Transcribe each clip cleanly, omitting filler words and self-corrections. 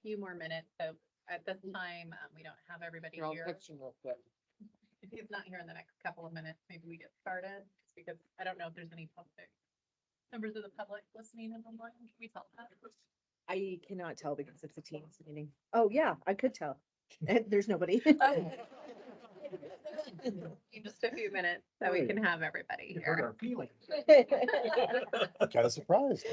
few more minutes, so at this time, we don't have everybody Here, I'll here. text you real quick. If he's not here in the next couple of minutes, maybe we get started, just because I don't know if there's any public members of the public listening in online. Can we tell that? I cannot tell because it's a Teams meeting. Oh, yeah, I could tell. There's nobody. In just a few minutes, so we can have everybody here. Kind of surprised.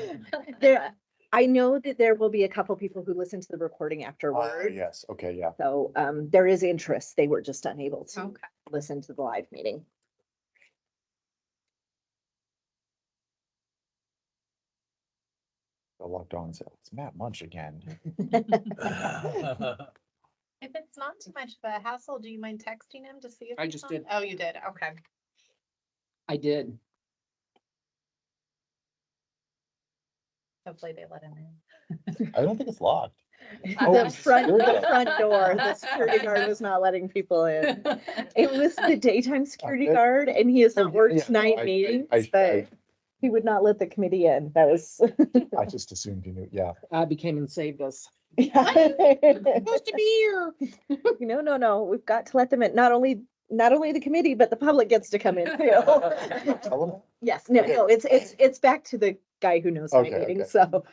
There, I know that there will be a couple people who listen to the recording afterwards. Yes, okay, yeah. So, there is interest. They were just unable to Okay. listen to the live meeting. I logged on and said, it's Matt Munch again. If it's not too much of a hassle, do you mind texting him to see if? I he's just on? did. Oh, you did, okay. I did. Hopefully they let him in. I don't think it's locked. The front security. door, the security guard was not letting people in. It was the daytime security Okay. guard and he has Oh, not yeah, worked yeah, no, night I- meetings, I- but he would not let the committee in. That was. I just assumed you knew, yeah. Abby came and saved us. Yeah. Supposed to be here. No, we've got to let them in. Not only the committee, but the public gets to come in too. Tell them. Yes, no, it's back to the guy who knows night Okay, meetings, okay. so.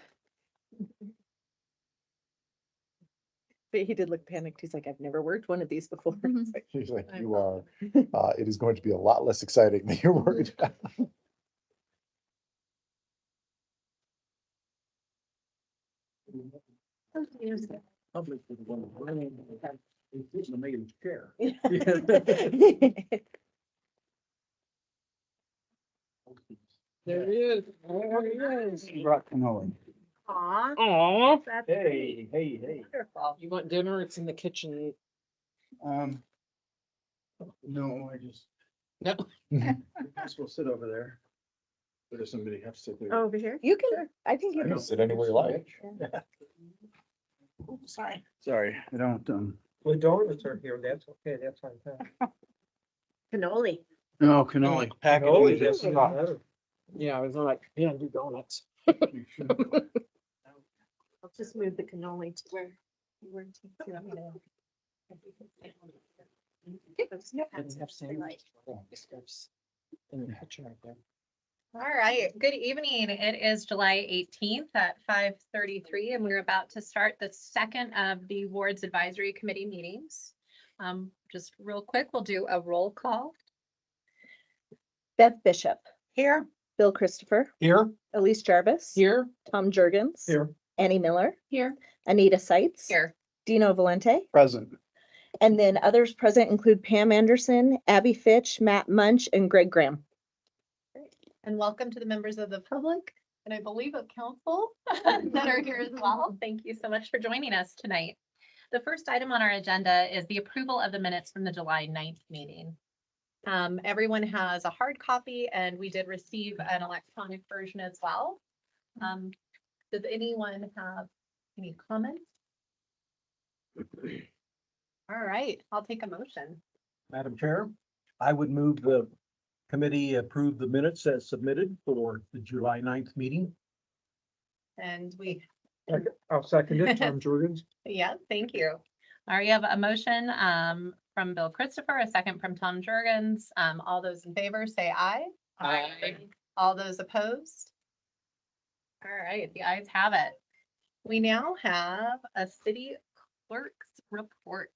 But he did look panicked. He's like, I've never worked one of these before. Mhm. It's like, He's like, I you are, it is going to be a lot less exciting than you're worried about. Public is one of the- It's the mayor's chair. There he is. There he is. Brought cannoli. Aw, Aw. that's Hey, hey, hey. wonderful. You want dinner? It's in the kitchen. No, I just, No. I guess we'll sit over there. But if somebody has to sit there. Over here? You can, I think you I can. know. Sit anywhere you like. Sorry. Sorry, I don't, Well, donuts are here, that's okay, that's fine. Cannoli. no, cannoli. Holy, Packaging that's is even rough. better. Yeah, I was like, yeah, do donuts. You should- I'll just move the cannoli to where you were. Didn't have sandwich. It's in the kitchen right there. All right, good evening. It is July 18th at 5:33, and we're about to start the second of the Wards Advisory Committee meetings. Just real quick, we'll do a roll call. Bev Bishop, Here. Bill Christopher, Here? Elise Jarvis. Here, Tom Jurgens. Here. Annie Miller, Here. Anita Seitz. Here. Dino Valente. Present. And then others present include Pam Anderson, Abby Fitch, Matt Munch, and Greg Graham. And welcome to the members of the public, and I believe of council that are here as well. Thank you so much for joining us tonight. The first item on our agenda is the approval of the minutes from the July 9th meeting. Everyone has a hard copy, and we did receive an electronic version as well. Does anyone have any comments? All right, I'll take a motion. Madam Chair, I would move the committee approve the minutes as submitted for the July 9th meeting. And we, I'll second it, Tom Jorgens. yeah, thank you. All right, you have a motion from Bill Christopher, a second from Tom Jurgens. All those in favor say aye. Aye. All those opposed? All right, the ayes have it. We now have a city clerk's report.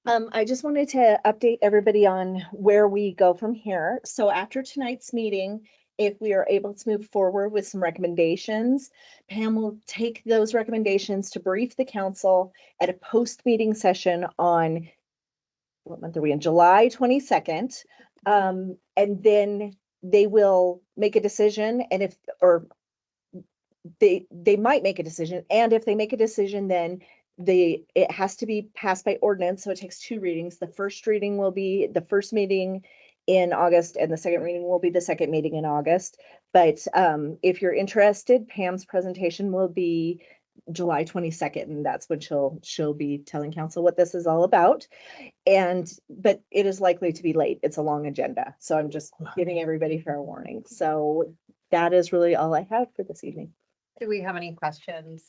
I just wanted to update everybody on where we go from here. So after tonight's meeting, if we are able to move forward with some recommendations, Pam will take those recommendations to brief the council at a post-meeting session on, what month are we in? July 22nd. And then they will make a decision, and if, or they might make a decision, and if they make a decision, then it has to be passed by ordinance, so it takes two readings. The first reading will be the first meeting in August, and the second reading will be the second meeting in August. But if you're interested, Pam's presentation will be July 22nd, and that's when she'll be telling council what this is all about. But it is likely to be late. It's a long agenda, so I'm just giving everybody fair warning. So that is really all I have for this evening. Do we have any questions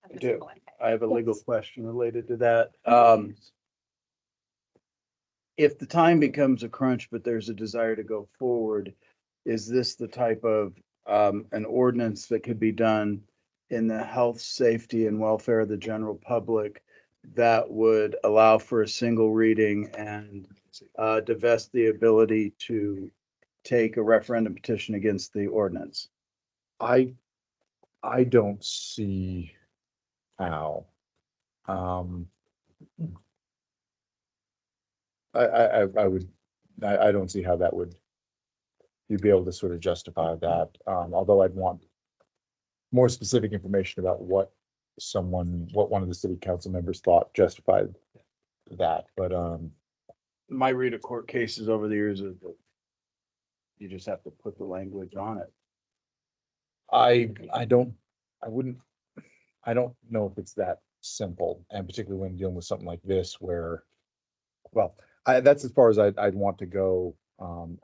I do. Mr. Valente. I have a legal Yes. question related to that. If the time becomes a crunch, but there's a desire to go forward, is this the type of an ordinance that could be done in the health, safety, and welfare of the general public that would allow for a single reading and divest the ability to take a referendum petition against the ordinance? I don't see how. I would, I don't see how that would, you'd be able to sort of justify that, although I'd want more specific information about what one of the city council members thought justified that, but, My read of court cases over the years is that you just have to put the language on it. I don't, I wouldn't, I don't know if it's that simple, and particularly when dealing with something like this where, well, that's as far as I'd want to go,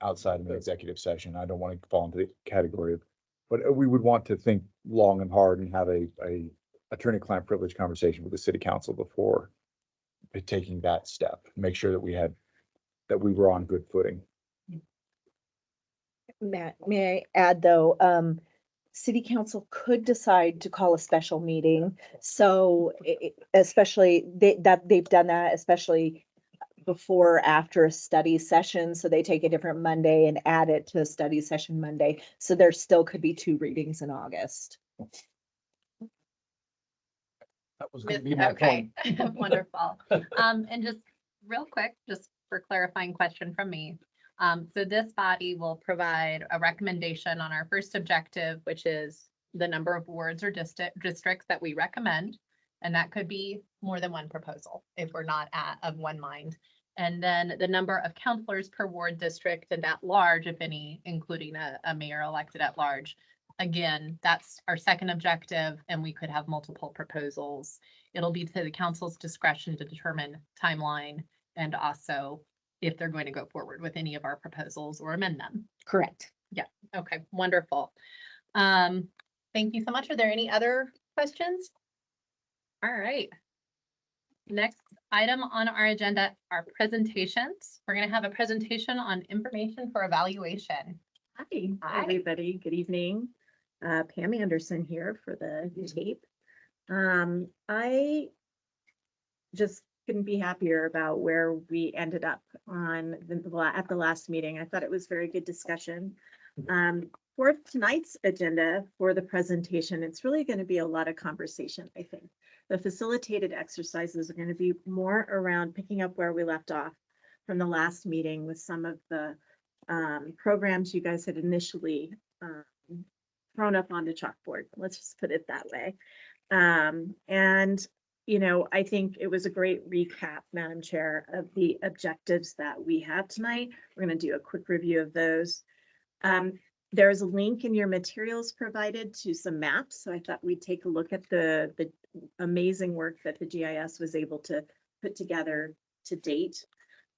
outside of the executive session. I don't want to fall into the category of, but we would want to think long and hard and have a attorney-client privilege conversation with the city council before taking that step, make sure that we were on good footing. Matt, may I add though, city council could decide to call a special meeting. So especially they've done that, especially before, or after a study session. So they take a different Monday and add it to a study session Monday. So there still could be 2 readings in August. That was gonna be my Okay, point. wonderful. And just real quick, just for clarifying question from me. So this body will provide a recommendation on our first objective, which is the number of wards or districts that we recommend. And that could be more than one proposal if we're not of one mind. And then the number of counselors per ward district and at large, if any, including a mayor elected at large. Again, that's our second objective, and we could have multiple proposals. It'll be to the council's discretion to determine timeline and also if they're going to go forward with any of our proposals or amend them. Correct. Okay, wonderful. Thank you so much. Are there any other questions? All right. Next item on our agenda are presentations. We're going to have a presentation on information for evaluation. Hi, Hi. everybody. Good evening. Pam Anderson here for the tape. I just couldn't be happier about where we ended up on at the last meeting. I thought it was very good discussion. For tonight's agenda for the presentation, it's really going to be a lot of conversation, I think. The facilitated exercises are going to be more around picking up where we left off from the last meeting with some of the programs you guys had initially thrown up on the chalkboard. Let's just put it that way. And, you know, I think it was a great recap, Madam Chair, of the objectives that we have tonight. We're going to do a quick review of those. There's a link in your materials provided to some maps. So I thought we'd take a look at the amazing work that the GIS was able to put together to date,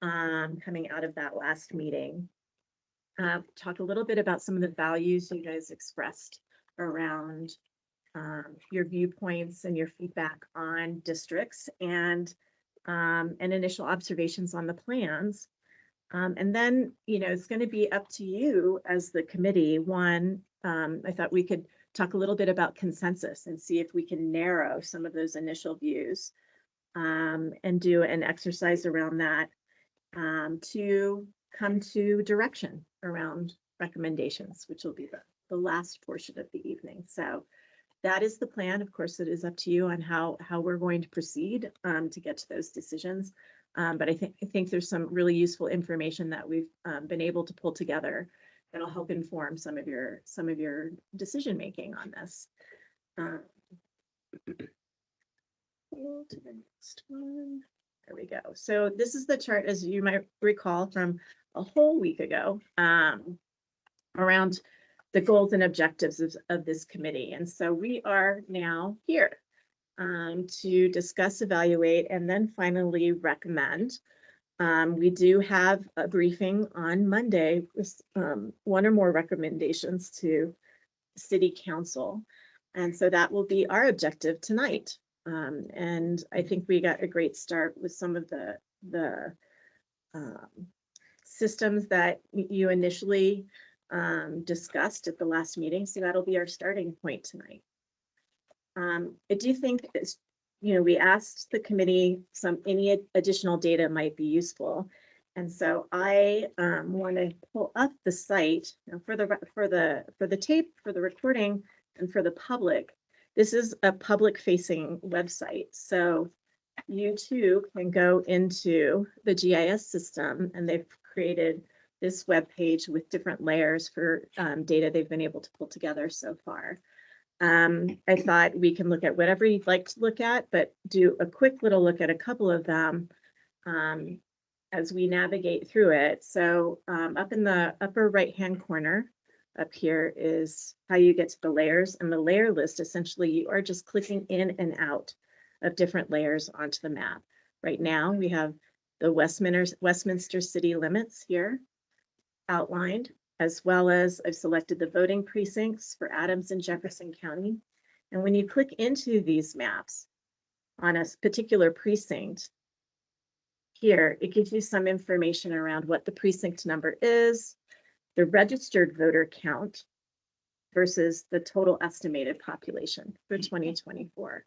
coming out of that last meeting. Talk a little bit about some of the values you guys expressed around your viewpoints and your feedback on districts and initial observations on the plans. And then, you know, it's going to be up to you as the committee. One, I thought we could talk a little bit about consensus and see if we can narrow some of those initial views and do an exercise around that to come to direction around recommendations, which will be the last portion of the evening. So that is the plan. Of course, it is up to you on how we're going to proceed to get to those decisions. But I think there's some really useful information that we've been able to pull together that'll help inform some of your decision making on this. Go to the next one. There we go. So this is the chart, as you might recall, from a whole week ago around the goals and objectives of this committee. And so we are now here to discuss, evaluate, and then finally recommend. We do have a briefing on Monday with one or more recommendations to City Council. And so that will be our objective tonight. And I think we got a great start with some of the um, systems that you initially discussed at the last meeting. So that'll be our starting point tonight. I do think, we asked the committee any additional data might be useful. And so I want to pull up the site for the tape, for the recording, and for the public. This is a public facing website. So you too can go into the GIS system, and they've created this web page with different layers for data they've been able to pull together so far. I thought we can look at whatever you'd like to look at, but do a quick little look at a couple of them as we navigate through it. So up in the upper right-hand corner up here is how you get to the layers, and the layer list, essentially you are just clicking in and out of different layers onto the map. Right now we have the Westminster city limits here outlined, as well as I've selected the voting precincts for Adams and Jefferson County. And when you click into these maps on a particular precinct, here, it gives you some information around what the precinct number is, the registered voter count versus the total estimated population for 2024.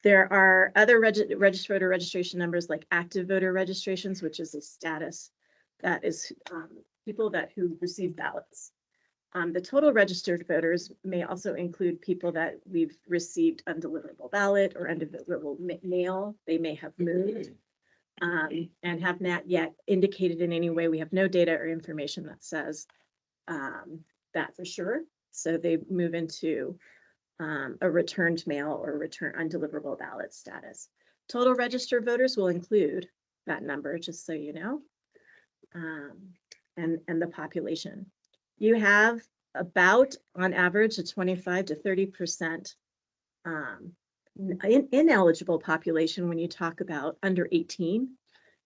There are other registered voter registration numbers like active voter registrations, which is a status that is people who receive ballots. The total registered voters may also include people that we've received undeliverable ballot or undeliverable mail. They may have moved and have not yet indicated in any way. We have no data or information that says that for sure. So they move into a returned mail or return undeliverable ballot status. Total registered voters will include that number, just so you know, and the population. You have about, on average, a 25 to 30% ineligible population when you talk about under 18.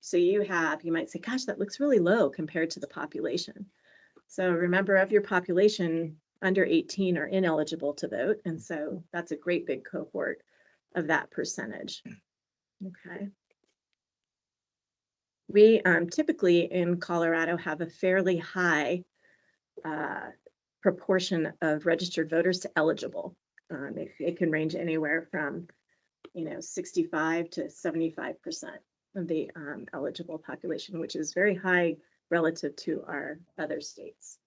So you might say, gosh, that looks really low compared to the population. So remember, of your population, under 18 are ineligible to vote. And so that's a great big cohort of that percentage. Okay. We typically in Colorado have a fairly high proportion of registered voters to eligible. It can range anywhere from 65 to 75% of the eligible population, which is very high relative to our other states.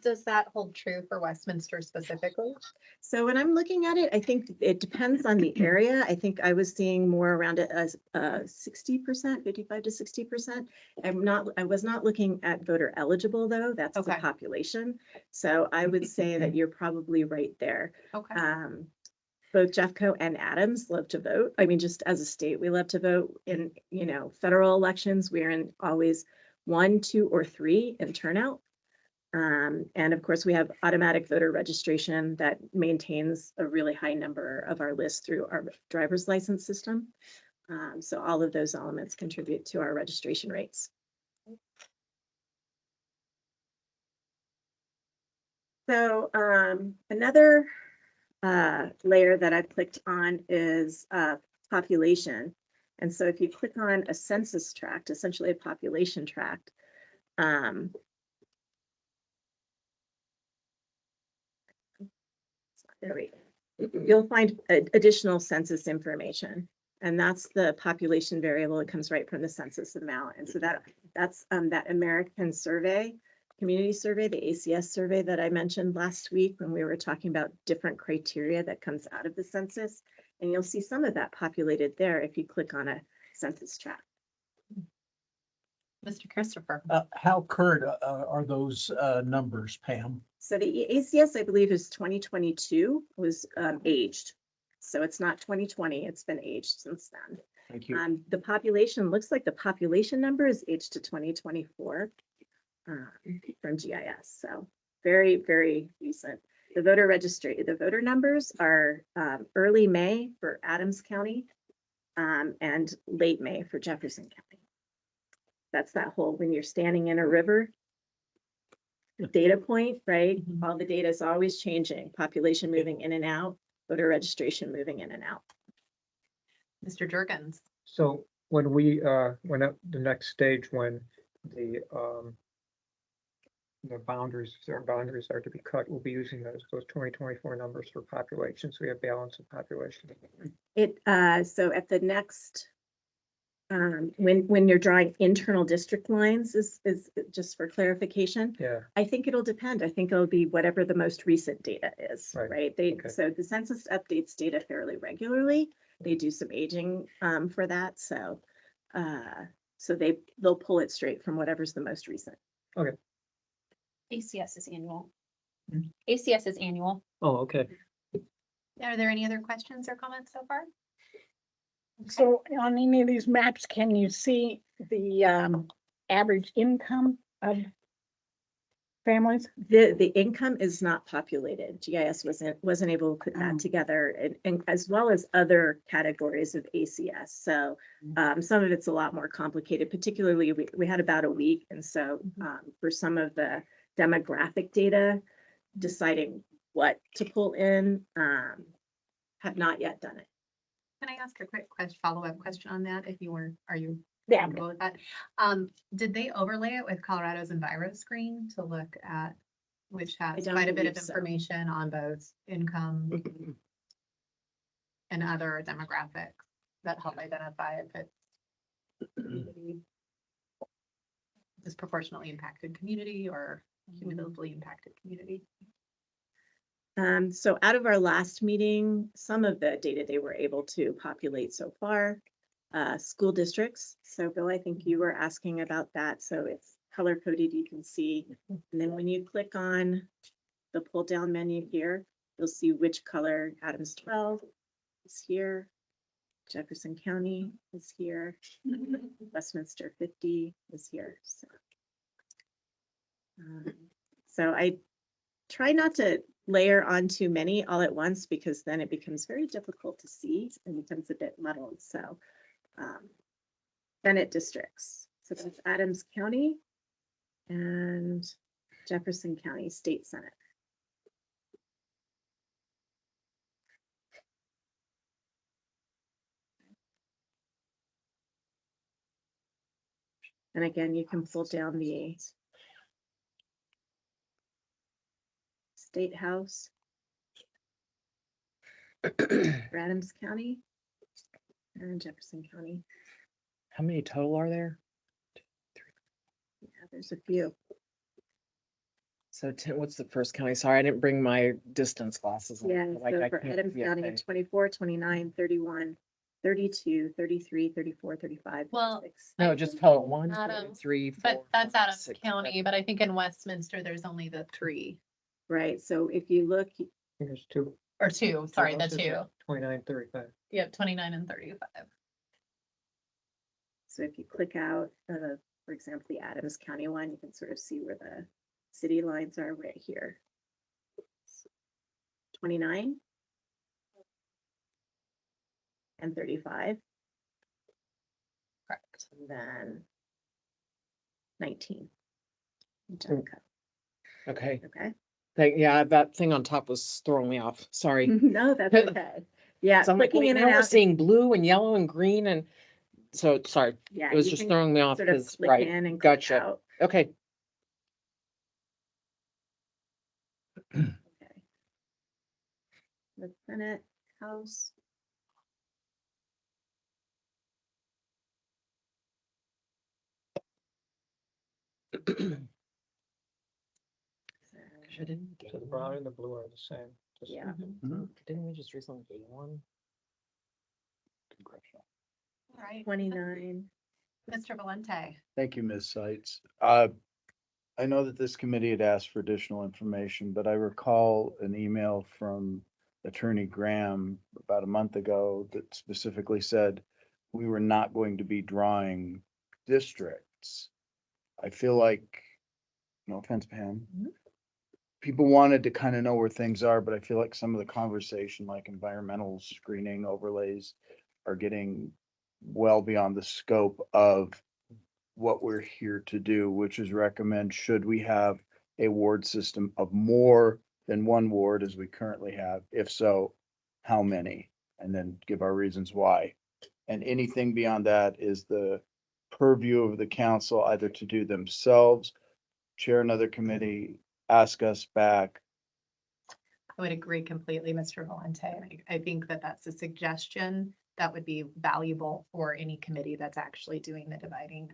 Does that hold true for Westminster specifically? So when I'm looking at it, I think it depends on the area. I think I was seeing more around it as 60%, 55 to 60%. I was not looking at voter eligible though. That's the population. So I would say that you're probably right there. Okay. Both Jeffco and Adams love to vote. I mean, just as a state, we love to vote in, federal elections. We're in always 1, 2, or 3 in turnout. And of course, we have automatic voter registration that maintains a really high number of our list through our driver's license system. So all of those elements contribute to our registration rates. So another layer that I've clicked on is population. And so if you click on a census tract, essentially a population tract, there we go. You'll find additional census information, and that's the population variable. It comes right from the census amount. And so that's that American survey, community survey, the ACS survey that I mentioned last week when we were talking about different criteria that comes out of the census. And you'll see some of that populated there if you click on a census tract. Mr. Christopher. How current are those numbers, Pam? So the ACS, I believe, is 2022, was aged. So it's not 2020, it's been aged since then. Thank you. The population, looks like the population number is aged to 2024 from GIS. So very, very recent. The voter registry, the voter numbers are early May for Adams County and late May for Jefferson County. That's that whole, when you're standing in a river, data point, right? Mhm. All the data is always changing, population moving in and out, voter registration moving in and out. Mr. Jurgens. So when the next stage, when the boundaries, certain boundaries are to be cut, we'll be using those 2024 numbers for population, so we have balance of population. So at the next, when you're drawing internal district lines is just for clarification. Yeah, I think it'll depend. I think it'll be whatever the most recent data is, Right. right? Okay. So the census updates data fairly regularly. They do some aging, for that, so, they'll pull it straight from whatever's the most recent. ACS is annual. Hmm? ACS is annual. oh, okay. Are there any other questions or comments so far? So on any of these maps, can you see the average income of families? The income is not populated. GIS wasn't able to put that Oh. together and as well as other categories of ACS. So some of it's a lot more complicated, particularly we had about a week. And so for some of the demographic data, deciding what to pull in, have not yet done it. Can I ask a quick follow-up question on that? Are you Yeah, comfortable with that? Did they overlay it with Colorado's EnviroScreen to look at, which has don't quite a bit of believe so. information on both income and other demographics that help identify if it's community, disproportionately impacted community or cumulatively impacted community? So out of our last meeting, some of the data they were able to populate so far, school districts. So Bill, I think you were asking about that. So it's color coded, you can see. And then when you click on the pull down menu here, you'll see which color Adams 12 is here. Jefferson County is here. Westminster 50 is here. So I try not to layer on too many all at once because then it becomes very difficult to see and becomes a bit muddled. So Senate districts. So that's Adams County and Jefferson County State Senate. And again, you can pull down the State House for Adams County and Jefferson County. How many total are there? Yeah, there's a few. So what's the first county? Sorry, I didn't bring my distance glasses. Yeah, Like, so I for can't Adams see County, okay. 24, 29, 31, 32, 33, 34, 35. Well, 36. No, just tell it 1, 2, Adams, 3, 4. But that's 5, Adams 6, County, but I think in Westminster, there's only the 3 Right, so if you look, I think there's two. or 2, sorry, the houses, 2. 29, 35. Yep, 29 and 35. so if you click out, for example, the Adams County one, you can sort of see where the city lines are right here. 29 and 35, Correct. and then 19. Mm. Okay. Okay. Yeah, that thing on top was throwing me off. Sorry. No, that's okay. Yeah, So I'm like, clicking wait, in now and we're out. seeing blue and yellow and green and so sorry. Yeah, It was you just can throwing me off sort of because click right. in and click Gotcha. out. Okay. Okay. The Senate, House. I didn't So the brown and the blue are the same. Just- Yeah. Didn't we just recently get one? Congressional. All right. 29. Mr. Valente. Thank you, Ms. Seitz. I know that this committee had asked for additional information, but I recall an email from Attorney Graham about a month ago that specifically said we were not going to be drawing districts. I feel like, no offense, Pam, people wanted to kind of know where things are, but I feel like some of the conversation, like environmental screening overlays, are getting well beyond the scope of what we're here to do, which is recommend, should we have a ward system of more than one ward as we currently have? If so, how many? And then give our reasons why. And anything beyond that is the purview of the council either to do themselves, chair another committee, ask us back. I would agree completely, Mr. Valente. I think that that's a suggestion that would be valuable for any committee that's actually doing the dividing.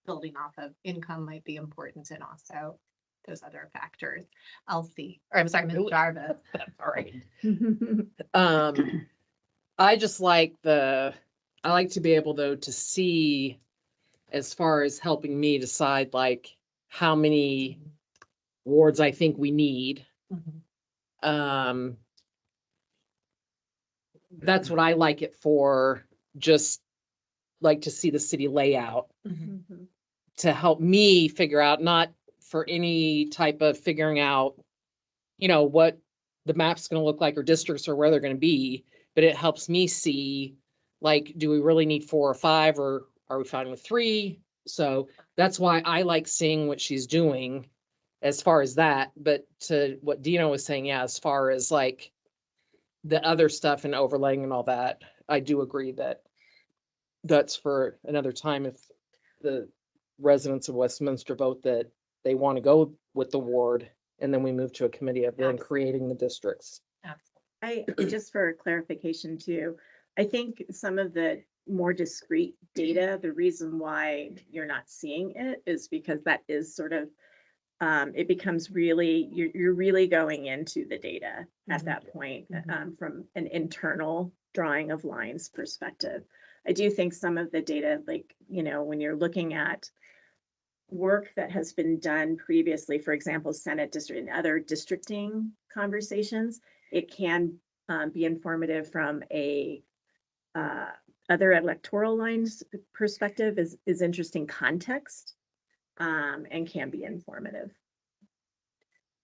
Building off of income might be important, and also those other factors. Elsie, or I'm sorry, Ms. Jarvis. All right. I just like I like to be able though to see as far as helping me decide like how many wards I think we need. That's what I like it for, just like to see the city layout to help me figure out, not for any type of figuring out, what the map's gonna look like or districts or where they're gonna be, but it helps me see, like, do we really need 4 or 5, or are we fine with 3? So that's why I like seeing what she's doing as far as that. But to what Dino was saying, yeah, as far as like the other stuff and overlaying and all that, I do agree that that's for another time if the residents of Westminster vote that they want to go with the ward, and then we move to a committee of then creating the districts. Just for clarification too, I think some of the more discrete data, the reason why you're not seeing it is because that is sort of, it becomes really, you're really going into the data at that point, from an internal drawing of lines perspective. I do think some of the data, like, when you're looking at work that has been done previously, for example, Senate district and other districting conversations, it can be informative from a other electoral lines perspective is interesting context, and can be informative.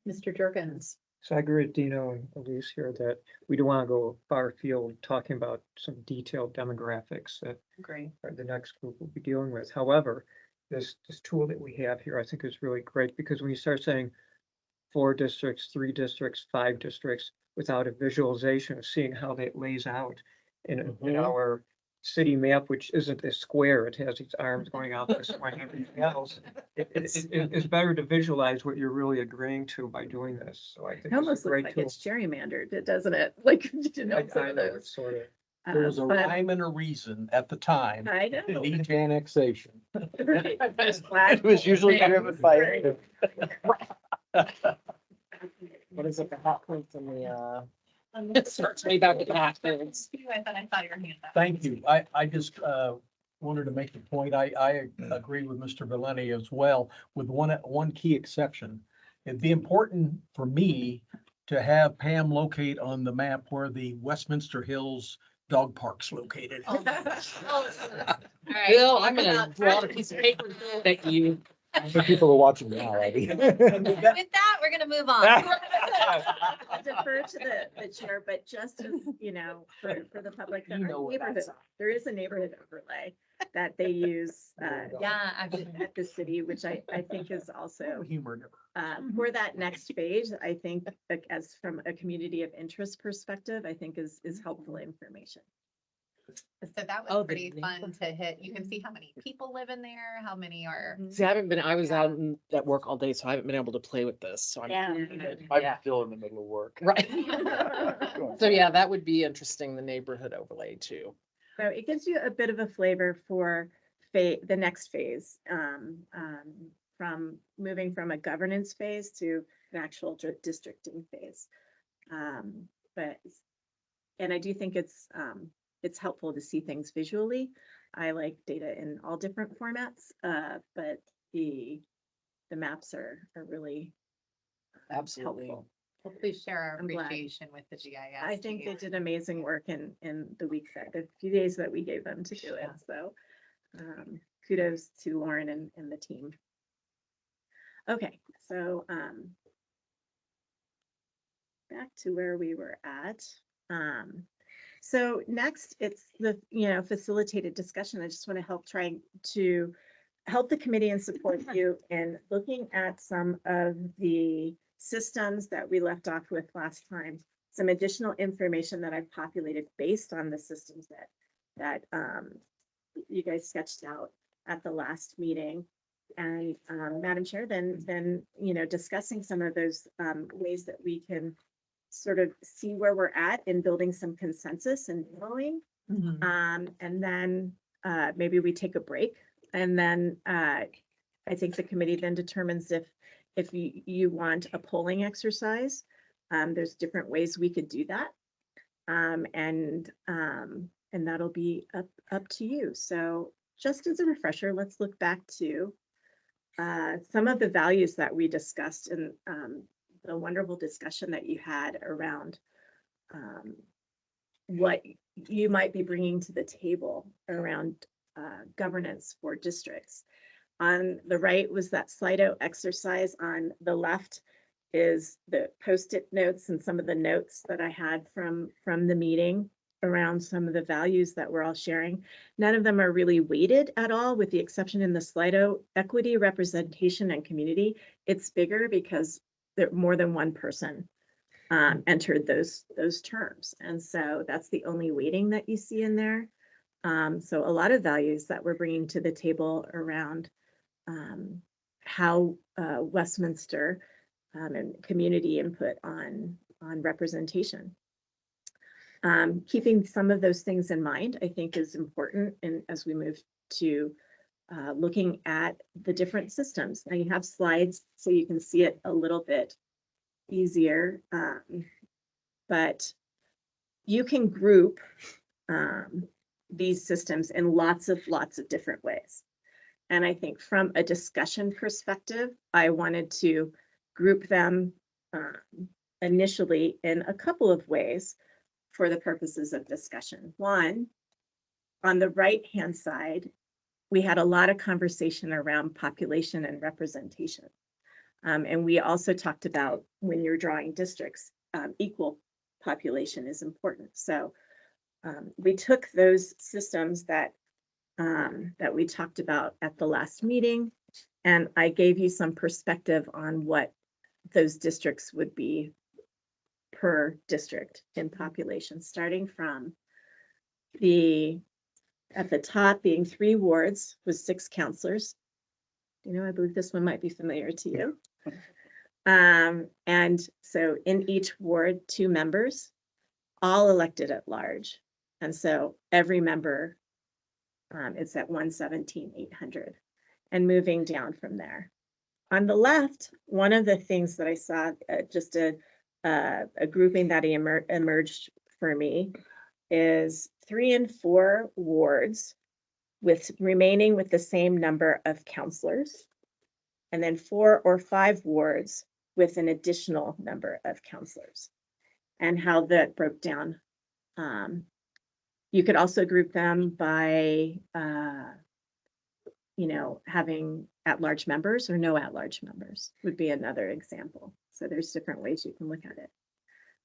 Mr. Jurgens. So I agree with Dino and Elise here that we don't want to go far afield talking about some detailed demographics that Agree. the next group will be dealing with. However, this tool that we have here, I think is really great, because when you start saying 4 districts, 3 districts, 5 districts, without a visualization of seeing how that lays out in our city map, which isn't a square, it has these arms going out this way and everything else. It's better to visualize what you're really agreeing to by doing this. So I think It it's almost a looks great like tool. it's gerrymandered, doesn't it? Like, some I of know, those. it's sort of. There was a but rhyme and a reason at the time. I know. In each annexation. It was usually driven by. What is it, the hot points in the, it starts way back at the hot points. I thought your hand up. Thank you. I just wanted to make the point. I agree with Mr. Valenti as well, with one key exception. It'd be important for me to have Pam locate on the map where the Westminster Hills Dog Park's located. Oh my gosh. All right, Bill, talk I'm gonna about draw a piece of paper that you. The people are watching now, Abby. With that, we're gonna move on. I defer to the chair, but just as, for the public, that You our know where neighborhood, that's at. there is a neighborhood overlay that they use Yeah, actually. at the city, which I think is also Humor never. for that next phase. I think, like, as from a community of interest perspective, I think is helpful information. So that Oh, was the pretty fun neighborhood. to hit. You can see how many people live in there, how many are. See, I was out at work all day, so I haven't been able to play with this, so I'm. I'm still in the middle of work. Right. So yeah, that would be interesting, the neighborhood overlay too. So it gives you a bit of a flavor for the next phase, from moving from a governance phase to an actual districting phase. And I do think it's helpful to see things visually. I like data in all different formats, but the maps are really Absolutely. helpful. Hopefully share our I'm glad. appreciation with the GIS. I think they team. did amazing work in the few days that we gave them to do it. Yeah. So kudos to Lauren and the team. Okay, so back to where we were at. So next it's the facilitated discussion. I just want to help try to help the committee and support you in looking at some of the systems that we left off with last time. Some additional information that I've populated based on the systems that you guys sketched out at the last meeting. And Madam Chair, then discussing some of those ways that we can sort of see where we're at in building some consensus and knowing. And then maybe we take a break, and then I think the committee then determines if you want a polling exercise. There's different ways we could do that. And that'll be up to you. So just as a refresher, let's look back to some of the values that we discussed in the wonderful discussion that you had around what you might be bringing to the table around governance for districts. On the right was that Slido exercise. On the left is the Post-it notes and some of the notes that I had from the meeting around some of the values that we're all sharing. None of them are really weighted at all, with the exception in the Slido equity, representation, and community. It's bigger because there more than one person entered those terms. And so that's the only weighting that you see in there. So a lot of values that we're bringing to the table around how Westminster and community input on representation. Keeping some of those things in mind, I think, is important. And as we move to looking at the different systems, now you have slides so you can see it a little bit easier, but you can group these systems in lots of different ways. And I think from a discussion perspective, I wanted to group them initially in a couple of ways for the purposes of discussion. One, on the right-hand side, we had a lot of conversation around population and representation. And we also talked about when you're drawing districts, equal population is important. So we took those systems that we talked about at the last meeting, and I gave you some perspective on what those districts would be per district in population, starting from at the top being 3 wards with 6 counselors. I believe this one might be familiar to you. And so in each ward, 2 members, all elected at large. And so every member, it's at 117,800, and moving down from there. On the left, one of the things that I saw, just a grouping that emerged for me, is 3 and 4 wards remaining with the same number of counselors, and then 4 or 5 wards with an additional number of counselors, and how that broke down. You could also group them by, having at-large members or no at-large members would be another example. So there's different ways you can look at it.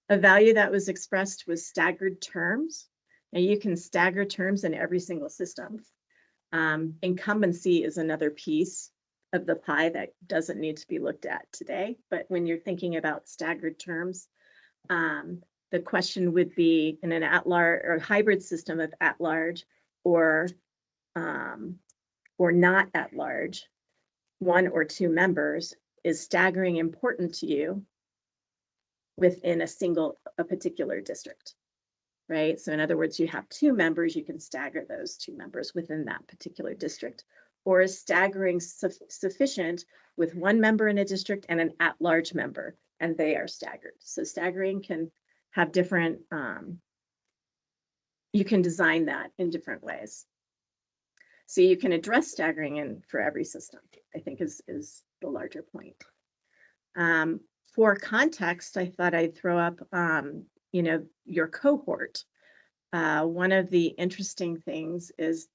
A value that was expressed was staggered terms. And you can stagger terms in every single system. Incumbency is another piece of the pie that doesn't need to be looked at today. But when you're thinking about staggered terms, the question would be in an at-large or hybrid system of at-large or not at-large, 1 or 2 members, is staggering important to you within a particular district, right? So in other words, you have 2 members, you can stagger those 2 members within that particular district. Or is staggering sufficient with 1 member in a district and an at-large member, and they are staggered. So staggering can have different, you can design that in different ways. So you can address staggering for every system, I think is the larger point. For context, I thought I'd throw up, your cohort. One of the interesting things is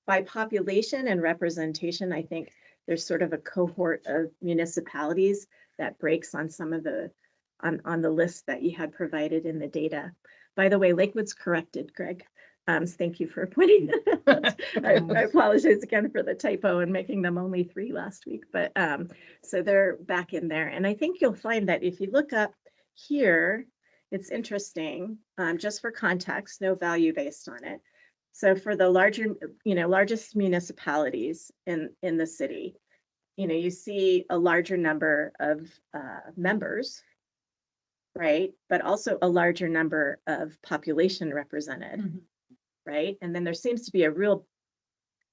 by population and representation, I think there's sort of a cohort of municipalities that breaks on some of on the list that you had provided in the data. By the way, Lakewood's corrected, Greg. Thank you for pointing that out. I apologize again for the typo and making them only 3 last week, but so they're back in there. And I think you'll find that if you look up here, it's interesting, just for context, no value based on it. So for the larger, largest municipalities in the city, you see a larger number of members, right? But also a larger number of population represented, Mhm. right? And then there seems to be a real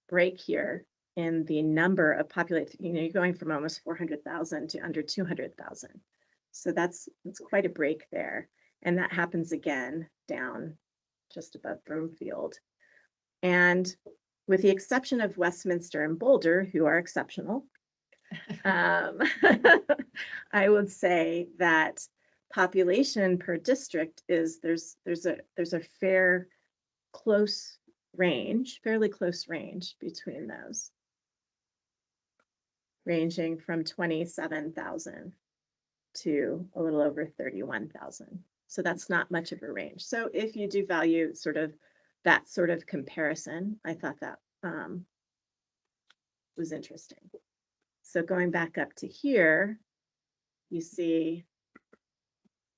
break here in the number of population, you're going from almost 400,000 to under 200,000. So that's quite a break there. And that happens again down just above Broomfield. And with the exception of Westminster and Boulder, who are exceptional, I would say that population per district is there's a fairly close range between those, ranging from 27,000 to a little over 31,000. So that's not much of a range. So if you do value that sort of comparison, I thought that was interesting. So going back up to here, you see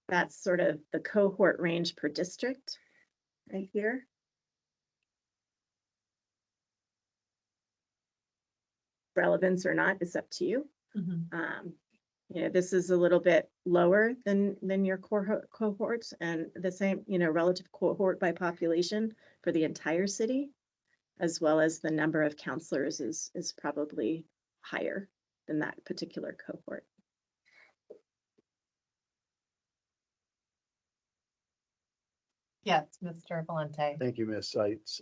that's sort of the cohort range per district right here. Relevance or not is up to you. Mhm. This is a little bit lower than your cohorts, and the same, relative cohort by population for the entire city, as well as the number of counselors is probably higher than that particular cohort. Yes, Mr. Valente. Thank you, Ms. Seitz.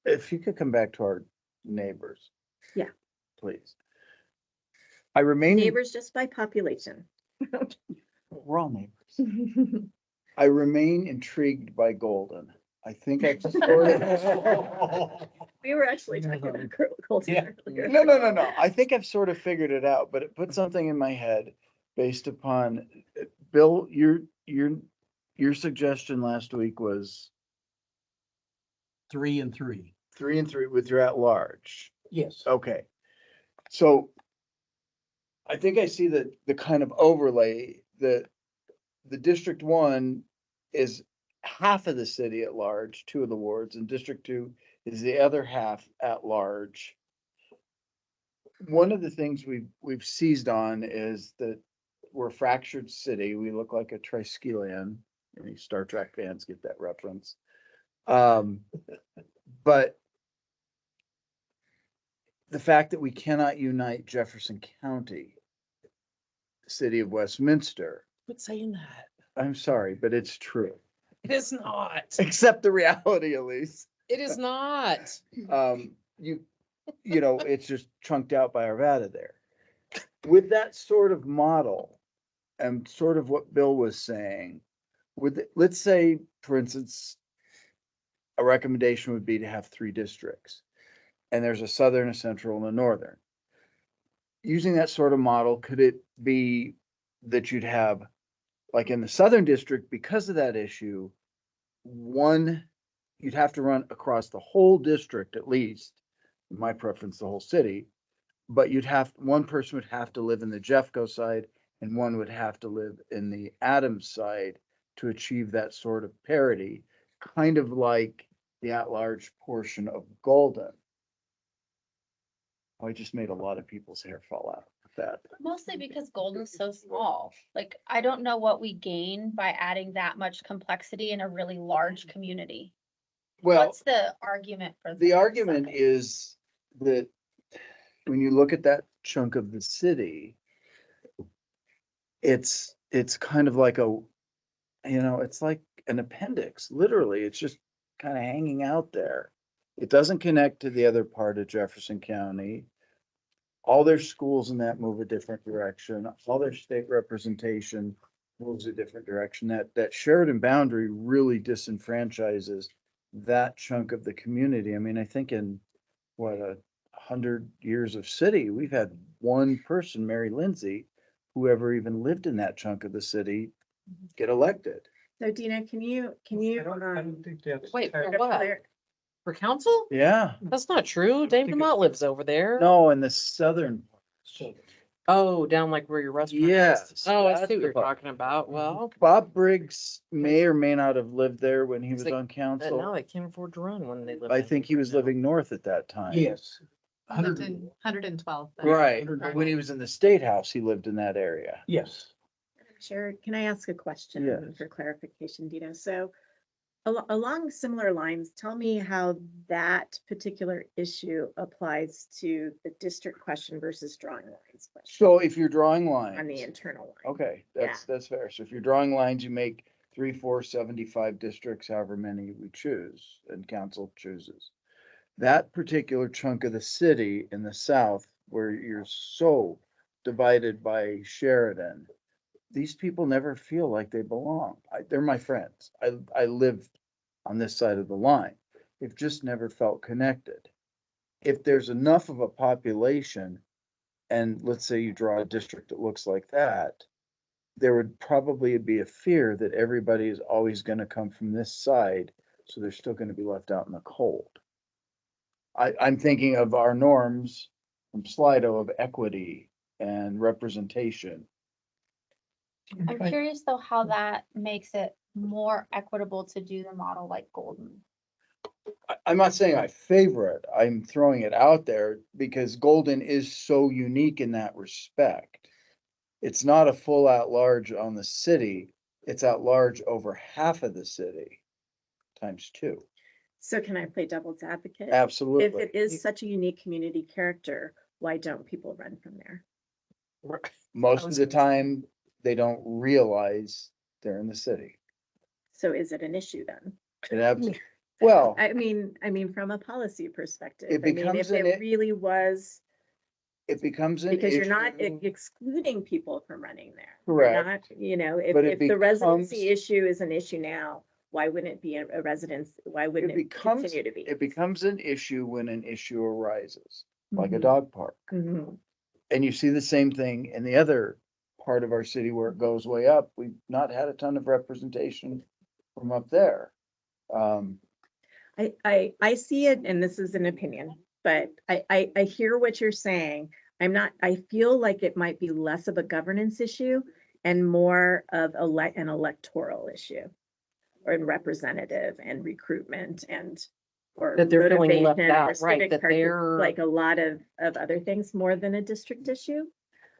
If you could come back to our neighbors. Yeah. Please. I remain, Neighbors just by population. we're all neighbors. I remain intrigued by Golden. I think I've sort of, We were actually talking about Colton Yeah. earlier. no. I think I've sort of figured it out, but it put something in my head based upon, Bill, your suggestion last week was 3 and 3. 3 and 3 with your at-large. Yes. Okay. So I think I see the kind of overlay that the District 1 is half of the city at large, 2 of the wards, and District 2 is the other half at large. One of the things we've seized on is that we're a fractured city. We look like a Triskelion. Any Star Trek fans get that reference. But the fact that we cannot unite Jefferson County, city of Westminster, Quit saying that. I'm sorry, but it's true. It is not. Accept the reality, Elise. It is not. It's just chunked out by Arvada there. With that sort of model and sort of what Bill was saying, let's say, for instance, a recommendation would be to have 3 districts, and there's a southern, a central, and a northern. Using that sort of model, could it be that you'd have, like in the southern district, because of that issue, you'd have to run across the whole district, at least, in my preference, the whole city, but one person would have to live in the Jeffco side and one would have to live in the Adams side to achieve that sort of parity, kind of like the at-large portion of Golden. I just made a lot of people's hair fall out with that. Mostly because Golden's so small. Like, I don't know what we gain by adding that much complexity in a really large community. Well, What's the argument for the that? argument is that when you look at that chunk of the city, it's kind of like it's like an appendix, literally. It's just kind of hanging out there. It doesn't connect to the other part of Jefferson County. All their schools in that move a different direction. All their state representation moves a different direction. That Sheridan boundary really disenfranchises that chunk of the community. I mean, I think in 100 years of city, we've had one person, Mary Lindsay, who ever even lived in that chunk of the city, get elected. So Dina, can you I don't think that's. Wait, for entirely- what? For council? Yeah, That's not true. Dave think Demott lives over there. no, in the southern. Oh, down like where your restaurant is. Yes, Oh, I that's see what the you're part. talking about. Well, Bob Briggs may or may not have lived there when he was Like, on now council. they can't afford to run when they live. I in think he was now. living north at that time. Yes. Lived in 112. but- Right, 100. when he was in the State House, he lived in that area. Yes. Chair, can I ask a question Yes. for clarification, Dina? So along similar lines, tell me how that particular issue applies to the district question versus drawing lines question So if you're drawing on the lines, internal line. okay, that's fair. So if you're drawing lines, you make 3, 4, 75 districts, however many we choose and council chooses. That particular chunk of the city in the south where you're so divided by Sheridan, these people never feel like they belong. They're my friends. I live on this side of the line. They've just never felt connected. If there's enough of a population, and let's say you draw a district that looks like that, there would probably be a fear that everybody is always gonna come from this side, so they're still gonna be left out in the cold. I'm thinking of our norms from Slido of equity and representation. I'm curious though how that makes it more equitable to do the model like Golden. I'm not saying I favor it, I'm throwing it out there because Golden is so unique in that respect. It's not a full at-large on the city, it's at-large over half of the city, times 2. So can I play devil's advocate? If Absolutely. it is such a unique community character, why don't people run from there? Most I of was the gonna say- time, they don't realize they're in the city. So is it an issue then? Well, I mean, from a policy perspective, It I mean, becomes if an it i- really was, it becomes an because you're not issue. excluding people from running there. You're Correct. not, you know, if, But it if the residency becomes- issue is an issue now, why wouldn't it be a residence? Why wouldn't it becomes- continue to be? It becomes an issue when an issue arises, like a Mhm. dog park. Mhm. And you see the same thing in the other part of our city where it goes way up. We've not had a ton of representation from up there. I see it, and this is an opinion, but I hear what you're saying. I feel like it might be less of a governance issue and more of an electoral issue. Or in representative and recruitment and. Or That they're feeling left motivation or out, right, civic that they're- like a lot of other things more than a district issue.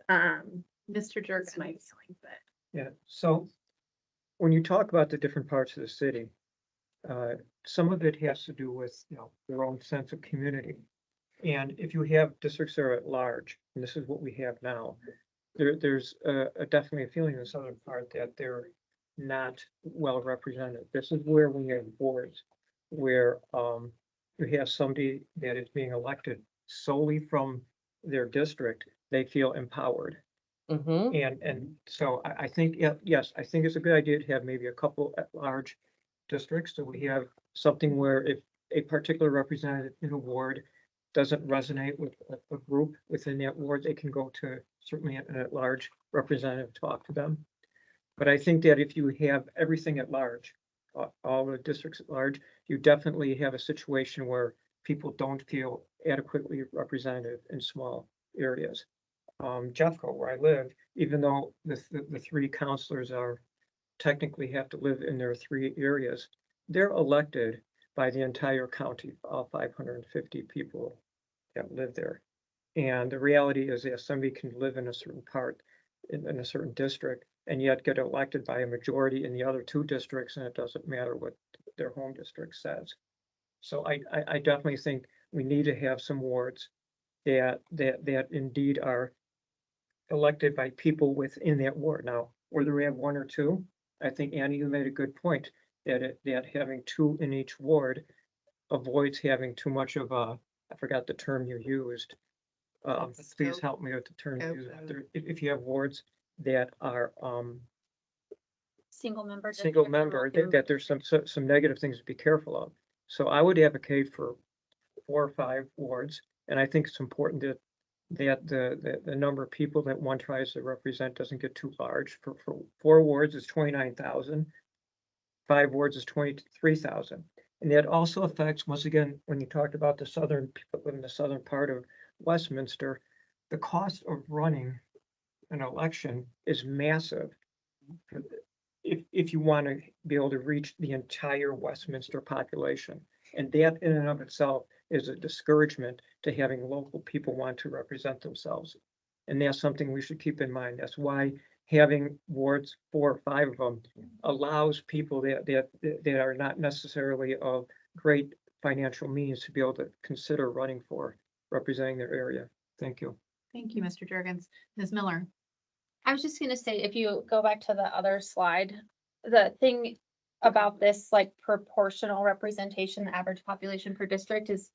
Mr. Jerks That's my might. feeling, but. Yeah, so when you talk about the different parts of the city, some of it has to do with, their own sense of community. And if you have districts that are at large, and this is what we have now, there's definitely a feeling in the southern part that they're not well represented. This is where we have boards where you have somebody that is being elected solely from their district, they feel empowered. Mm-hmm. And so I think, yes, I think it's a good idea to have maybe a couple at large districts, so we have something where if a particular representative in a ward doesn't resonate with a group within that ward, they can go to certainly an at-large representative, talk to them. But I think that if you have everything at large, all the districts at large, you definitely have a situation where people don't feel adequately represented in small areas. Jeffco, where I live, even though the 3 counselors are technically have to live in their 3 areas, they're elected by the entire county, all 550 people that live there. And the reality is that somebody can live in a certain part, in a certain district, and yet get elected by a majority in the other 2 districts, and it doesn't matter what their home district says. So I definitely think we need to have some wards that indeed are elected by people within that ward. Now, whether we have 1 or 2, I think Annie, you made a good point that having 2 in each ward avoids having too much of a, I forgot the term you used. Please Scope. help me with the term. Scope you used. of- If you have wards that are Single member. single district member, or- that there's some negative things to be careful of. So I would advocate for 4 or 5 wards, and I think it's important that the number of people that one tries to represent doesn't get too large. For 4 wards is 29,000. 5 wards is 23,000. And that also affects, once again, when you talked about the southern, people in the southern part of Westminster, the cost of running an election is massive. If you want to be able to reach the entire Westminster population. And that in and of itself is a discouragement to having local people want to represent themselves. And that's something we should keep in mind. That's why having wards, 4 or 5 of them, allows people that are not necessarily of great financial means to be able to consider running for representing their area. Thank you. Thank you, Mr. Jurgens. Ms. Miller? I was just gonna say, if you go back to the other slide, the thing about this like proportional representation, the average population per district is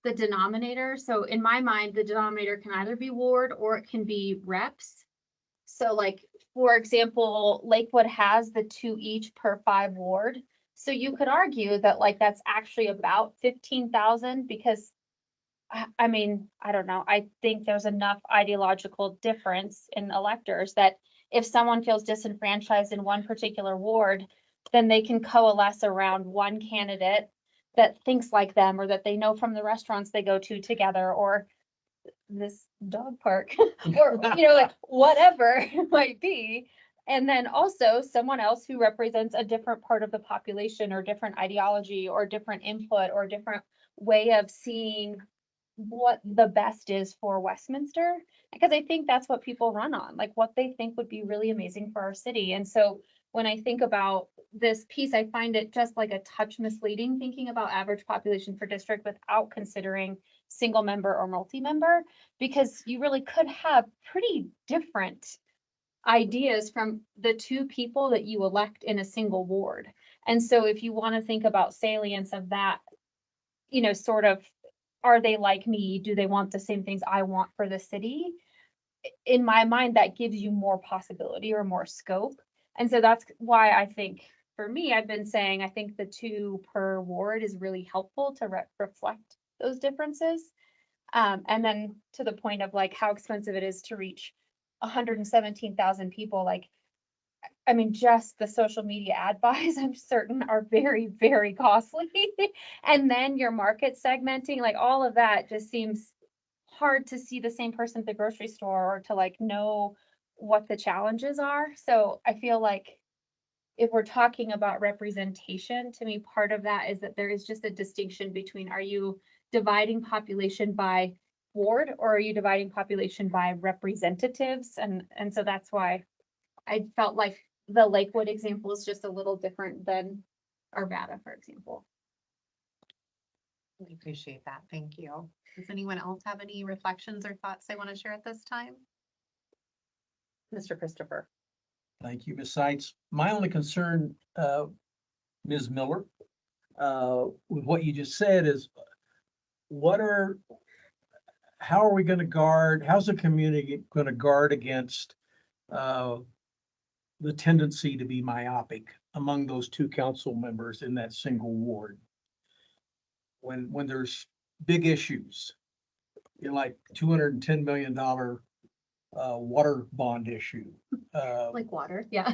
the denominator. So in my mind, the denominator can either be ward or it can be reps. So like, for example, Lakewood has the 2 each per 5 ward. So you could argue that like that's actually about 15,000 because I mean, I don't know. I think there's enough ideological difference in electors that if someone feels disenfranchised in one particular ward, then they can coalesce around one candidate that thinks like them or that they know from the restaurants they go to together or this dog park or, like whatever it might be. And then also someone else who represents a different part of the population or different ideology or different input or different way of seeing what the best is for Westminster, because I think that's what people run on, like what they think would be really amazing for our city. And so when I think about this piece, I find it just like a touch misleading, thinking about average population per district without considering single member or multi-member, because you really could have pretty different ideas from the 2 people that you elect in a single ward. And so if you want to think about salience of that, sort of, are they like me? Do they want the same things I want for the city? In my mind, that gives you more possibility or more scope. And so that's why I think, for me, I've been saying, I think the 2 per ward is really helpful to reflect those differences. And then to the point of like how expensive it is to reach 117,000 people, like, I mean, just the social media ad buys, I'm certain are very, very costly. And then your market segmenting, like all of that just seems hard to see the same person at the grocery store or to like know what the challenges are. So I feel like if we're talking about representation, to me, part of that is that there is just a distinction between, are you dividing population by ward or are you dividing population by representatives? And so that's why I felt like the Lakewood example is just a little different than Arvada, for example. We appreciate that. Thank you. Does anyone else have any reflections or thoughts they want to share at this time? Mr. Christopher. Thank you, Ms. Seitz. My only concern, Ms. Miller, with what you just said is how are we going to guard, how's the community going to guard against the tendency to be myopic among those 2 council members in that single ward? When there's big issues, like $210 million water bond issue. Like water, yeah.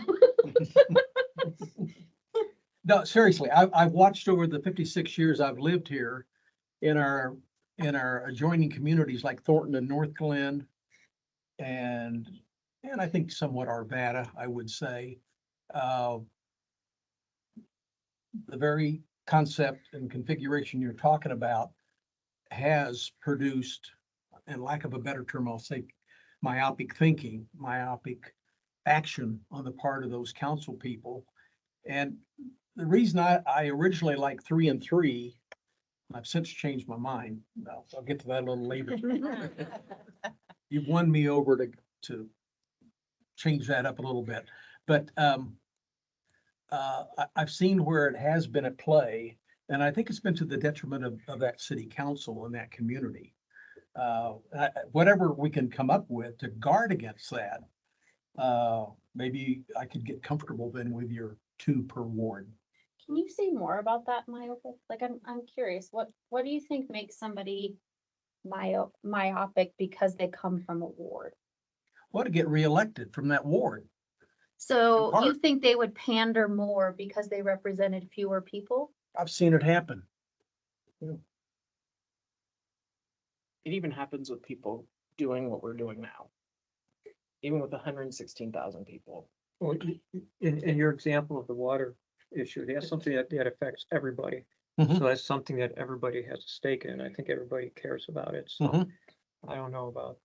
No, seriously, I've watched over the 56 years I've lived here in our adjoining communities like Thornton and North Glen and I think somewhat Arvada, I would say. The very concept and configuration you're talking about has produced, and lack of a better term, I'll say myopic thinking, myopic action on the part of those council people. And the reason I originally liked 3 and 3, I've since changed my mind. No, I'll get to that a little later. You've won me over to change that up a little bit. But I've seen where it has been at play, and I think it's been to the detriment of that city council and that community. Whatever we can come up with to guard against that, maybe I could get comfortable then with your 2 per ward. Can you say more about that, myopic? Like, I'm curious, what do you think makes somebody myopic because they come from a ward? Well, to get reelected from that ward. So In part. you think they would pander more because they represented fewer people? I've seen it happen. It even happens with people doing what we're doing now. Even with 116,000 people. Well, in your example of the water issue, that's something that affects everybody. Mhm. So that's something that everybody has a stake in. I think everybody cares about it, so Mhm. I don't know about.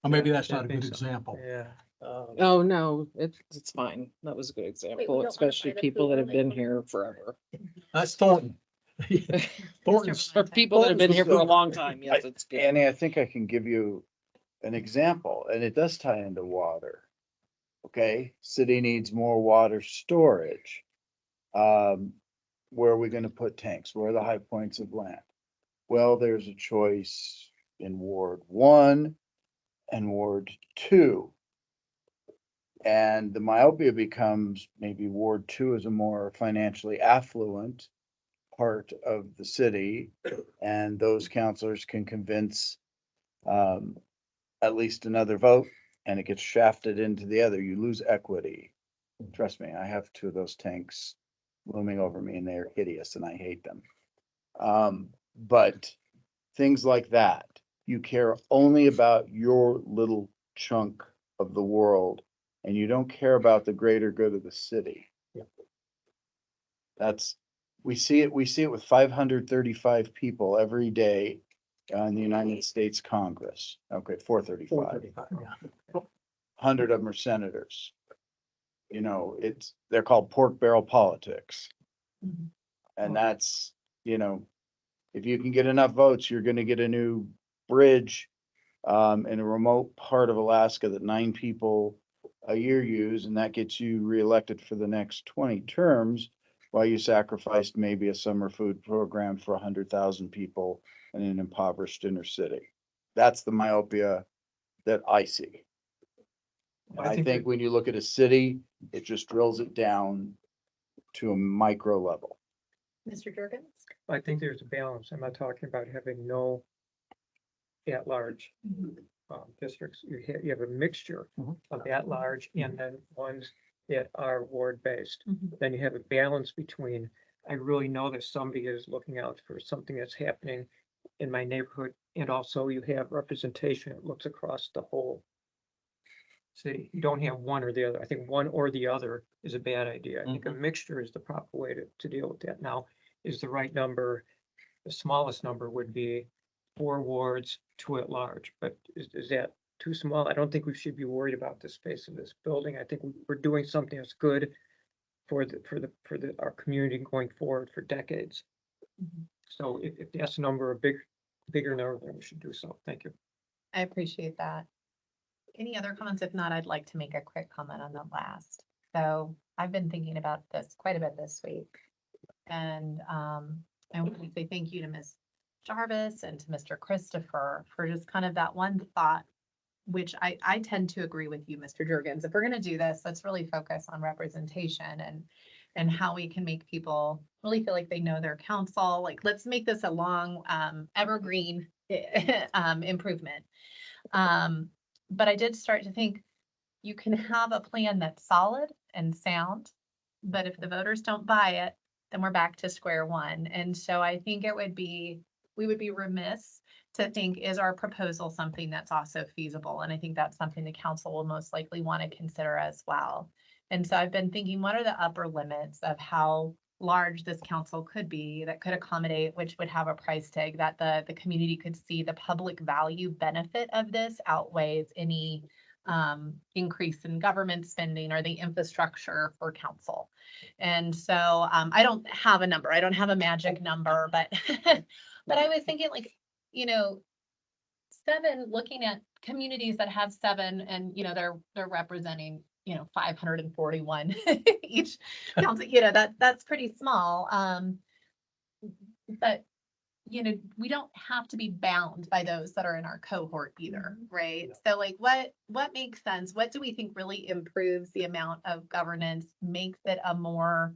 Or maybe that- that's that not a being good so- example. Yeah. Oh, no, it's fine. That was a good example, wanna especially buy the people that have food been like- here forever. That's Thornton. Thornton's, For people that have been here for a So- long time, yes, it's good. Annie, I think I can give you an example, and it does tie into water. Okay, city needs more water storage. Where are we gonna put tanks? Where are the high points of land? Well, there's a choice in Ward 1 and Ward 2. And the myopia becomes maybe Ward 2 is a more financially affluent part of the city, and those counselors can convince at least another vote, and it gets shafted into the other. You lose equity. Trust me, I have two of those tanks looming over me, and they're hideous, and I hate them. But things like that, you care only about your little chunk of the world, and you don't care about the greater good of the city. That's, we see it with 535 people every day in the United States Congress. Okay, 435. yeah. 100 of them are senators. You know, they're called pork barrel politics. And that's, you know, if you can get enough votes, you're gonna get a new bridge in a remote part of Alaska that 9 people a year use, and that gets you reelected for the next 20 terms, while you sacrificed maybe a summer food program for 100,000 people in an impoverished inner city. That's the myopia that I see. And I think that- when you look at a city, it just drills it down to a micro level. Mr. Jurgens? I think there's a balance. I'm not talking about having no at-large districts. You have a mixture of at-large and then ones that are ward-based. Then you have a balance between, I really know that somebody is looking out for something that's happening in my neighborhood, and also you have representation that looks across the whole city. You don't have one or the other. I think one or the other is a bad idea. I think a mixture is the proper way to deal with that. Now, is the right number, the smallest number would be 4 wards, 2 at large, but is that too small? I don't think we should be worried about the space of this building. I think we're doing something that's good for our community going forward for decades. So if that's a number, bigger number, then we should do so. Thank you. I appreciate that. Any other comments? If not, I'd like to make a quick comment on the last. So I've been thinking about this quite a bit this week. And I want to say thank you to Ms. Jarvis and to Mr. Christopher for just kind of that one thought, which I tend to agree with you, Mr. Jurgens. If we're going to do this, let's really focus on representation and how we can make people really feel like they know their council. Like, let's make this a long evergreen improvement. But I did start to think you can have a plan that's solid and sound, but if the voters don't buy it, then we're back to square one. And so I think we would be remiss to think, is our proposal something that's also feasible? And I think that's something the council will most likely want to consider as well. And so I've been thinking, what are the upper limits of how large this council could be that could accommodate, which would have a price tag that the community could see the public value benefit of this outweighs any increase in government spending or the infrastructure for council. And so I don't have a number. I don't have a magic number, but but I was thinking, like, 7, looking at communities that have 7 and, they're representing, 541 each council, that's pretty small. But we don't have to be bound by those that are in our cohort either, right? So like, what makes sense? What do we think really improves the amount of governance, makes it a more,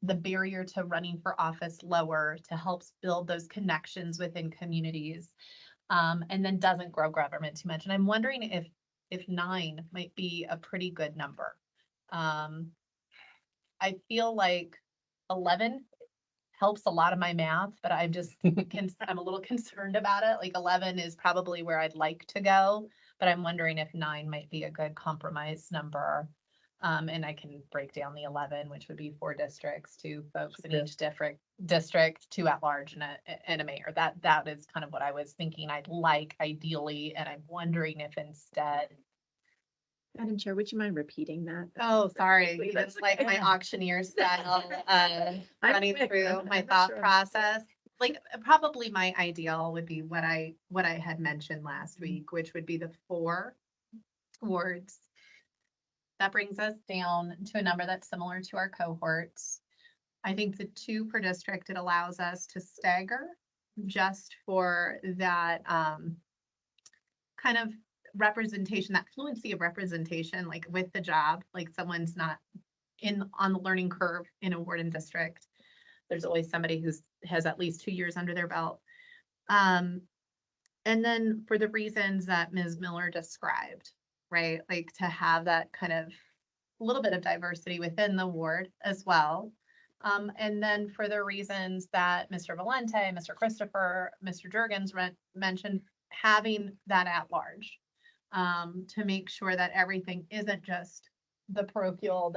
the barrier to running for office lower, to help build those connections within communities, and then doesn't grow government too much? And I'm wondering if 9 might be a pretty good number. I feel like 11 helps a lot of my math, but I'm just, I'm a little concerned about it. Like 11 is probably where I'd like to go, but I'm wondering if 9 might be a good compromise number. And I can break down the 11, which would be 4 districts, 2 folks in each district, 2 at large and a mayor. That is kind of what I was thinking I'd like ideally, and I'm wondering if instead. Madam Chair, would you mind repeating that? Oh, sorry, Please, that's that's like my okay. auctioneer style, I'm running quick, through I'm my not thought sure. process. Like, probably my ideal would be what I had mentioned last week, which would be the 4 wards. That brings us down to a number that's similar to our cohorts. I think the 2 per district, it allows us to stagger just for that, kind of representation, that fluency of representation, like with the job, like someone's not on the learning curve in a ward and district. There's always somebody has at least 2 years under their belt. And then for the reasons that Ms. Miller described, right? Like to have that kind of little bit of diversity within the ward as well. And then for the reasons that Mr. Valente, Mr. Christopher, Mr. Jurgens mentioned, having that at large. To make sure that everything isn't just the parochial,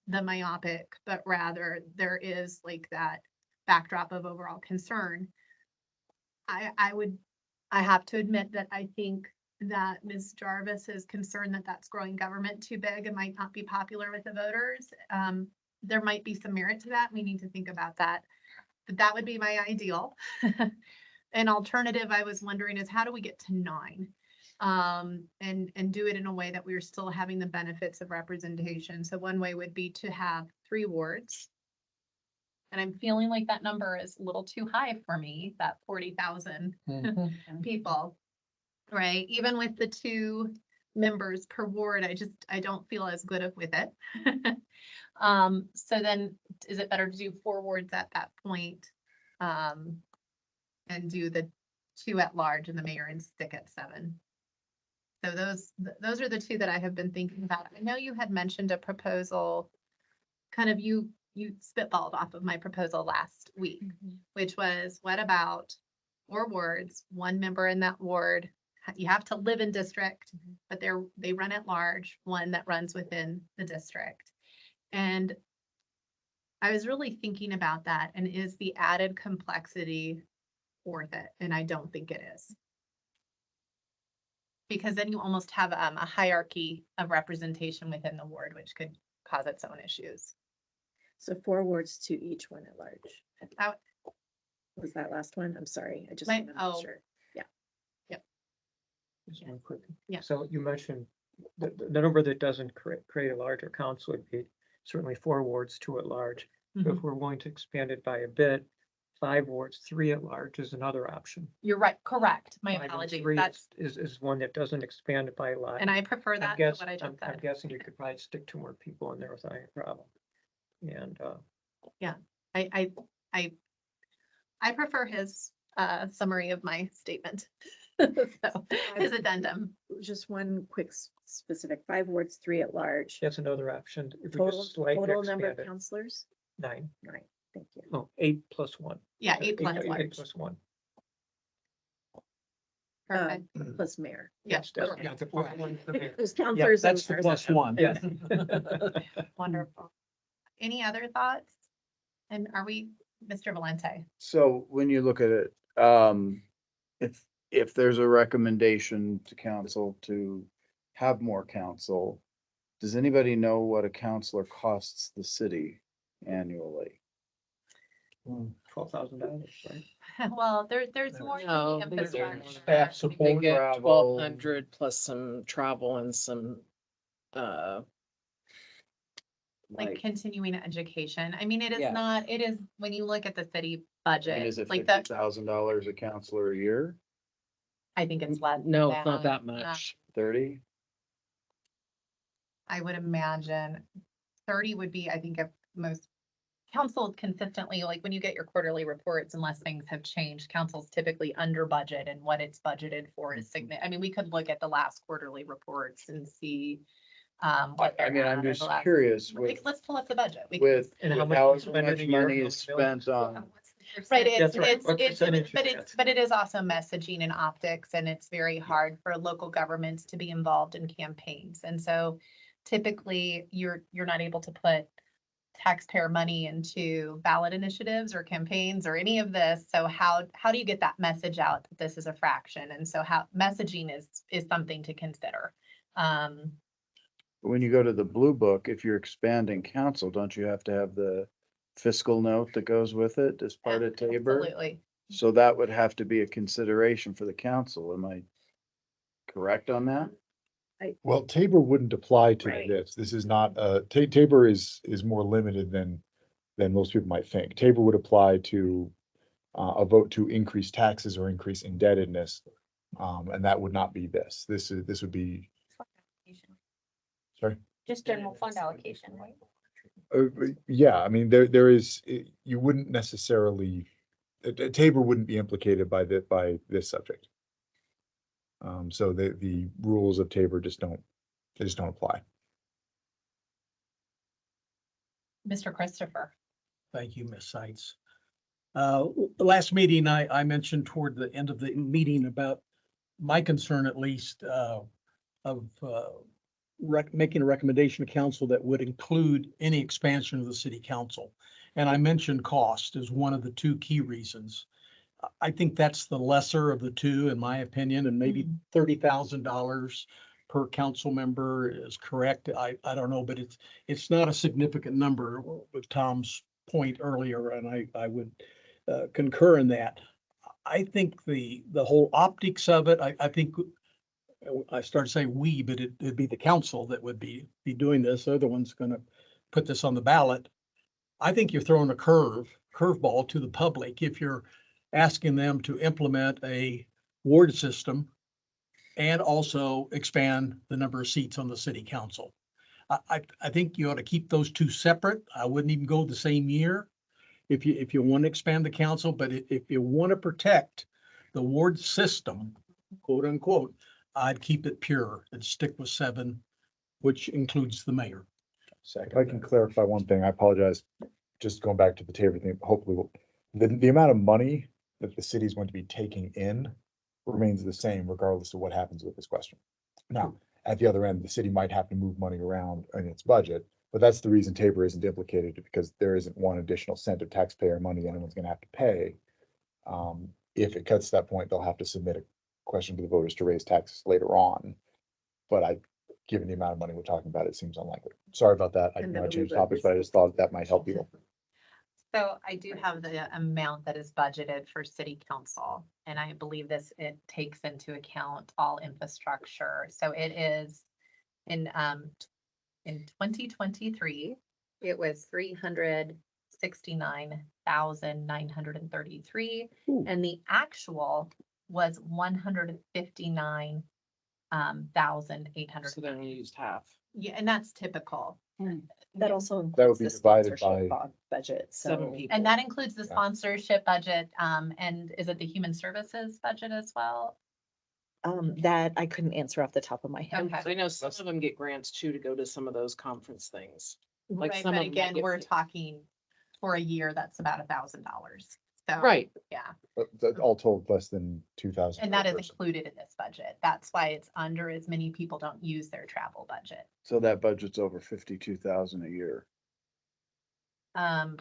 the myopic, but rather there is like that backdrop of overall concern. I have to admit that I think that Ms. Jarvis is concerned that that's growing government too big and might not be popular with the voters. There might be some merit to that. We need to think about that. But that would be my ideal. An alternative I was wondering is how do we get to 9? And do it in a way that we are still having the benefits of representation. So one way would be to have 3 wards. And I'm feeling like that number is a little too high for me, that 40,000 people, right? Even with the 2 members per ward, I don't feel as good with it. So then is it better to do 4 wards at that point? And do the 2 at large and the mayor and stick at 7? So those are the 2 that I have been thinking about. I know you had mentioned a proposal, kind of you spitballed off of my proposal last week, which was what about 4 wards, 1 member in that ward? You have to live in district, but they run at large, 1 that runs within the district. And I was really thinking about that, and is the added complexity worth it? And I don't think it is. Because then you almost have a hierarchy of representation within the ward, which could cause its own issues. So 4 wards to each 1 at large. That- Was that last one? I'm sorry, I just. My- wanted to make oh. sure. Just one quick. Yeah. So you mentioned the number that doesn't create a larger council would be certainly 4 wards, 2 at large. But Mhm. if we're going to expand it by a bit, 5 wards, 3 at large is another option. You're right, correct. My 5 and apologies. 3 That's, is one that doesn't expand it by a lot. and I prefer I'm that to guess, what I just I'm said. guessing you could probably stick 2 more people in there without any problem. And, I prefer his summary of my statement. So, his addendum. Just one quick specific, 5 wards, 3 at large. that's another option. If we Total, just slightly total number of expand it, counselors? 9, 9, thank you. oh, 8 plus 1. Yeah, 8 plus 8 large. plus 1. Perfect. Plus mayor. Yes, That's- okay. yeah, the plus one for mayor. There's Yeah, counselors. that's the and plus mayors. 1. Yeah. Wonderful. Any other thoughts? And are we, Mr. Valente? So when you look at it, if there's a recommendation to council to have more council, does anybody know what a counselor costs the city annually? $12,000, right? Well, there's more No, to the there's infrastructure. staff They support. get travel. 1,200 plus some travel and some, Like continuing education. I mean, it is Yeah. not, it is, when you look at the city I mean, budget, is it like $50,000 a counselor a year? I think it's less. no, than it's not that Uh, much. 30? I would imagine 30 would be, I think, if most council consistently, like when you get your quarterly reports, unless things have changed, council's typically under budget, and what it's budgeted for is significant. I mean, we could look at the last quarterly reports and see what I they're mean, at I'm over just the last- curious Like, with, let's pull up the budget. We can- with And how with much how you spend much in a year, money how is many millions? spent on. Right, That's right. What percentage but is it's, that? but it is also messaging and optics, and it's very hard for local governments to be involved in campaigns. And so typically, you're not able to put taxpayer money into ballot initiatives or campaigns or any of this. So how do you get that message out that this is a fraction? And so how messaging is something to consider. When you go to the blue book, if you're expanding council, don't you have to have the fiscal note that goes with it as part of Tabor? Absolutely. So that would have to be a consideration for the council. Am I correct on that? Well, Tabor wouldn't apply to Right. this. This is not, Tabor is more limited than most people might think. Tabor would apply to a vote to increase taxes or increase indebtedness. And that would not be this. This would be, sorry? Just general fund allocation, right? Yeah, I mean, there is, you wouldn't necessarily, Tabor wouldn't be implicated by this subject. So the rules of Tabor just don't apply. Mr. Christopher. Thank you, Ms. Seitz. The last meeting, I mentioned toward the end of the meeting about my concern at least, of making a recommendation to council that would include any expansion of the city council. And I mentioned cost as one of the two key reasons. I think that's the lesser of the two, in my opinion, and maybe $30,000 per council member is correct. I don't know, but it's not a significant number with Tom's point earlier, and I would concur in that. I think the whole optics of it, I think I started saying we, but it'd be the council that would be doing this. They're the ones gonna put this on the ballot. I think you're throwing a curveball to the public if you're asking them to implement a ward system and also expand the number of seats on the city council. I think you ought to keep those two separate. I wouldn't even go the same year if you want to expand the council, but if you want to protect the ward system, quote unquote, I'd keep it pure and stick with 7, which includes the mayor. If I can clarify one thing, I apologize, just going back to the Tabor thing, hopefully, the amount of money that the city is going to be taking in remains the same regardless of what happens with this question. Now, at the other end, the city might have to move money around in its budget, but that's the reason Tabor isn't implicated, because there isn't one additional cent of taxpayer money anyone's gonna have to pay. If it cuts to that point, they'll have to submit a question to the voters to raise taxes later on. But given the amount of money we're talking about, it seems unlikely. Sorry about that. I And know I then changed we topics, but I just thought that might help you. So I do have the amount that is budgeted for city council, and I believe it takes into account all infrastructure. So it is in 2023, it was 369,933, Ooh. and the actual was 159,800. So they only used half. Yeah, and that's typical. That also That would includes be the divided sponsorship by- budget, 7 so. people. And that includes the Yeah. sponsorship budget, and is it the human services budget as well? That I couldn't answer off the top of my head. Okay. I know some of them get grants too to go to some of those conference things. Like Right, some but of them again, get we're paid. talking for a year, that's about $1,000. So. Right, Yeah, But all told, less than 2,000. and that is included in this budget. That's why it's under, as many people don't use their travel budget. So that budget's over 52,000 a year.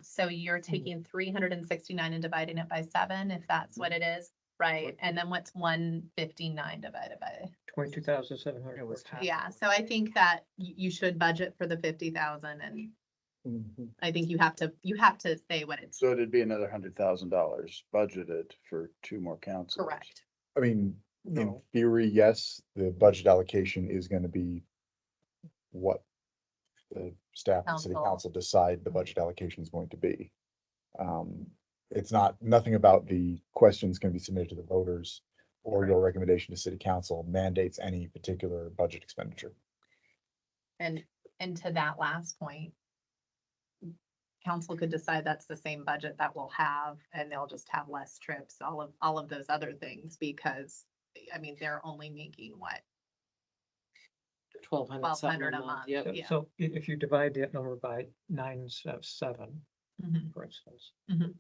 So you're taking 369 and dividing it by 7, if that's what it is, right? And then what's 159 divided by? 22,700. Yeah, so I think that you should budget for the 50,000, and I think you have to say what it's So it'd be another $100,000 budgeted for 2 more councils. correct. I mean, in No. theory, yes, the budget allocation is gonna be what the staff and city Council. council decide the budget allocation is going to be. It's nothing about the questions can be submitted to the voters or your recommendation to city council mandates any particular budget expenditure. And to that last point, council could decide that's the same budget that we'll have, and they'll just have less trips, all of those other things, because, I mean, they're only making what? 1,200 a a month, month. yep. Yeah. So if you divide that number by 9 instead of 7, Mhm, for instance. Mhm.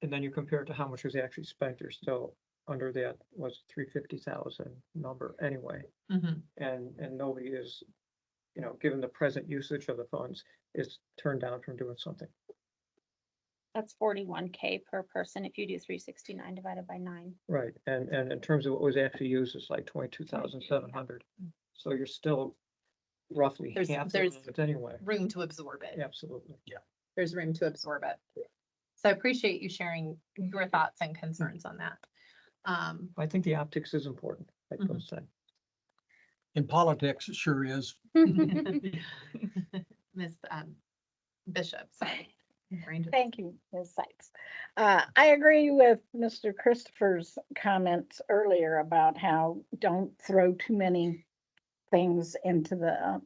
And then you compare it to how much was actually spent, you're still under that was 350,000 number anyway. mhm. And nobody is, given the present usage of the funds, is turned down from doing something. That's 41K per person if you do 369 divided by 9. Right, and in terms of what was actually used, it's like 22,700. So you're still roughly There's- half of there's- it anyway. Room to absorb it. Absolutely. There's room to absorb it. So I appreciate you sharing your thoughts and concerns on that. I think the optics is important, like Mhm. Bill said. In politics, it sure is. Ms. Bishop, sorry. Brain just- Thank you, Ms. Sykes. I agree with Mr. Christopher's comments earlier about how don't throw too many things into the,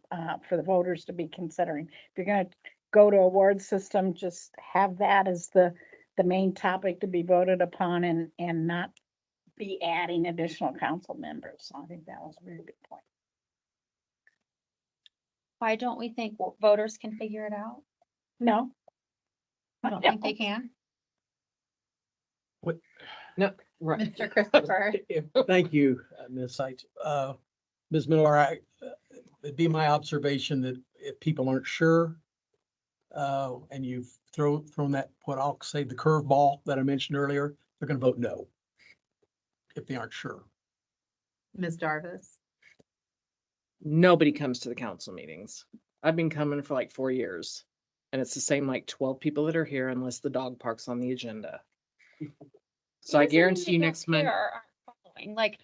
for the voters to be considering. If you're gonna go to award system, just have that as the main topic to be voted upon and not be adding additional council members. So I think that was a very good point. Why don't we think voters can figure it out? No? I don't think they can. Right. Mr. Christopher. Thank you, Ms. Sights. Ms. Miller, it'd be my observation that if people aren't sure, and you've thrown that, what I'll say, the curveball that I mentioned earlier, they're gonna vote no. If they aren't sure. Ms. Jarvis. Nobody comes to the council meetings. I've been coming for like 4 years. And it's the same like 12 people that are here unless the dog park's on the agenda. So I Doesn't mean guarantee they you don't next month, care or aren't following. Like,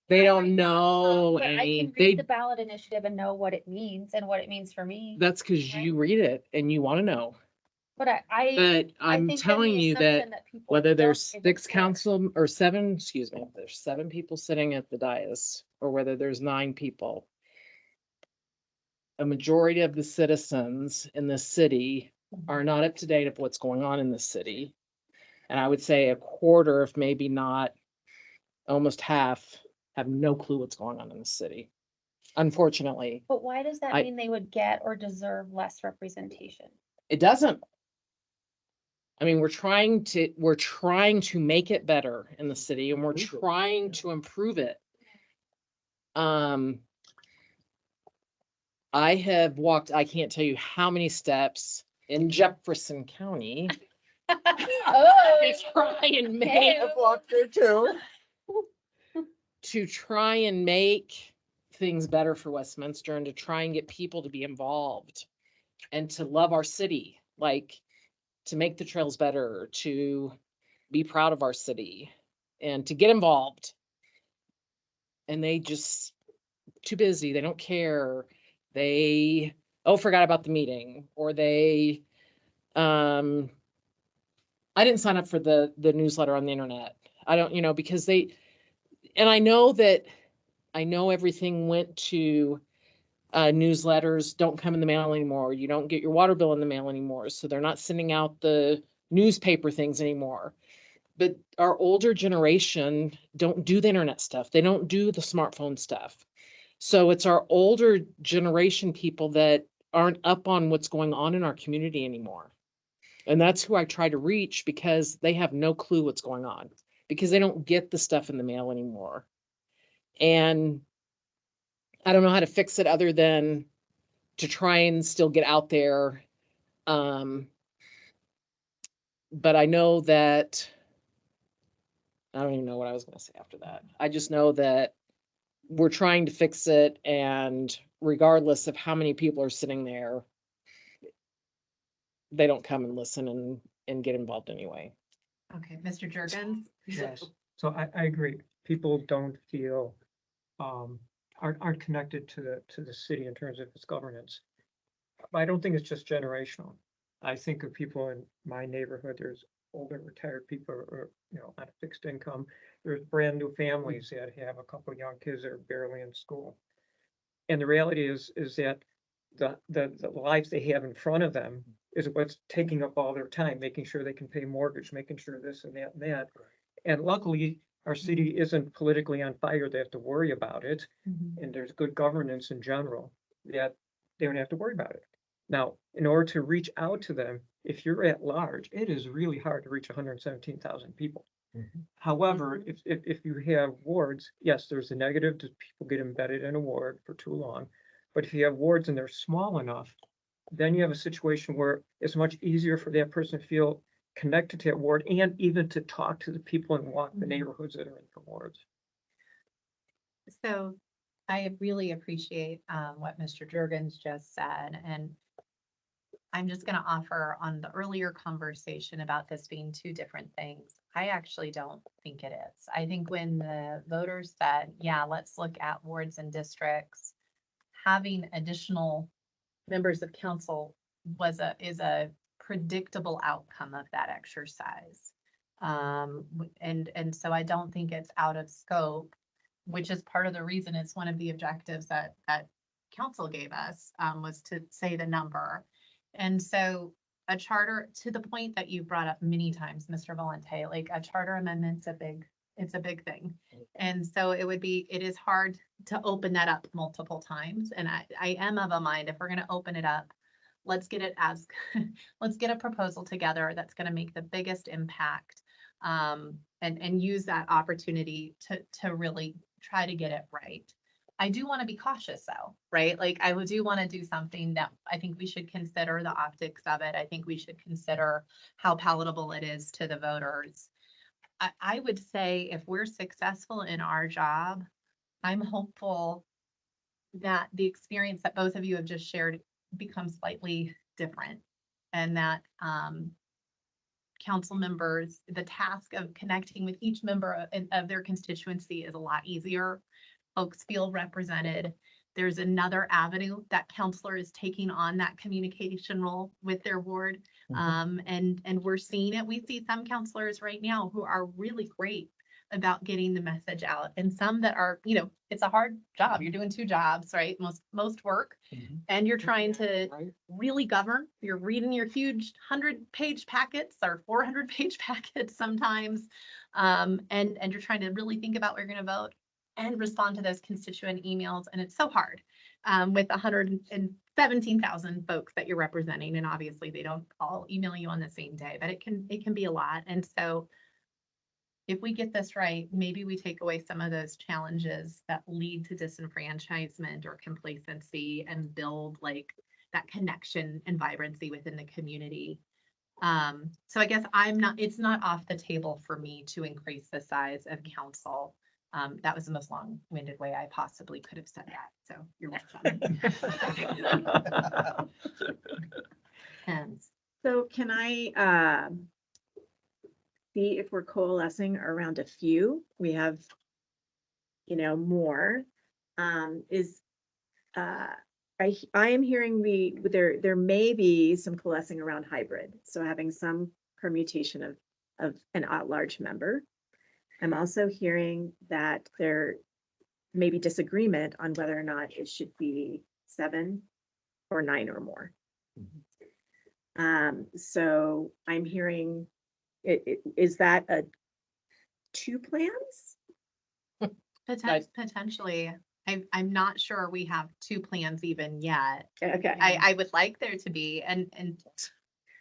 they I don't might not, know but I any, can read the they, ballot initiative and know what it means and what it means for me. that's because you read it and you want to know. But I But I'm think then telling the you assumption that people whether there's don't even 6 care. council or 7, excuse me, if there's 7 people sitting at the dais or whether there's 9 people, a majority of the citizens in the city are not up to date of what's going on in the city. And I would say a quarter, if maybe not almost half, have no clue what's going on in the city. Unfortunately, But why does that I- mean they would get or deserve less representation? it doesn't. I mean, we're trying to make it better in the city and we're trying to improve it. I have walked, I can't tell you how many steps in Jefferson County to try and make, I've walked there too. To try and make things better for Westminster and to try and get people to be involved and to love our city, like to make the trails better, to be proud of our city and to get involved. And they just too busy. They don't care. They, forgot about the meeting or they, I didn't sign up for the newsletter on the internet. I don't, because and I know everything went to newsletters don't come in the mail anymore. You don't get your water bill in the mail anymore. So they're not sending out the newspaper things anymore. But our older generation don't do the internet stuff. They don't do the smartphone stuff. So it's our older generation people that aren't up on what's going on in our community anymore. And that's who I try to reach because they have no clue what's going on because they don't get the stuff in the mail anymore. And I don't know how to fix it other than to try and still get out there. But I know that I don't even know what I was going to say after that. I just know that we're trying to fix it. And regardless of how many people are sitting there, they don't come and listen and get involved anyway. Okay, Mr. Jurgens. Yes, so I agree. People don't feel, aren't connected to the city in terms of its governance. But I don't think it's just generational. I think of people in my neighborhood, there's older retired people or, on a fixed income. There's brand new families that have a couple of young kids that are barely in school. And the reality is that the lives they have in front of them is what's taking up all their time, making sure they can pay mortgage, making sure this and that and that. And luckily, Our city isn't politically on fire, they have to worry about it, Mhm. and there's good governance in general, that they don't have to worry about it. Now, in order to reach out to them, if you're at large, it is really hard to reach 117,000 people. Mhm. However, if you have wards, yes, there's a negative, that people get embedded in a ward for too long. But if you have wards and they're small enough, then you have a situation where it's much easier for that person to feel connected to that ward and even to talk to the people and walk the neighborhoods that are in the wards. So I really appreciate what Mr. Jurgens just said, and I'm just gonna offer on the earlier conversation about this being two different things. I actually don't think it is. I think when the voters said, yeah, let's look at wards and districts, having additional members of council is a predictable outcome of that exercise. And so I don't think it's out of scope, which is part of the reason it's one of the objectives that council gave us, was to say the number. And so a charter, to the point that you brought up many times, Mr. Valente, like a charter amendment's it's a big thing. And so it is hard to open that up multiple times. And I am of a mind, if we're gonna open it up, let's get it as, let's get a proposal together that's gonna make the biggest impact. And use that opportunity to really try to get it right. I do want to be cautious though, right? Like I do want to do something that I think we should consider the optics of it. I think we should consider how palatable it is to the voters. I would say if we're successful in our job, I'm hopeful that the experience that both of you have just shared becomes slightly different, and that council members, the task of connecting with each member of their constituency is a lot easier. Folks feel represented. There's another avenue that counselor is taking on that communication role with their ward. And we're seeing it. We see some counselors right now who are really great about getting the message out, and some that are, it's a hard job. You're doing two jobs, right? Most work, and you're trying to really govern. You're reading your huge 100-page packets or 400-page packets sometimes. And you're trying to really think about what you're going to vote and respond to those constituent emails. And it's so hard with 117,000 folks that you're representing. And obviously they don't all email you on the same day, but it can be a lot. And so if we get this right, maybe we take away some of those challenges that lead to disenfranchisement or complacency and build like that connection and vibrancy within the community. So I guess it's not off the table for me to increase the size of council. That was the most long-winded way I possibly could have said that. So you're welcome. So can I see if we're coalescing around a few? We have, more. I am hearing there may be some coalescing around hybrid. So having some permutation of an at-large member. I'm also hearing that there may be disagreement on whether or not it should be 7 or 9 or more. So I'm hearing, is that a 2 plans? Potentially. I'm not sure we have 2 plans even yet. Okay. I would like there to be, and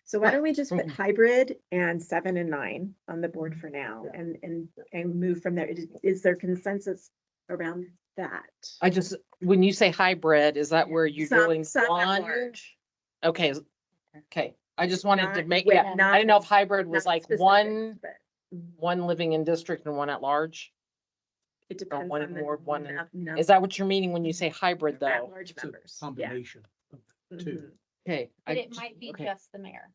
So why don't we just put hybrid and 7 and 9 on the board for now and move from there? Is there consensus around that? When you say hybrid, is that where you're doing Some at one? large. Okay, okay. I just wanted to Not make with- it, I not- didn't know if hybrid was not like specific, one but living in district and one at large. it depends one on the ward, one in- number Is that what you're meaning when you say hybrid of though? at-large It's a members. Yeah. combination of the two. Mhm. Okay. But it might be okay. just the mayor.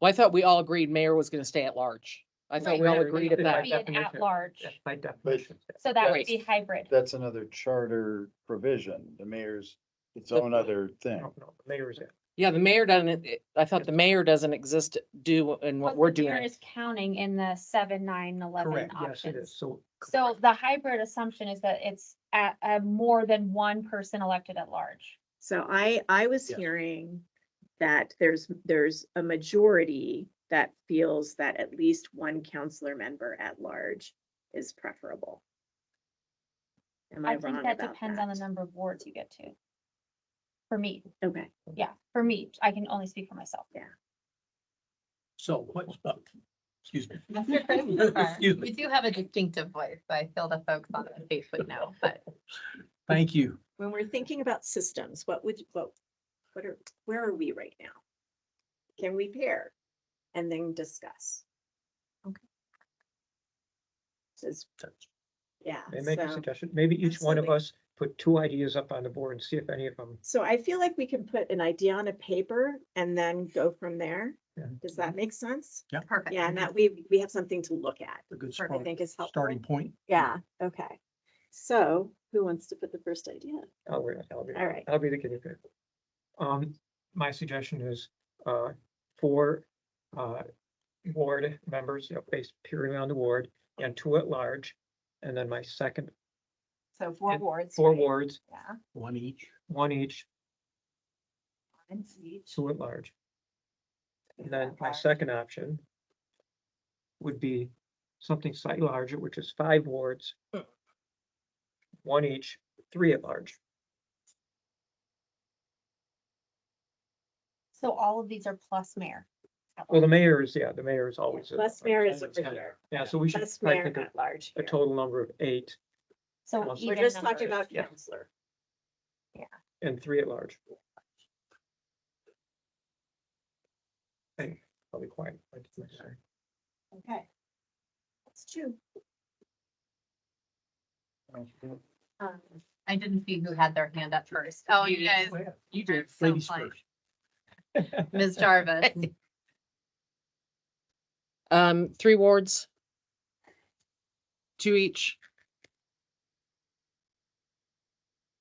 Well, I thought we all agreed mayor was gonna stay at large. I thought we all Right. agreed at By that. Be an definition. at-large. Yes, by definition. So that would Right. be hybrid. That's another charter provision. The mayor's its The- own other thing. No, the mayor's it. Yeah, the mayor doesn't, I thought the mayor doesn't exist, in what But we're the mayor doing. is counting in the 7, 9, 11 Correct. Yes, it options. is. So. So the hybrid assumption is that it's at more than one person elected at large. So I was Yes. hearing that there's a majority that feels that at least one counselor member at large is preferable. Am I I wrong think that about depends on the that? number of wards you get to. For me, Okay, yeah, for me, I can only speak for myself. So what's up? Excuse me. Mr. Christopher, Excuse you me. do have a distinctive voice, so I feel the folks on the face would know, but Thank you. when we're thinking about systems, where are we right now? Can we pair and then discuss? Okay. Says, yeah. May I make a so- suggestion? Maybe each one of Absolutely. us put 2 ideas up on the board and see if any of them. So I feel like we can put an idea on a paper and then go from there. Yeah. Does that make sense? perfect. Yeah, and that we have something to look at. A good I think is helpful. starting point. Yeah, okay. So who wants to put the first idea? I'll All right. I'll be the guinea pig. My suggestion is, 4, ward members, based purely on the ward, and 2 at large. And then my second, So 4 And wards. 4 right? wards, Yeah. One each. 1 each, And each. 2 at large. And then at my large. second option would be something slightly larger, which is 5 wards, 1 each, 3 at large. So all of these are plus mayor. Well, the mayor is always. Plus mayor is over here. Yeah, so we should Plus probably mayor think of at large. a here. total number of 8 So Plus- We're even just talking numbers. about Yeah. counselor. and 3 at large. Hey, I'll be quiet. I did my thing. Okay. That's 2. I didn't see who had their hand up first. Oh, you guys, You are did. so Ladies funny. first. Ms. Jarvis, 3 wards. 2 each.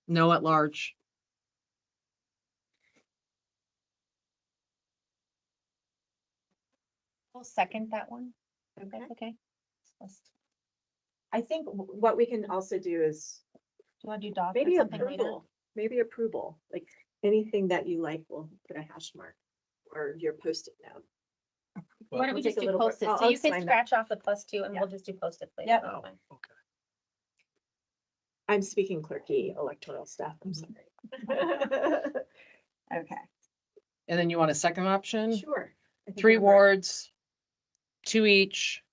No at large. We'll second that one. Okay. That's okay. Let's- I think what we can also do is Do you want to do dog or maybe something later? approval, like anything that you like, we'll put a hash mark or your post-it note. Why don't we We'll take just a do little bit- post-it? I'll So you can explain that. scratch off the +2 and we'll just do post-it later. Yep. That's fine. Okay. I'm speaking clerky electoral staff, I'm sorry. Okay, And then you want a second option? sure. I think 3 I'm right. wards. 2 each.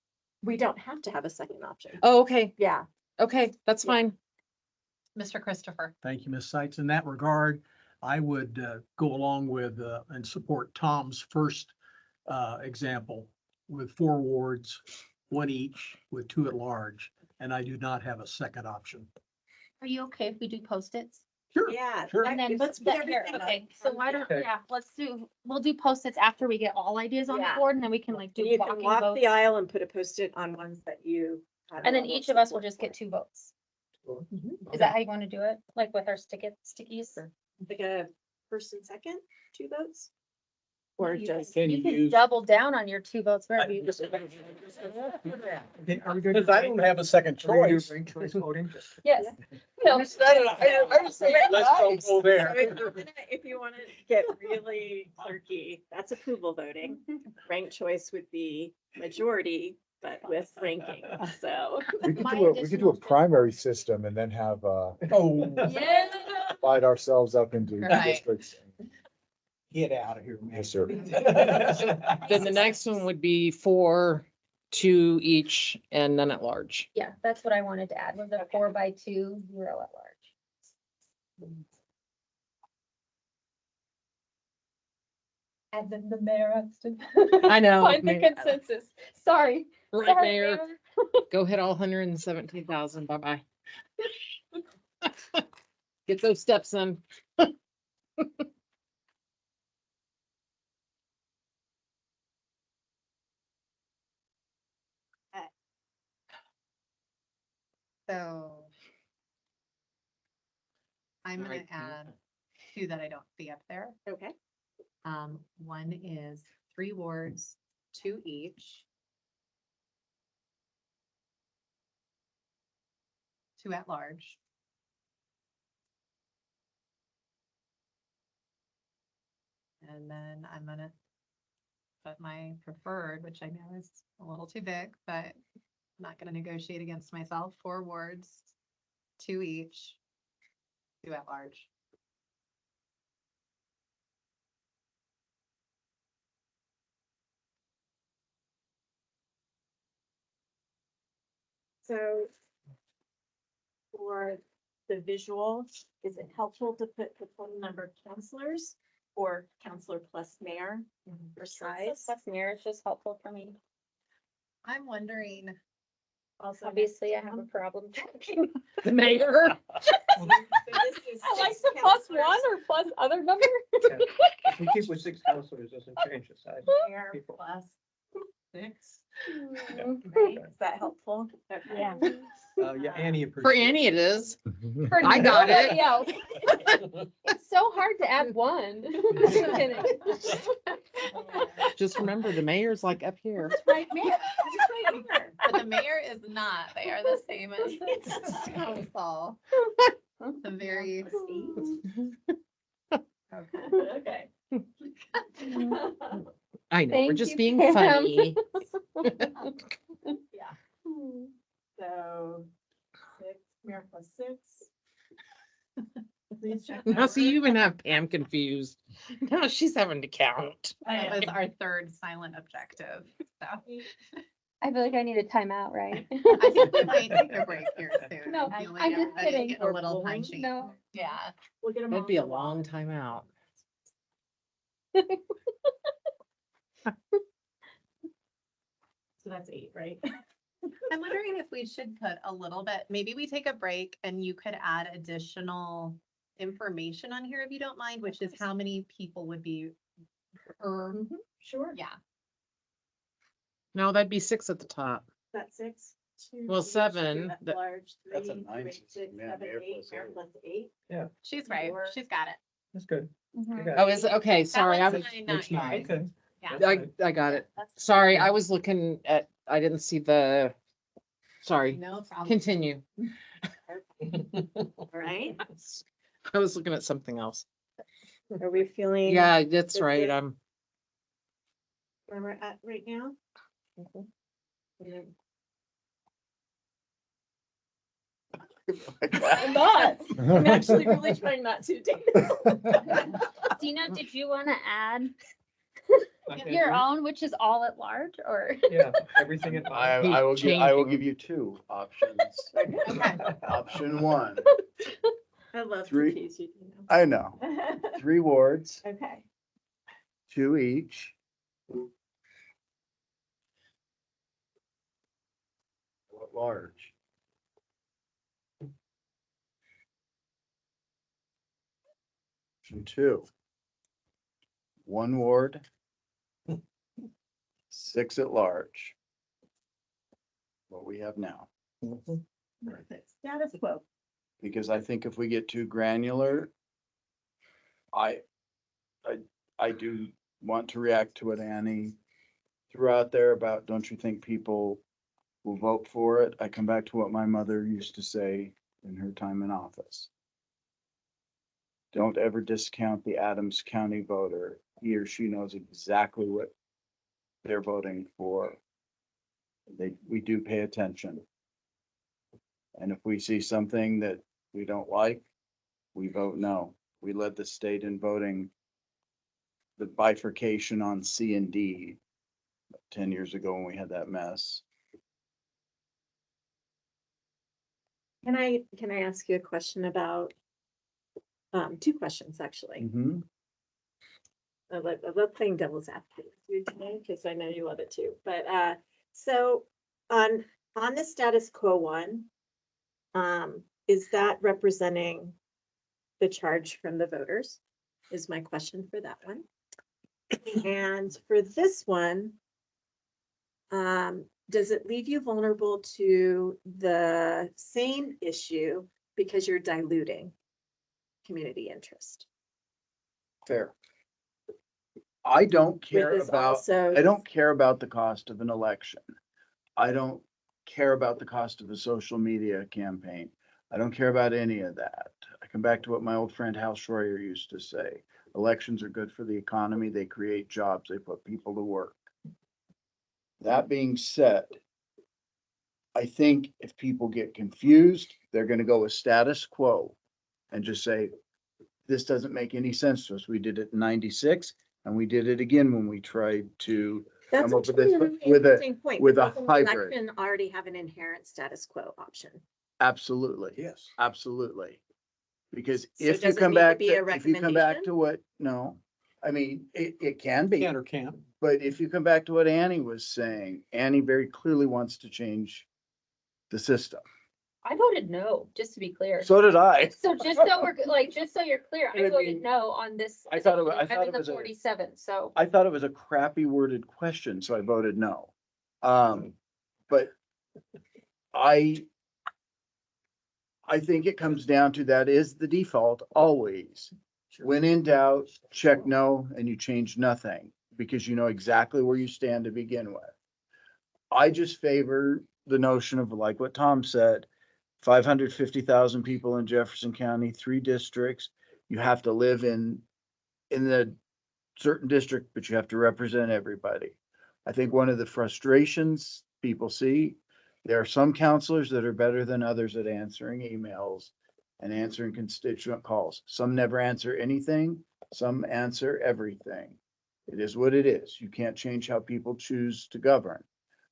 We don't have to have a second option. Oh, okay. Yeah, Okay, that's Yeah. fine. Mr. Christopher. Thank you, Ms. Seitz. In that regard, I would go along with and support Tom's first example with 4 wards, 1 each with 2 at large, and I do not have a second option. Are you okay if we do post-its? Sure. yeah. Sure. And then, Let's put that here, everything okay, up so on why here. don't, Okay. yeah, we'll do post-its after we get all ideas on the Yeah. board and then we can like do You can walking walk votes. the aisle and put a post-it on ones that you. had a And then level each of us will support just get for. 2 votes. Mhm. Is that how you want to do it? Like with our stickies? Like a first and second, 2 votes? Or You just? can- You can double down on your 2 votes wherever you. Okay, are we doing? Because I don't have a second Are we doing choice. ranked choice voting? Yes. No, Let's go there. If you want to get really clerky, that's approval voting. Ranked choice would be majority, but with ranking, so. We could My do a additional- primary system and then have, Oh, Yeah. divide ourselves up into Right. districts. get out of here, man. Yes, sir. Then the next one would be 4, 2 each, and none at large. Yeah, that's what I wanted to add, was a 4x2, 0 at large. And then the mayor has to. I know, Find the Mayor. consensus. Sorry. Right, Sorry, Mayor. Go hit all 117,000. Bye-bye. Get those steps in. So I'm gonna Alright. add 2 that I don't see up there. Okay. One is 3 wards, 2 each. 2 at large. And then I'm gonna but my preferred, which I know is a little too big, but I'm not gonna negotiate against myself, 4 wards, 2 each, 2 at large. So for the visual, is it helpful to put the total number of counselors or counselor plus mayor for size? Plus mayor is just helpful for me. I'm wondering, Also, Obviously, I have a problem tracking. The mayor. so this is I like six the plus counselors, 1 or plus other number. Yeah. If we keep with 6 counselors, doesn't change the size. Mayor People. plus 6. Yeah. Right, is that helpful? Okay. Yeah. Yeah, Annie For appreciates. Annie it is. For I got it. nobody else. It's so hard to add 1. Just kidding. Just remember, the mayor's like up here. Right, mayor, just right here. but the mayor is not, they are the same as the council. The very, Okay. I know, we're Thank just you, being Pam. funny. Yeah. So 6, mayor plus 6. Please check. Now, that see, you work. even have Pam confused. Now she's having to count. that was our 3rd silent objective, so. I feel like I need a timeout, right? I think we might take a break here soon. No, feeling I'm just everybody's kidding. getting a little Or bowling? punchy. No. Yeah. We'll get them. That'd be a long time out. So that's 8, right? I'm wondering if we should put a little bit, maybe we take a break and you could add additional information on here if you don't mind, which is how many people would be per, Sure. yeah. No, that'd be 6 at the top. That's 6. 2. Well, each, 2 7, at that- large, That's a 3, nine 3, system, 6, yeah, 7, mayor 8, plus mayor eight. plus 8. She's right. Or- She's got it. That's good. Mhm. You got Oh, it. is it? Okay, sorry, I That was, one's mine, not yours. Okay. Yeah. That's I, fine. I got it. That's Sorry, I was looking at, I didn't see the, sorry, No problem. continue. all right. I was looking at something else. Are we feeling? Yeah, that's That's right. it. I'm, Where we're at right now? Yeah. I'm not. I'm actually really trying not to. Dina, did you want to add Okay. your own, which is all at large, or? Yeah, everything in I mind. will give you 2 options. Okay. Option 1, I love to 3. tease you. Dina. I know, 3 wards, Okay. 2 each. At large. Option 2. 1 ward. 6 at large. What we have now. Status quo. Because I think if we get too granular, I do want to react to what Annie threw out there about, don't you think people will vote for it? I come back to what my mother used to say in her time in office. Don't ever discount the Adams County voter. He or she knows exactly what they're voting for. We do pay attention. And if we see something that we don't like, we vote no. We led the state in voting the bifurcation on C and D 10 years ago when we had that mess. Can I ask you a question about, 2 questions, actually. Mhm. I love playing devil's advocate with you today, because I know you love it too, but, so on the status quo one, is that representing the charge from the voters? Is my question for that one. And for this one, does it leave you vulnerable to the same issue because you're diluting community interest? Fair. I don't With care this about, also- I don't care about the cost of an election. I don't care about the cost of a social media campaign. I don't care about any of that. I come back to what my old friend Hal Schroyer used to say. Elections are good for the economy. They create jobs. They put people to work. That being said, I think if people get confused, they're gonna go with status quo and just say, this doesn't make any sense to us. We did it in 96 and we did it again when we tried to That's come up with actually this a really with a, interesting point. with a Doesn't hybrid. election already have an inherent status quo option? Absolutely. Yes. Absolutely. Because So if you does it come need to back, be a if you come back recommendation? to what, no, I mean, it can be. Can or can't. But if you come back to what Annie was saying, Annie very clearly wants to change the system. I voted no, just to be clear. So did I. So just so we're, like, just so you're clear, And I I voted mean, no on this. I thought it wa- I I'm thought in it the was a- 47, so. I thought it was a crappy worded question, so I voted no. But I think it comes down to that is the default always. When in doubt, check no and you change nothing because you know exactly where you stand to begin with. I just favor the notion of like what Tom said, 550,000 people in Jefferson County, 3 districts. You have to live in the certain district, but you have to represent everybody. I think one of the frustrations people see, there are some counselors that are better than others at answering emails and answering constituent calls. Some never answer anything, some answer everything. It is what it is. You can't change how people choose to govern.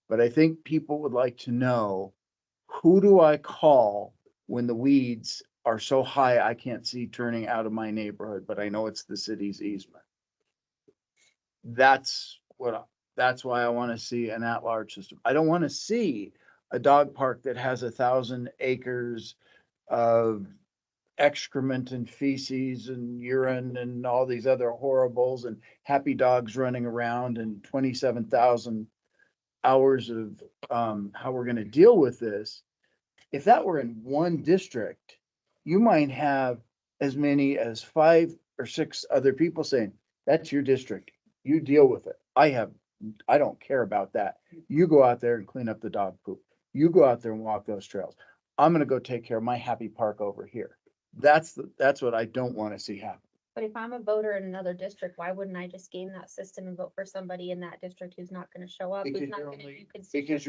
But I think people would like to know, who do I call when the weeds are so high I can't see turning out of my neighborhood, but I know it's the city's easement. That's why I want to see an at-large system. I don't want to see a dog park that has 1,000 acres of excrement and feces and urine and all these other horribles and happy dogs running around and 27,000 hours of how we're going to deal with this. If that were in one district, you might have as many as 5 or 6 other people saying, that's your district. You deal with it. I don't care about that. You go out there and clean up the dog poop. You go out there and walk those trails. I'm gonna go take care of my happy park over here. That's what I don't want to see happen. But if I'm a voter in another district, why wouldn't I just game that system and vote for somebody in that district who's not gonna show up? Because Who's not you're gonna only- do constituent Because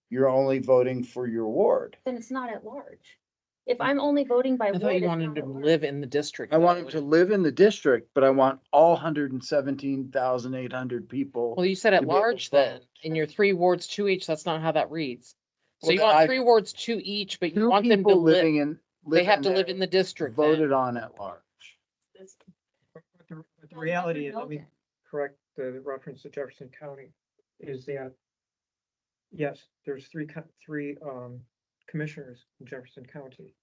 you're only voting for your ward. Then it's not at large. If I'm only voting by I ward. thought you it's wanted not to at large. live in the district. I want though. them to live in the district, but I want all 117,800 people. Well, you said to at be able to large then, vote. in your 3 wards, 2 each, that's not how that reads. So Well, you then want I- 3 wards, 2 each, but you Two want them to people live, living in. they have to living live there in the district then. Voted on at large. But the Well, reality yes is, or let no me then? correct the reference to Jefferson County, is that, yes, there's three commissioners in Jefferson County.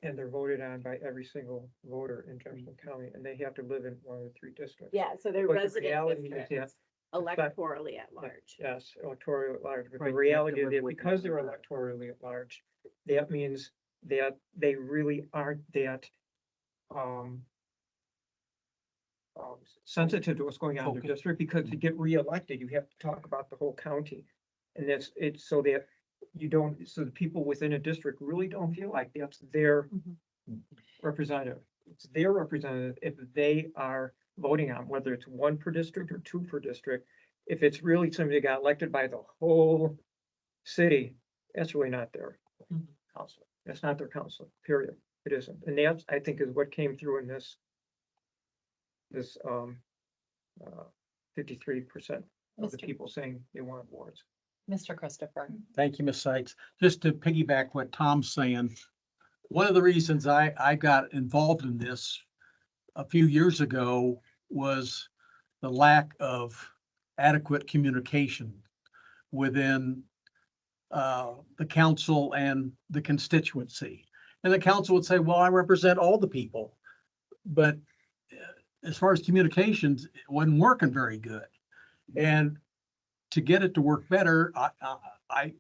And they're voted on by every single voter in Jefferson County, and they have to live in one of the 3 districts. Yeah, so they're But the resident reality is districts, that- electorally at large. Yes, electorally at large, but Right, the you have to reality is live that with because them. they're electorally at large, that means that they really aren't that sensitive to what's going on in their Focus. district, because to get reelected, you have to talk about the whole county. And it's so that you don't, so the people within a district really don't feel like that's their representative. It's their representative if they are voting on, whether it's 1 per district or 2 per district. If it's really somebody that got elected by the whole city, that's really not their council. That's not their council, period. It isn't. And that's, I think, is what came through in this 53% of the Mr. people saying they want wards. Mr. Christopher. Thank you, Ms. Sykes. Just to piggyback what Tom's saying, one of the reasons I got involved in this a few years ago was the lack of adequate communication within the council and the constituency. And the council would say, well, I represent all the people. But as far as communications, it wasn't working very good. And to get it to work better,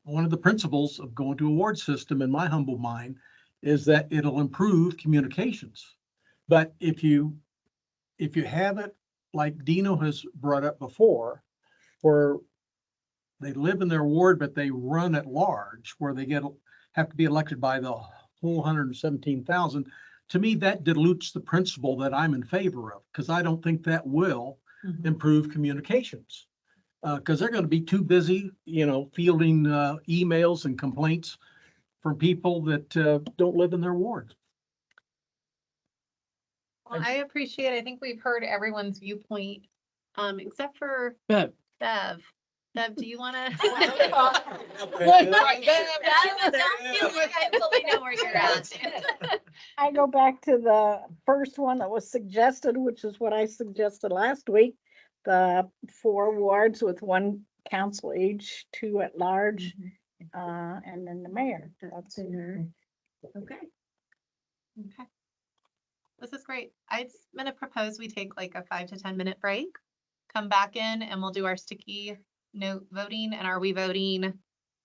one of the principles of going to a ward system, in my humble mind, is that it'll improve communications. But if you have it like Dino has brought up before, where they live in their ward, but they run at large, where they have to be elected by the whole 117,000, to me, that dilutes the principle that I'm in favor of, because I don't think that will improve communications. Because they're going to be too busy, fielding emails and complaints from people that don't live in their ward. Well, I appreciate, I think we've heard everyone's viewpoint, except for But Bev. Bev, do you wanna? I fully know where you're at. I go back to the first one that was suggested, which is what I suggested last week. The 4 wards with 1 council each, 2 at large, and then the mayor. That's Okay. Okay. This is great. I'm gonna propose we take like a 5 to 10 minute break, come back in and we'll do our sticky note voting. And are we voting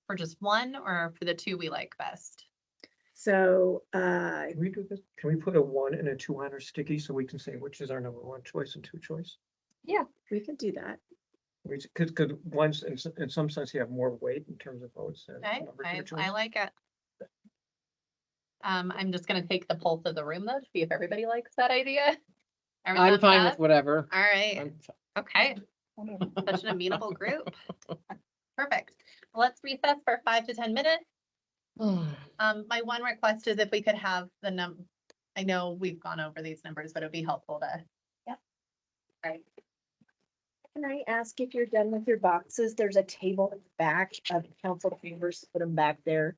for just one or for the 2 we like best? So, Can we do this? Can we put a 1 and a 2 on our sticky so we can say which is our number 1 choice and 2 choice? we could do that. Because one's, in some sense, you have more weight in terms of votes. than Okay, number 2 I choice. like it. I'm just gonna take the pulse of the room though, to see if everybody likes that idea. Everyone I'm fine that? with whatever. All right, I'm okay, such an amenable group. Perfect. Let's recess for 5 to 10 minutes. fine. My one request is if we could have I know we've gone over these numbers, but it'd be helpful to. Yep. Right. Can I ask if you're done with your boxes? There's a table at the back of council chambers, put them back there.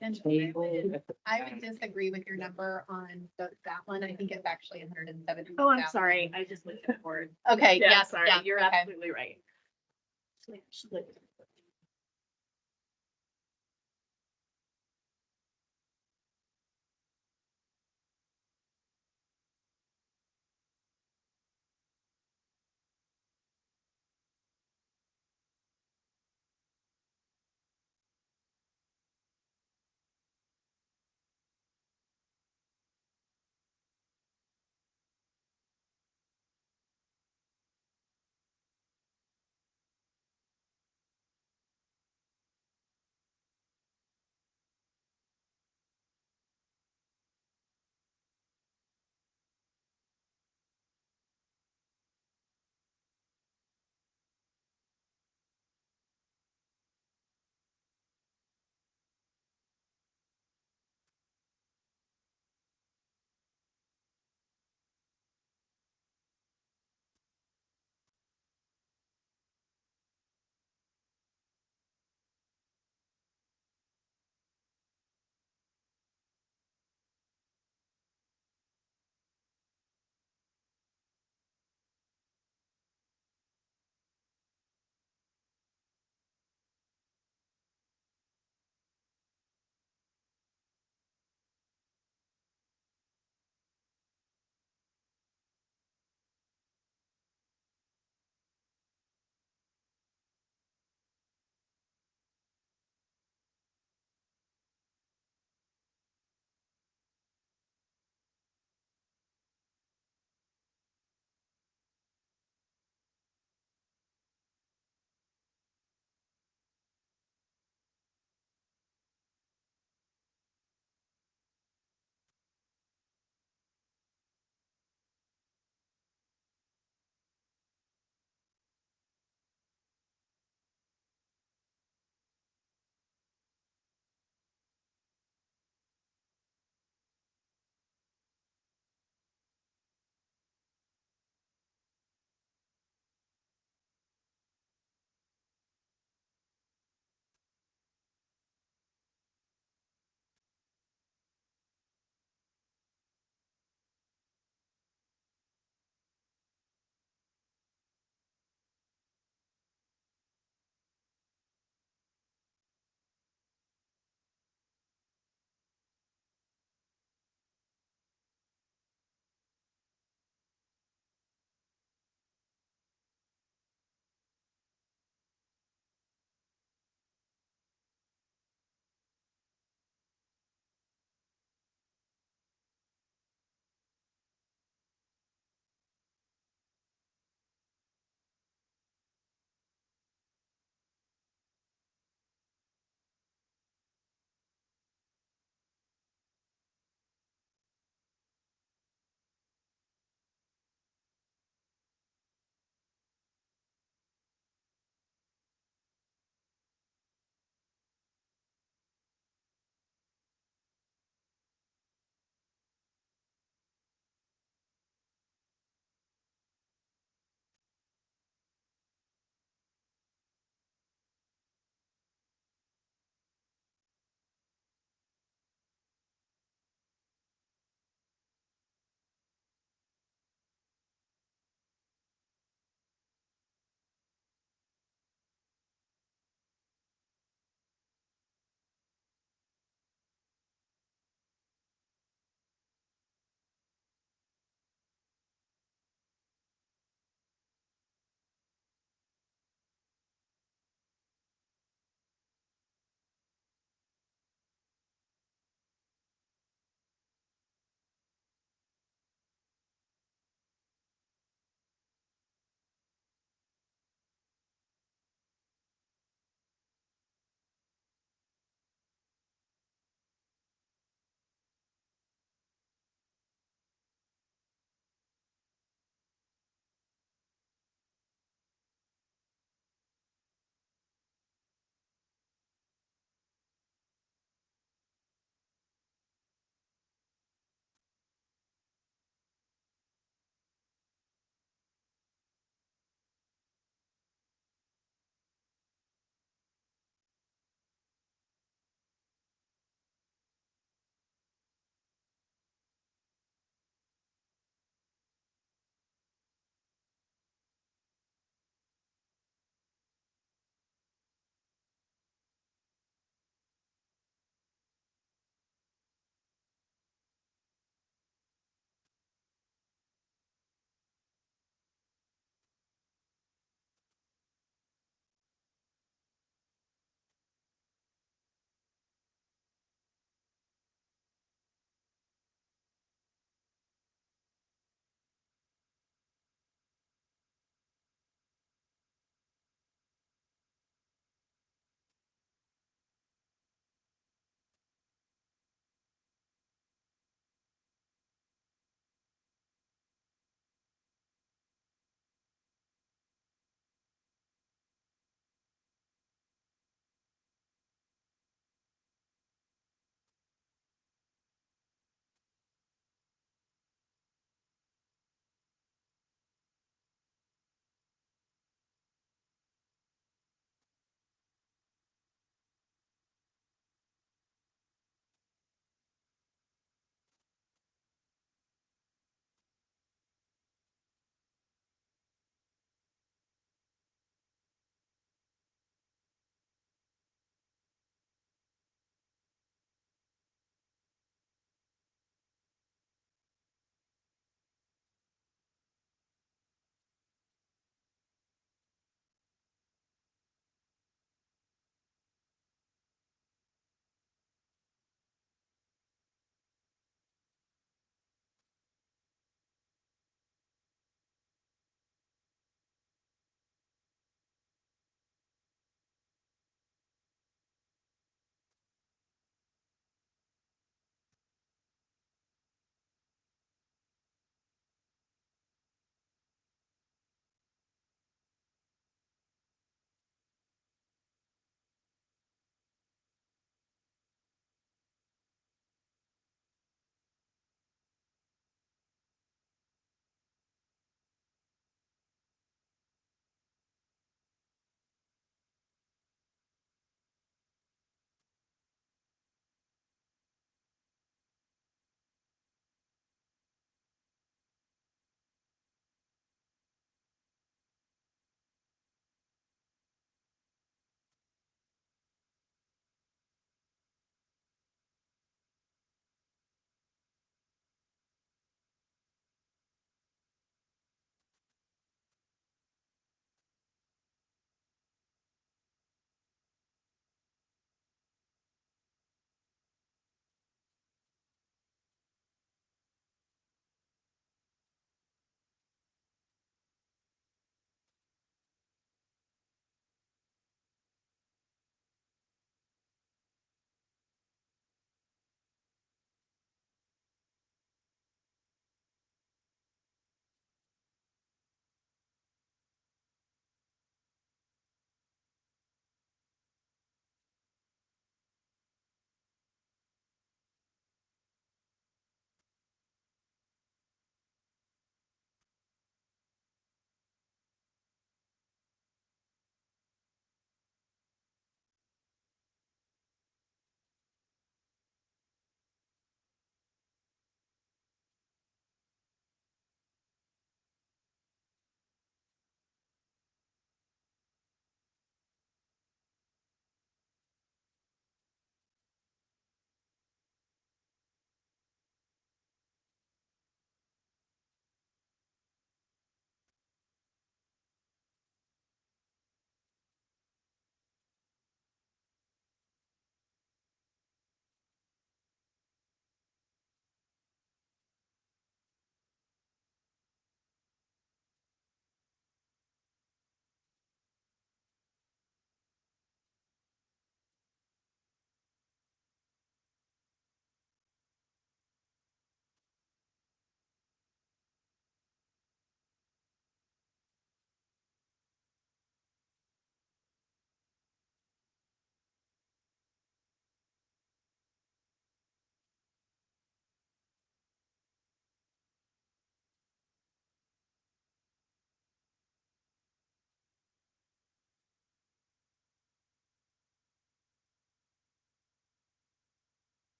And I would disagree with your number on that one. I think it's actually 170. Oh, I'm sorry. I just looked at the board. Okay, Yeah, yes, sorry. yeah, You're okay. absolutely right.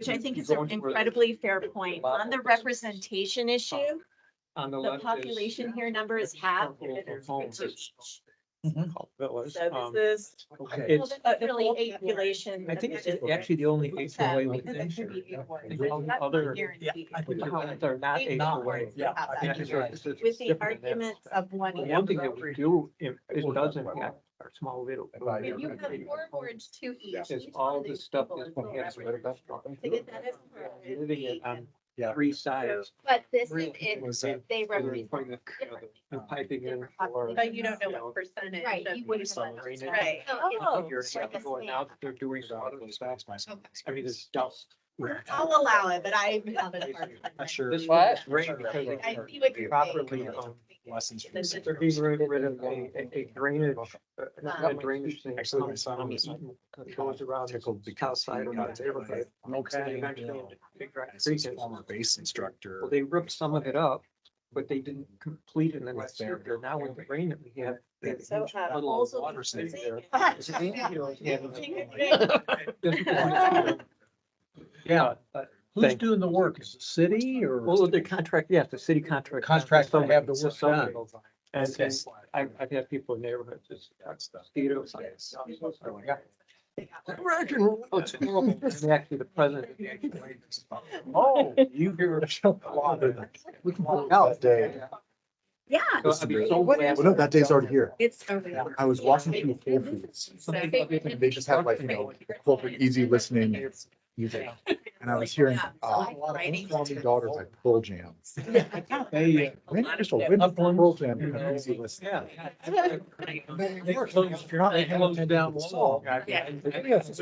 Which I think You're is an going to where- incredibly fair point. On the representation issue, On the the left is population here number is half. homes. Called villas. So this is Okay. well, that's really eight population. I think it's actually the only HOA we That think. could be eight wards. I think all the other ones are not Eight HOA. wards Yeah, have I that. think you're right. It's With the different than that. arguments of one. The one thing that we do, it does impact our small little. If you have 4 wards, 2 each. Is each all one of the these stuff people that's is going over. To get that as a living it on Yeah. 3 sides. But this Three is, of them they Whether represent it's putting the, the piping in or. But you don't know what percentage. Right, of you wouldn't people know. it's- Right. So Oh. You're it's like a going span. out, they're doing some other stuff. I mean, there's dust. I'll allow it, but I found it hard. Not sure. This What? one is great because I they see what you're properly, saying. Lessons from That's the it. they're getting rid of a drainage, not a drainage thing. Actually, my son was Goes around the tickled south because he side of got the neighborhood. So they eventually had to figure out As his creek it. former bass instructor. Well, they ripped some of it up, but they didn't complete it in the With next their- year. Now with the rain that we have. they have a So, huge uh, puddle of also water the sitting same- there. It's ridiculous. Yeah, but Who's Thank- doing the work? Is it city or? well, the contract, yes, the city contract. Contract to have the It's work somebody. done. And I've had people in neighborhoods, it's mosquitoes. Yeah. Imagine, oh, it's horrible. And actually, the president. Oh, you hear. We can put it out that day. Yeah, So I'd be so glad- Well, no, that day's already here. it's. I was walking through Whole Foods. And they just have like, corporate easy listening music. And I was hearing, Uncommon Daughters like Pearl Jam. Hey, Maybe just a win from Pearl Jam and easy listening. Yeah. if you're not closed down wall. It's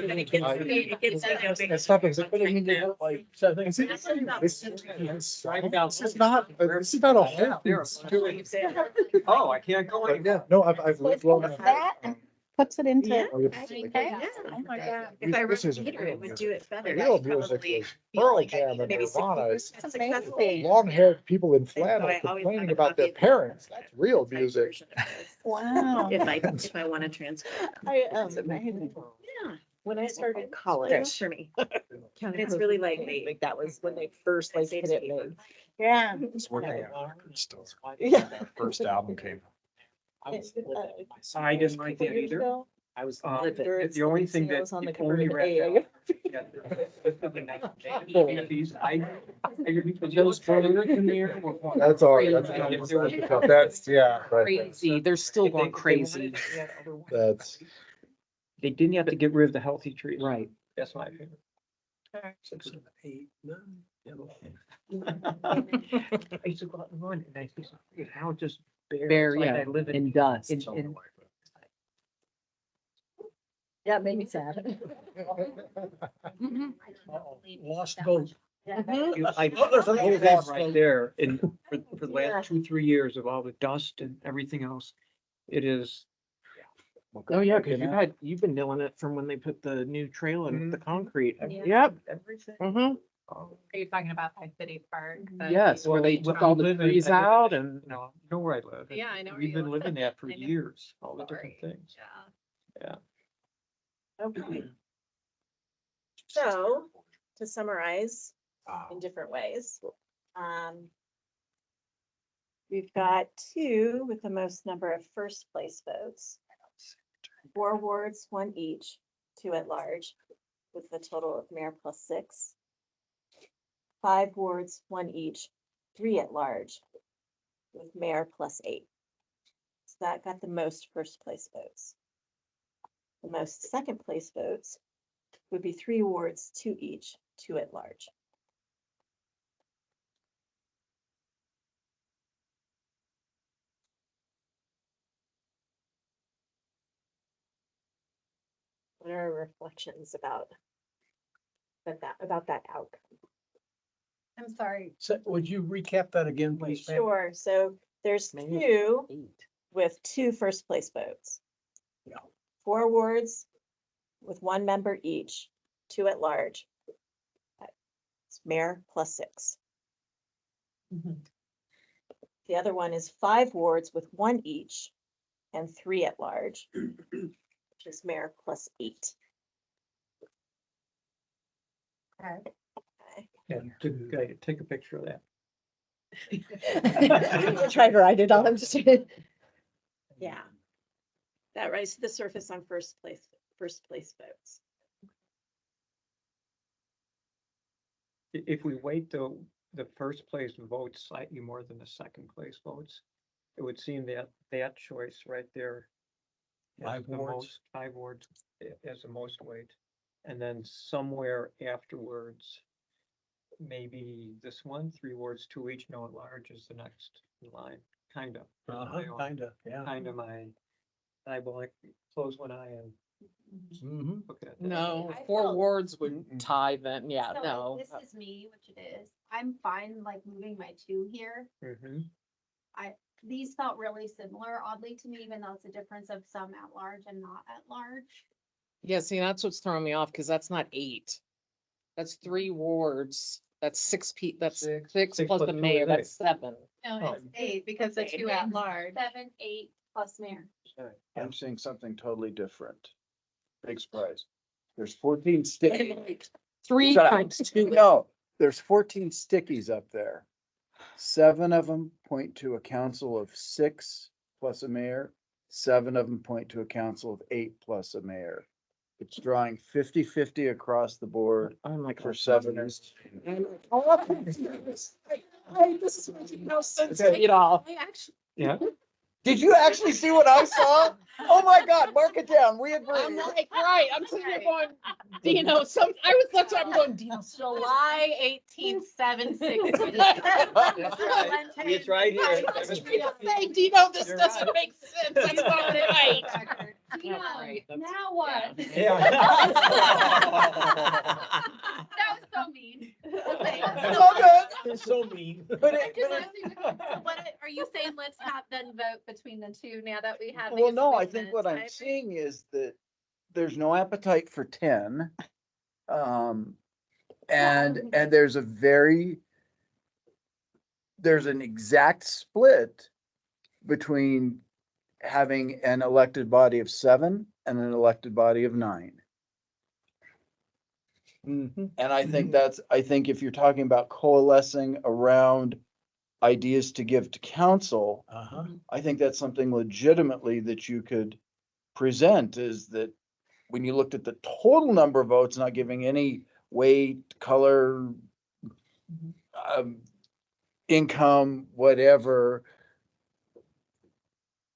not, but I mean, they have like, this is not a Whole Foods. Oh, I can't go But anywhere. yeah, no, I've lived well enough. That puts it into. Yeah. Oh, yeah. Oh my God. If I This were isn't Peter, it would do it better. Real I'd music probably was feel Pearl like I Jam and maybe Nirvana. It's successful. amazing. long-haired people in so I flannel always complaining have a about copy their of that. parents. That's real music. Wow. If I want to transfer. I, Yeah. When I started It's college, for me. And it's really like they. that was when they first like hit it big. yeah. I was working at Crystal. Yeah. Their first album came. I didn't like that either. I was. The only thing that. On the the cover only of the rap- A. Yeah, these, those further in there were. That's all right. That's, yeah, right. Crazy. They're still going crazy. That's, They didn't have to get rid of the healthy trees. Right. That's my opinion. 6, 7, 8, 9. I used to go out and run and I used to, now just bare. Bare, It's like yeah, I live in. in dust. in- Yeah, it made me sad. Lost goat. I live right there and for the last 2-3 years of all the dust and everything else, it is. Oh, yeah, because you've been dealing it from when they put the new trail in the concrete. Yeah. Yep. Everything. Mm-hmm. Are you talking about High City Park? the Yes, where they Well, took all we the live in- trees I live- out and. No, you know where I live. Yeah, I know where We've you been live. living that for I know. years, all the different Sorry. things. Yeah. Okay. So, to summarize in different ways, we've got 2 with the most number of first place votes. 4 wards, 1 each, 2 at large, with a total of mayor plus 6. 5 wards, 1 each, 3 at large, with mayor plus 8. So that got the most first place votes. The most second place votes would be 3 wards, 2 each, 2 at large. What are our reflections about that outcome? I'm sorry. So would you recap that again, please? Pam? Sure, so there's 2 with 2 first place votes. Yeah. 4 wards with 1 member each, 2 at large. It's mayor plus 6. The other one is 5 wards with 1 each and 3 at large, which is mayor plus 8. Okay. And take a picture of that. I tried to write it all. I'm just. Yeah. That rise to the surface on first place votes. If we weight the first place votes slightly more than the second place votes, it would seem that that choice right there. has 5 the wards. most- 5 wards as the most weight. And then somewhere afterwards, maybe this one, 3 wards, 2 each, no at large is the next in line, kind of. Kinda, yeah. Kind of I will like close one eye and Mhm. look at that. No, I 4 felt- wards would tie then, yeah, So no. if this is me, which it is, I'm fine like moving my 2 here. Mhm. These felt really similar oddly to me, even though it's a difference of some at large and not at large. Yeah, see, that's what's throwing me off, because that's not 8. That's 3 wards, that's that's Six. 6 Six plus plus the 2 is mayor, that's 8. 7. No, Oh. it's 8 because the 2 at large. 7, 8 plus mayor. I'm seeing something totally different. Big surprise. There's 14 stickies. 3 Shut up. times 2. No, there's 14 stickies up there. 7 of them point to a council of 6 plus a mayor. 7 of them point to a council of 8 plus a mayor. It's drawing 50-50 across the board I'm like, for 7. I'm like, oh, this is making no sense to me at all. I actually, Yeah. Did you actually see what I saw? Oh my God, mark it down. We agree. I'm like, right, I'm sitting here going, Dino, that's what I'm going, Dino. July 18th, 7/6. It's right here. I was trying to say, Dino, this You're doesn't right. make sense, that's not right. Dino, right, that's- now what? That was so mean. It's all good. So mean. But I'm just it, messing with you. What are you saying? Let's have them vote between the 2 now that we have. well, these no, I think movements. what I'm agree. seeing is that there's no appetite for 10. And there's an exact split between having an elected body of 7 and an elected body of 9. Mhm. And I think if you're talking about coalescing around ideas to give to council, Uh-huh. I think that's something legitimately that you could present, is that when you looked at the total number of votes, not giving any weight, color, income, whatever,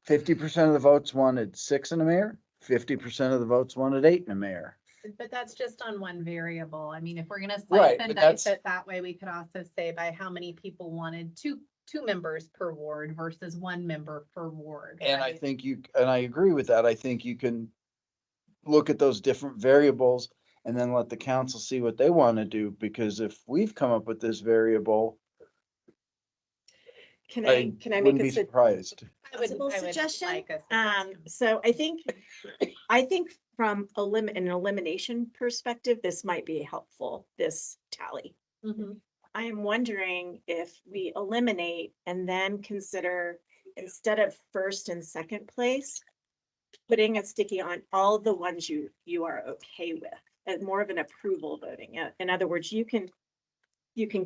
50% of the votes wanted 6 in a mayor, 50% of the votes wanted 8 in a mayor. But that's just on one variable. I mean, if we're gonna Right, slice and but dice that's- it that way, we could also say by how many people wanted two members per ward versus 1 member per ward. And I right? think and I agree with that. I think you can look at those different variables and then let the council see what they want to do, because if we've come up with this variable, Can I I make wouldn't a be sug- surprised. I would- possible I would suggestion? like a suggestion. So I think from an elimination perspective, this might be helpful, this tally. Mhm. I am wondering if we eliminate and then consider, instead of first and second place, putting a sticky on all the ones you are okay with, as more of an approval voting. In other words, you can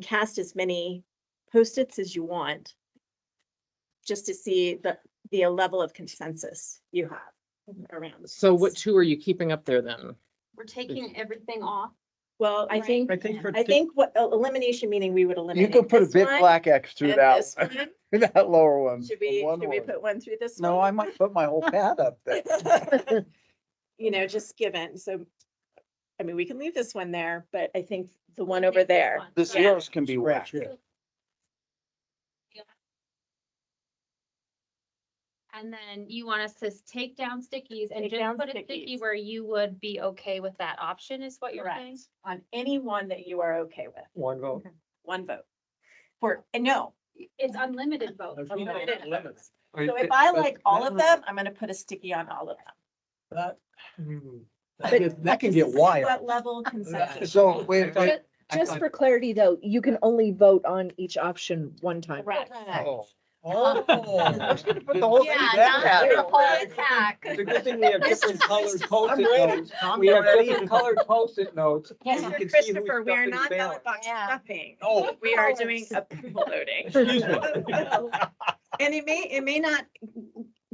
cast as many Post-its as you want, just to see the level of consensus you have around. So this. what 2 are you keeping up there then? We're taking everything off. Well, I Right. think, I think for. I think what elimination meaning we would You eliminate. could put a this big one black X through and that, this one. that lower one. Should from we one word. put one through this? No, one? I might put my whole pad up there. Just given, so, I mean, we can leave this one there, but I think the one over there. The Yeah. zeros can be Scratch whacked. it. And then you want us to take down stickies and Take just down put a sticky stickies. where you would be okay with that option is what you're saying? Correct, on any one that you are okay with, 1 vote. one vote. And no, It's unlimited votes. There's Unlimited no limit. votes. So if I like all of them, I'm gonna put a sticky on all of them. That, Hmm. that can Just get to see wild. What level consensus? So wait, thought- wait, Just for clarity though, you can only vote on each option one time. Correct. Oh. Oh. I was gonna put the whole thing Yeah, back. not your whole attack. It's a good thing we have different colored post-it ready. notes. I'm We have ready. different colored post-it notes. so you Mr. can see who's Christopher, we are stuffing not the ballot ballot. box Yeah. stuffing. Oh. We are doing approval voting. Excuse me. And it may not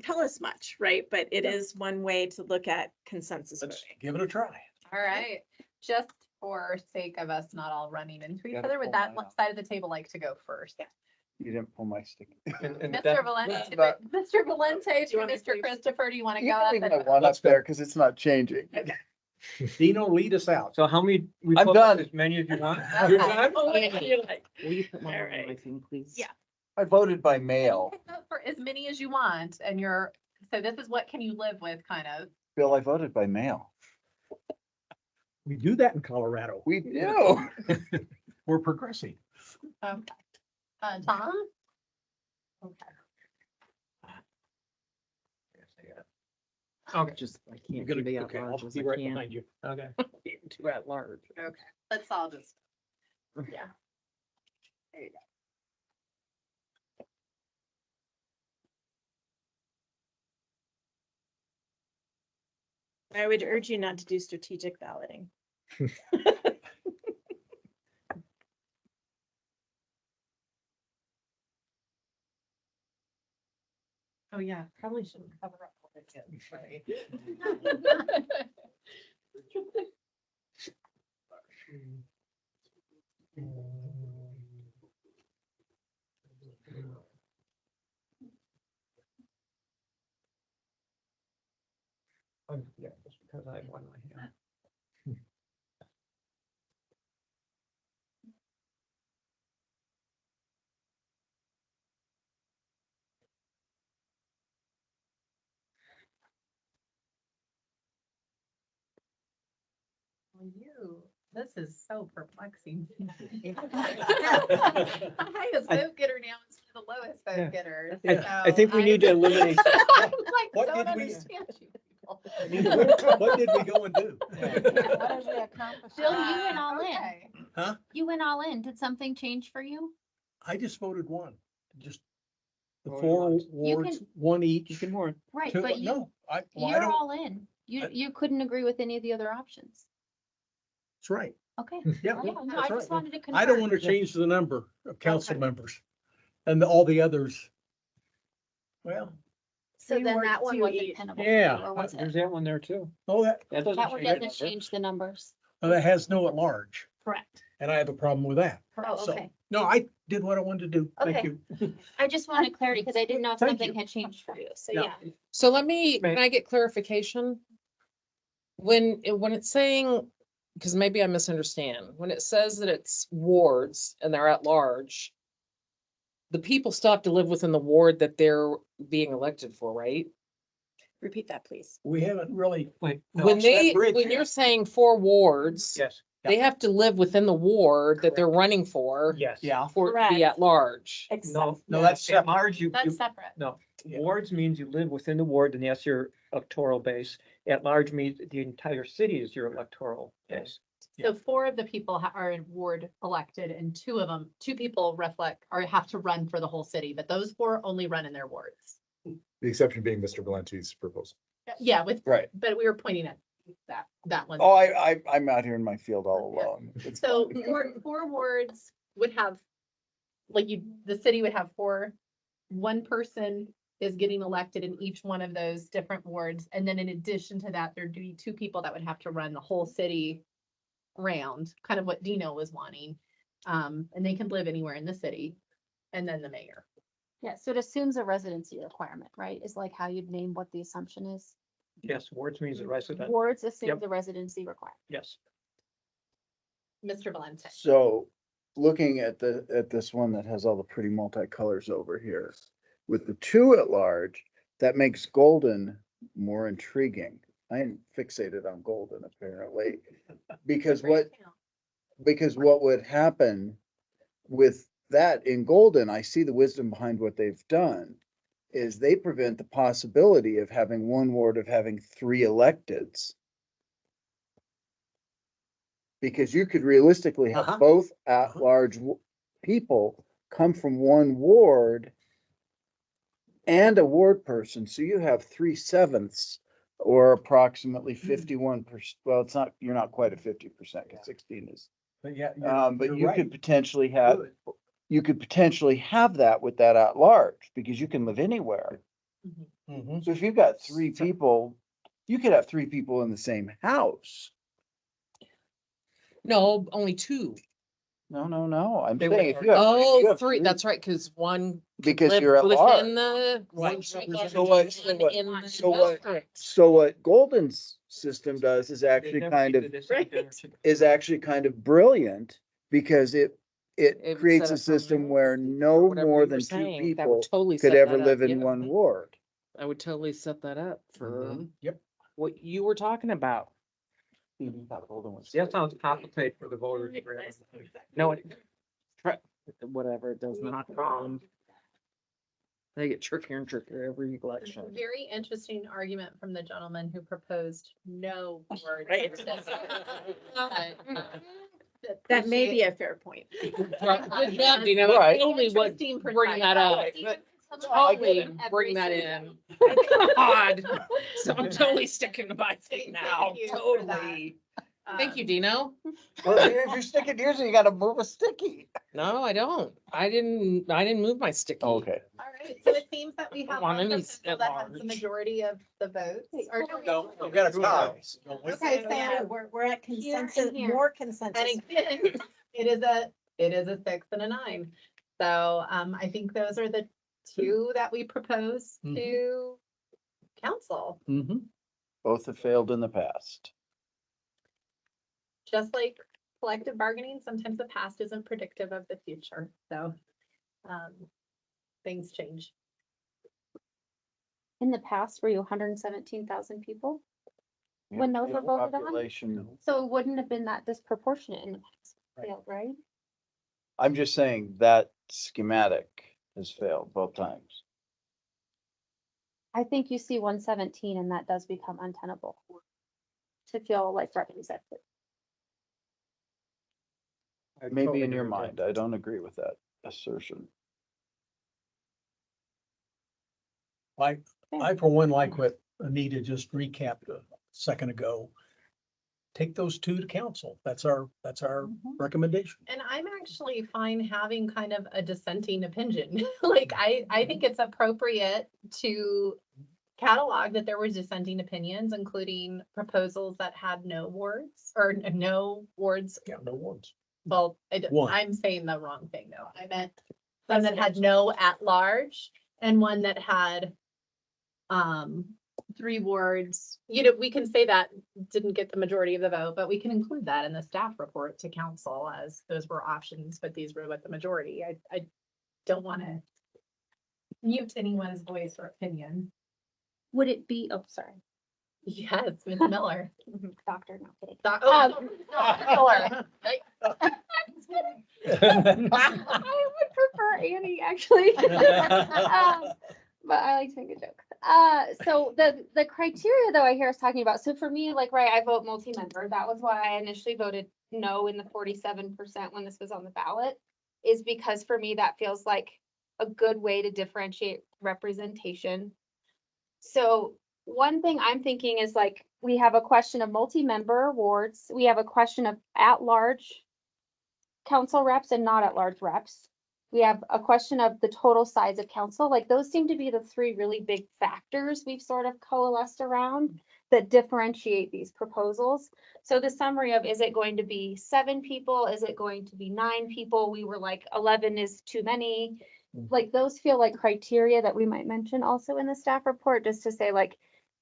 tell us much, right? But it is one way to look at consensus Let's voting. give it a try. All right, just for sake of us not all running into each Gotta other, would pull that mine out. side of the table like to go first? You didn't pull my stick. And Mr. that- Valente, but- Mr. Valente to you want me to Mr. leave? Christopher, do you want to You go? can at leave the- my one Let's up go. there because it's not changing. Dino, lead us out. So how many? We I'm put done. As many as you want? You're done? Will you put mine All on my right. thing, please? Yeah. I voted by And you mail. can vote for as many as you want, and you're, so this is what can you live with, kind of. Bill, I voted by mail. We do that in Colorado. We do. We're progressing. Tom? Okay. Okay. Just, I You're can't gonna, do the at okay, I'll large as be I right can. behind you. Okay. Too at large. Okay, let's all just. Yeah. There you go. I would urge you not to do strategic balloting. Oh, yeah, probably shouldn't cover up all the kids, right? Yeah, just because I have one in my hand. Well, this is so perplexing. The highest vote getter now is the lowest Yeah. vote getter. I think we need to eliminate. I'm like, What don't did we- understand you people. What did we go and do? Jill, you went all in. Okay. Huh? You went all in. Did something change for you? I just voted one, just the Voted four once. wards, can- one each. You can warn. Right, Two- but you, No, well, I you're don't, all in. You, I- you couldn't agree with any of the other options. that's right. Okay. Yeah, Yeah, no, that's I just right. wanted to confirm. I don't want to change the number of council Okay. members and all the others. Well, So Three then wards, that one two wasn't each. tenable, Yeah. or was it? There's that one there too. oh, That That doesn't one change. doesn't change the numbers. that has no at large, Correct. and I have a problem with that. Oh, So, okay. no, I did what I wanted to do. Thank Okay. you. I just wanted clarity because I didn't know if Thank something you. had changed for you. So, Yeah. yeah. So let me, Right. can I get clarification? When it's saying, because maybe I misunderstand, when it says that it's wards and they're at large, the people still have to live within the ward that they're being elected for, right? Repeat that, please. We haven't really. Wait, When crossed that they, bridge when yet. you're saying 4 wards, yes, they have to live within the ward that they're running for, yes. Yeah, for it to be Correct. at large. No, Except, No, that's at separate. large, you, That's separate. no, Yeah. wards means you live within the ward and that's your electoral base. At large means the entire city is your electoral base. So 4 of the people are in ward elected and 2 people reflect or have to run for the whole city, but those 4 only run in their wards. The exception being Mr. Valente's proposal. Yeah, with, Right. but we were pointing at that one. Oh, I'm out here in my field all alone. It's So fine. 4 wards would have, like the city would have 4, one person is getting elected in each one of those different wards. And then in addition to that, there'd be 2 people that would have to run the whole city round, kind of what Dino was wanting. And they can live anywhere in the city. And then the mayor. Yeah, so it assumes a residency requirement, right? Is like how you'd name what the assumption is. Yes, wards means the resident, Wards assumes Yep. a residency requirement. yes. Mr. Valente. So looking at this one that has all the pretty multicolors over here, with the 2 at large, that makes Golden more intriguing. I am fixated on Golden apparently, because what would happen with that in Golden, I see the wisdom behind what they've done, is they prevent the possibility of having one ward of having 3 electeds. Because you could realistically have Uh-huh. both at-large people come from one ward and a ward person, so you have 3/7 or approximately 51%. Well, it's not, you're not quite at 50%, because 16 is. But yeah. But you're you right. could potentially have, Good. you could potentially have that with that at large, because you can live anywhere. Mhm. So if you've got three people, you could have three people in the same house. No, only two. No, I'm They saying would if you have. you Oh, have three, that's right, because one. could Because live you're at within large. the. Right, one so street what- line, so what- so one what- in the so what- district. So what Golden's system does is They actually never kind did of, this out there. is actually kind of brilliant, because it It creates set a up system permanent, where or no whatever more you than were two saying. That people would totally could set ever that live up, in yeah. one ward. I would totally set that up for Yep. what you were talking about. That sounds complicated for the voters. to realize. No, whatever, it does not. They get trickier and trickier every election. Very interesting argument from the gentleman who proposed no word. Right. That may be a fair point. Good job, Dina. Right. Totally what, Interesting bring that up. Totally bring that in. God. So I'm totally sticking to my thing now, Thank you for that. totally. Thank you, Dino. Well, if you're sticking yours, you gotta move a sticky. No, I don't. I didn't move my sticky. Okay. All right, so it seems that we have Come on, one let me proposal sit that has the large. majority of the votes. Or No, we've got a tie. Okay, Sam. We're at Here and consensus, here. more And consensus. again, it is a 6 and a 9. So I think those are the two that we propose Mhm. to council. Mhm. Both have failed in the past. Just like collective bargaining, sometimes the past isn't predictive of the future. So things change. In the past, were you 117,000 people? When those were voted on? Population, So it wouldn't have been that disproportionate in the past, Right. failed, right? I'm just saying that schematic has failed both times. I think you see 117 and that does become untenable to feel like represented. I Maybe totally in your agree with mind, I don't agree with that assertion. I for one like what Anita just recapped a second ago. Take those two to council. That's our recommendation. And I'm actually fine having kind of a dissenting opinion. Like, I think it's appropriate to catalog that there were dissenting opinions, including proposals that had no wards or no wards. Yeah, no ones. Well, One. I'm saying the wrong thing though. I meant one that had no at large and one that had 3 wards. You know, we can say that didn't get the majority of the vote, but we can include that in the staff report to council as those were options, but these were what the majority. I don't want to mute anyone's voice or opinion. Would it be, oh, sorry, Yes, Ms. Miller. doctor, no kidding. Miller. I would prefer Annie, actually. But I like to make a joke. So the criteria though I hear us talking about, so for me, like, right, I vote multi-member. That was why I initially voted no in the 47% when this was on the ballot, is because for me, that feels like a good way to differentiate representation. So one thing I'm thinking is, like, we have a question of multi-member wards, we have a question of at-large council reps and not at-large reps. We have a question of the total size of council. Like, those seem to be the 3 really big factors we've sort of coalesced around that differentiate these proposals. So the summary of, is it going to be 7 people? Is it going to be 9 people? We were like, 11 is too many. Like, those feel like criteria that we might mention also in the staff report, just to say, like,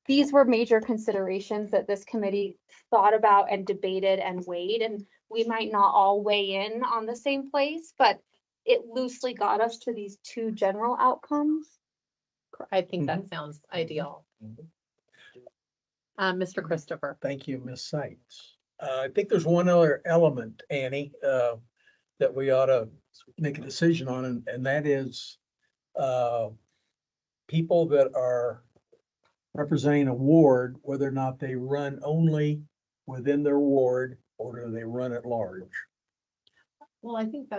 these were major considerations that this committee thought about and debated and weighed, and we might not all weigh in on the same place, but it loosely got us to these 2 general outcomes. I think that sounds ideal. Mr. Christopher. Thank you, Ms. Sights. I think there's one other element, Annie, that we ought to make a decision on, and that is people that are representing a ward, whether or not they run only within their ward or do they run at large. Well, I think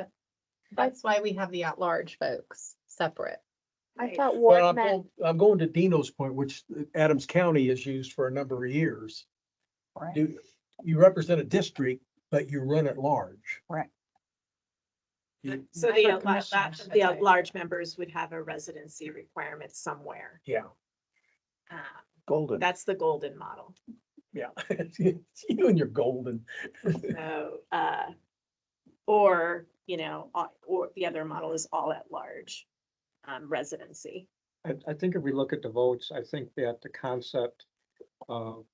that's why we have the at-large folks separate. I thought But ward I'm meant, I'm going to Dino's point, which Adams County has used for a number of years. Right. Do, you represent a district, but you run at large. Right. You- So the large members would have a residency requirement somewhere. Yeah, Um, Golden. That's the golden model. yeah. You and your golden. So, or, or the other model is all at large, residency. I think if we look at the votes, I think that the concept of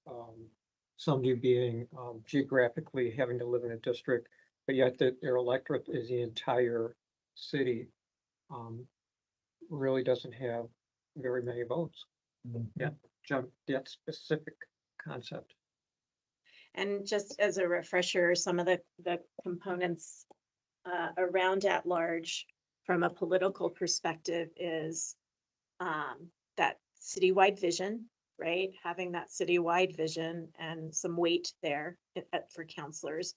somebody being geographically having to live in a district, but yet that their electorate is the entire city, really doesn't have very many votes. Yeah, that specific concept. And just as a refresher, some of the components around at large from a political perspective is that citywide vision, right? Having that citywide vision and some weight there for counselors.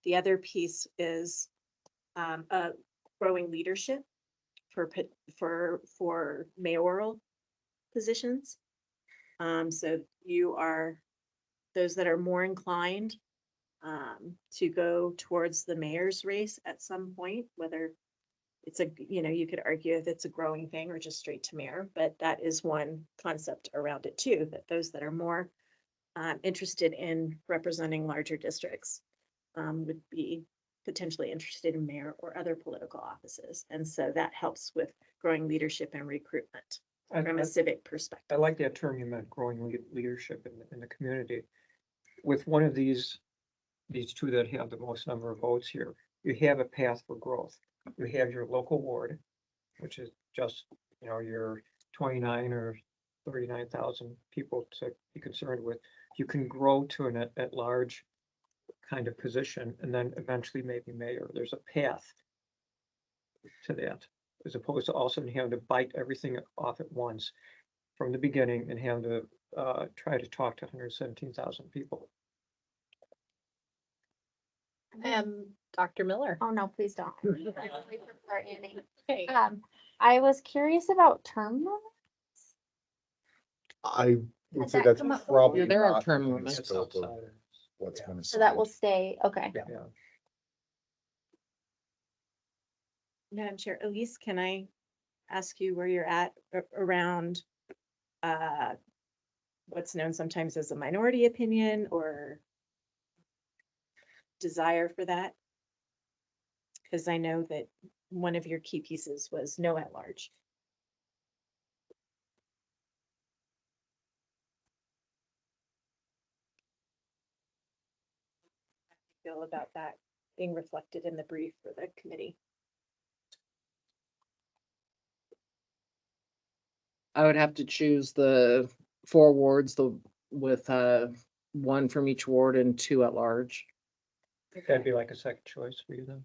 The other piece is a growing leadership for mayoral positions. So you are those that are more inclined to go towards the mayor's race at some point, whether it's you could argue if it's a growing thing or just straight to mayor, but that is one concept around it too, that those that are more interested in representing larger districts would be potentially interested in mayor or other political offices. And so that helps with growing leadership and recruitment from a civic I perspective. like that term you meant, growing leadership in the community. With one of these two that have the most number of votes here, you have a path for growth. You have your local ward, which is just, your 29 or 39,000 people to be concerned with. You can grow to an at-large kind of position and then eventually maybe mayor. There's a path to that, as opposed to also having to bite everything off at once from the beginning and having to try to talk to 117,000 people. Dr. Miller. oh no, please don't. I really prefer Annie. Okay. I was curious about term limits. I would Has say that that's come up probably There are not term in the limits. scope of Outside. what's been So that will assigned. stay, okay. Yeah. Madam Chair, Elise, can I ask you where you're at around what's known sometimes as a minority opinion or desire for that? Because I know that one of your key pieces was no at large. Feel about that being reflected in the brief for the committee. I would have to choose the 4 wards, with one from each ward and 2 at large. That'd be like a second choice for you then.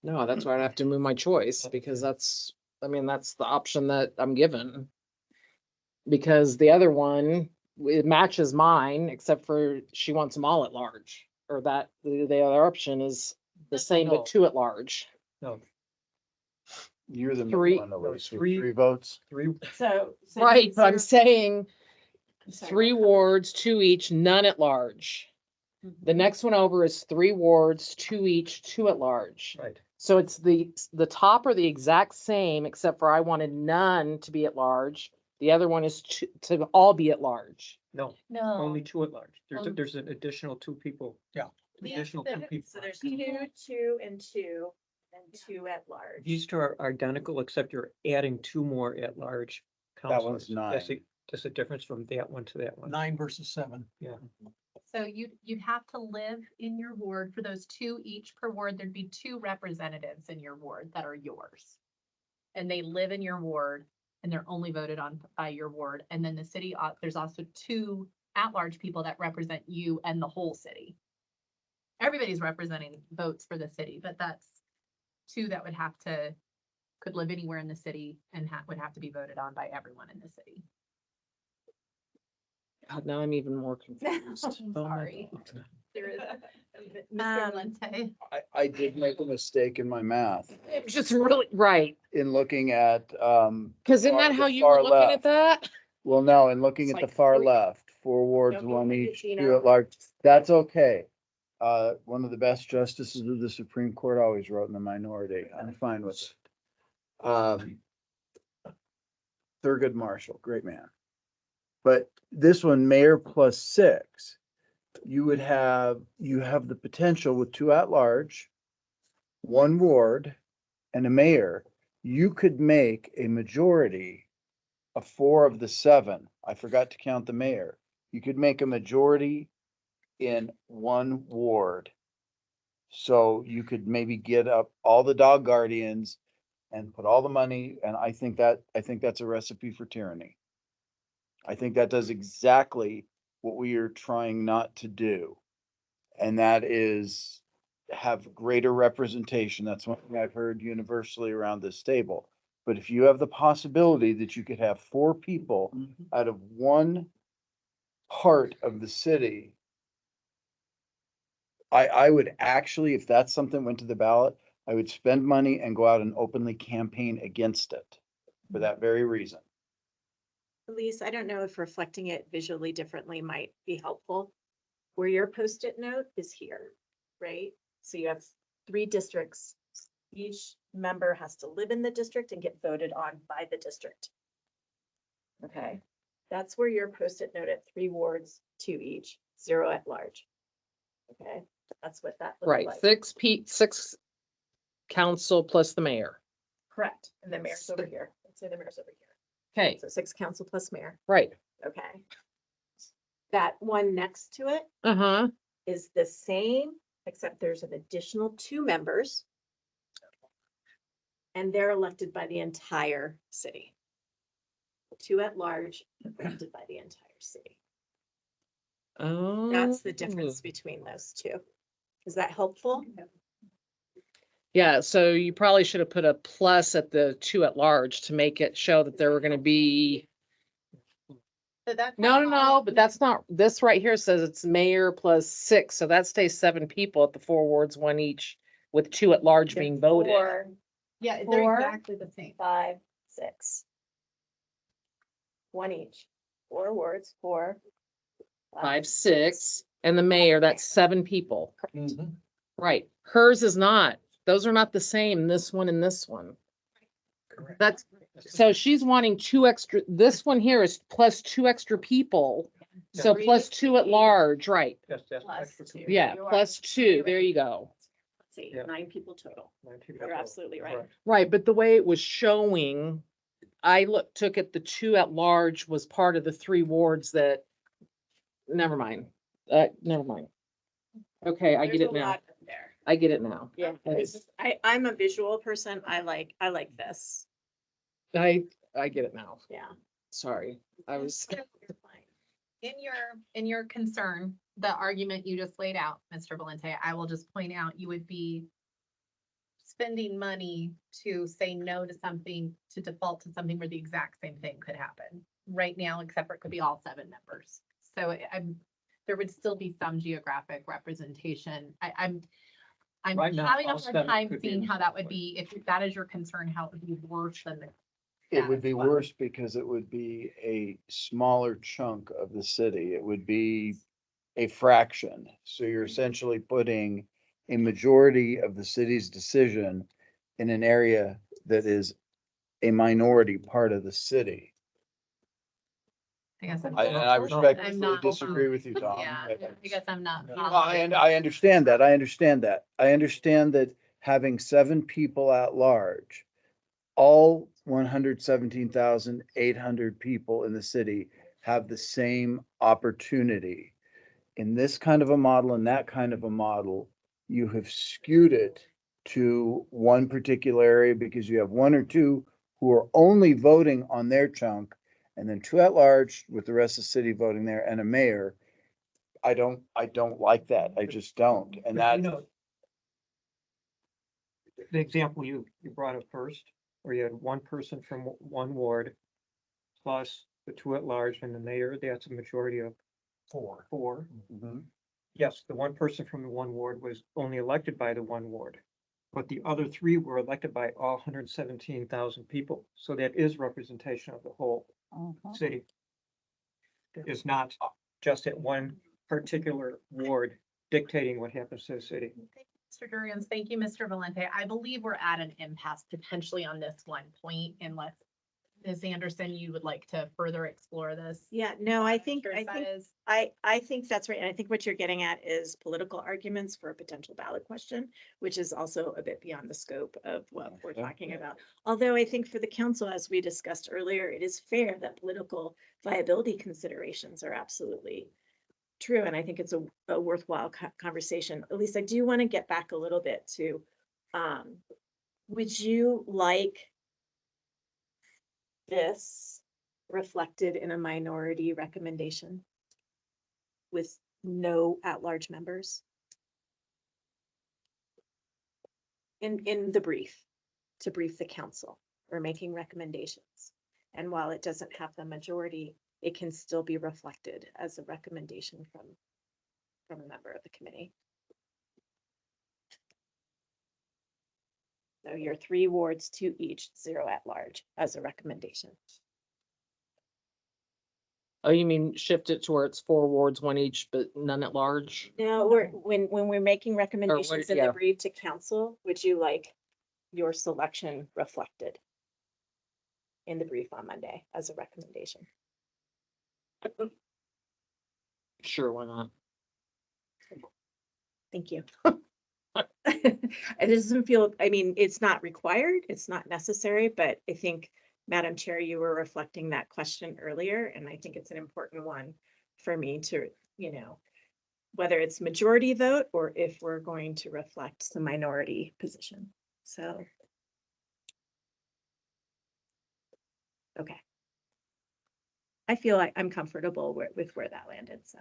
No, that's why I'd have to move my choice because that's the option that I'm given. Because the other one, it matches mine, except for she wants them all at large, or that the other option is the same, No. but 2 at large. No, You're the Three- middle on the no, list with three- 3 votes. 3, So. Right, but I'm saying I'm sorry, 3 wards, 2 each, none at large. The next one over is 3 wards, 2 each, 2 at large. right. So it's the top are the exact same, except for I wanted none to be at large. The other one is to all be at large. No, No. only 2 at large. Um, There's an additional 2 people. Yeah. Additional 2 people. So there's 2 and 2, and 2 at large. These two are identical, except you're adding 2 more at-large That one's counselors. 9. That's the difference from that one to that one. 9 versus 7. So you'd have to live in your ward for those 2 each per ward. There'd be 2 representatives in your ward that are yours. And they live in your ward and they're only voted on by your ward. And then the city, there's also 2 at-large people that represent you and the whole city. Everybody's representing votes for the city, but that's 2 that could live anywhere in the city and would have to be voted on by everyone in the city. God, now I'm even more confused. Oh my Sorry. God. There is. Mr. Valente. I did make a mistake in my math It was just really, right, in looking at, because isn't far- that how the you were far looking at left. that? Well, no, and looking It's at the like far three- left, 4 wards, Don't 1 go each, Gina. 2 at large, that's okay. One of the best justices of the Supreme Court always wrote in the minority. I'm fine with it. Thurgood Marshall, great man. But this one, mayor plus 6, you have the potential with 2 at large, 1 ward, and a mayor. You could make a majority of 4 of the 7. I forgot to count the mayor. You could make a majority in 1 ward. So you could maybe get up all the dog guardians and put all the money, and I think that's a recipe for tyranny. I think that does exactly what we are trying not to do. And that is have greater representation. That's one thing I've heard universally around this table. But if you have the possibility that you could have 4 people out of 1 part of the city, I would actually, if that's something went to the ballot, I would spend money and go out and openly campaign against it for that very reason. Elise, I don't know if reflecting it visually differently might be helpful. Where your Post-it note is here, right? So you have 3 districts. Each member has to live in the district and get voted on by the district. Okay, that's where your Post-it note at 3 wards, 2 each, 0 at large. Okay, that's what that looks Right, like. 6 council plus the mayor. Correct, and the mayor's over here. Let's say the mayor's over here. Okay, So 6 council plus mayor, right, okay. That one next to it uh-huh, is the same, except there's an additional 2 members. And they're elected by the entire city. 2 at large, elected by the entire city. oh. That's the difference between those 2. Is that helpful? Yeah, so you probably should have put a plus at the 2 at large to make it show that there were gonna be, So that's. no, but that's not, this right here says it's mayor plus 6, so that stays 7 people at the 4 wards, 1 each, with 2 at large being voted. 4, Yeah, they're 4, exactly the same. 5, 6. 1 each, 4 wards, 4. 5, 6, and the mayor, that's 7 people. Mhm. Right, hers is not, those are not the same, this one and this one. Correct. That's, so she's wanting 2 extra, this one here is plus 2 extra people. So Three, plus 2 at 8. large, right? Yes, that's. Plus extra 2. people. Yeah, You are plus 2, there you go. Let's see, Yeah. 9 people total. 9 people You're total. absolutely right. Correct. Right, but the way it was showing, I took it, the 2 at large was part of the 3 wards that, never mind, never mind. Okay, I get There's it a now. lot up there. I get it now. Yeah, It's- I'm a visual person. I like this. I get it now. Yeah. Sorry, I was, You're fine. In your concern, the argument you just laid out, Mr. Valente, I will just point out, you would be spending money to say no to something, to default to something where the exact same thing could happen right now, except for it could be all 7 members. So there would still be some geographic representation. I'm Right now, having a all hard 7 time could be seeing in how the that same would place. be, if that is your concern, how it would be worse than the. It would be status quo. worse because it would be a smaller chunk of the city. It would be a fraction. So you're essentially putting a majority of the city's decision in an area that is a minority part of the city. I guess I'm. And I I'm respectfully not- disagree with you, Tom. Yeah, I guess I'm not. I understand that. I understand that. I understand that having 7 people at large, all 117,800 people in the city have the same opportunity. In this kind of a model and that kind of a model, you have skewed it to one particular area because you have 1 or 2 who are only voting on their chunk, and then 2 at large with the rest of the city voting there and a mayor. I don't like that. I just don't. And But, that, you know, the example you brought up first, where you had 1 person from 1 ward plus the 2 at large and the mayor, that's a majority of 4. 4. Mhm. Yes, the one person from the 1 ward was only elected by the 1 ward. But the other 3 were elected by all 117,000 people. So that is representation of the whole city. It's not just at one particular ward dictating what happens to the city. Mr. Durians, thank you, Mr. Valente. I believe we're at an impasse potentially on this one point unless Ms. Anderson, you would like to further explore this. Yeah, no, I think, Sure, I that think, is- I think that's right. And I think what you're getting at is political arguments for a potential ballot question, which is also a bit beyond the scope of what we're Yeah. talking about. Although I think for the council, as we discussed earlier, it is fair that political viability considerations are absolutely true. And I think it's a worthwhile conversation. At least I do want to get back a little bit to, would you like this reflected in a minority recommendation with no at-large members? In the brief, to brief the council, we're making recommendations. And while it doesn't have the majority, it can still be reflected as a recommendation from a member of the committee. So your 3 wards, 2 each, 0 at large as a recommendation. Oh, you mean shift it to where it's 4 wards, 1 each, but none at large? No, when we're making recommendations in yeah. the brief to council, would you like your selection reflected in the brief on Monday as a recommendation? Sure, why not? Thank you. It doesn't feel, I mean, it's not required, it's not necessary, but I think, Madam Chair, you were reflecting that question earlier, and I think it's an important one for me to, whether it's majority vote or if we're going to reflect the minority position. So. Okay. I feel like I'm comfortable with where that landed, so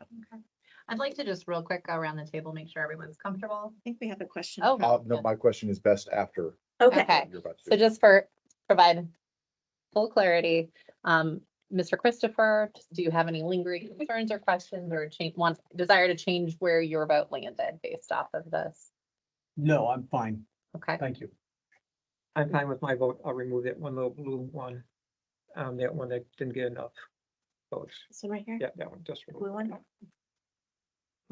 I'd like to just real quick go around the table, make sure everyone's comfortable. I think we have a question. Oh, from- No, my question is best after. Okay, Okay. You're about to So just for provide full clarity, Mr. Christopher, do you have any lingering concerns or questions or desire to change where your vote landed based off of this? No, I'm fine. Okay, Thank you. I'm fine with my vote. I'll remove that one little blue one. That one that didn't get enough votes. this one right here. Yeah, that one, just remove. Blue one.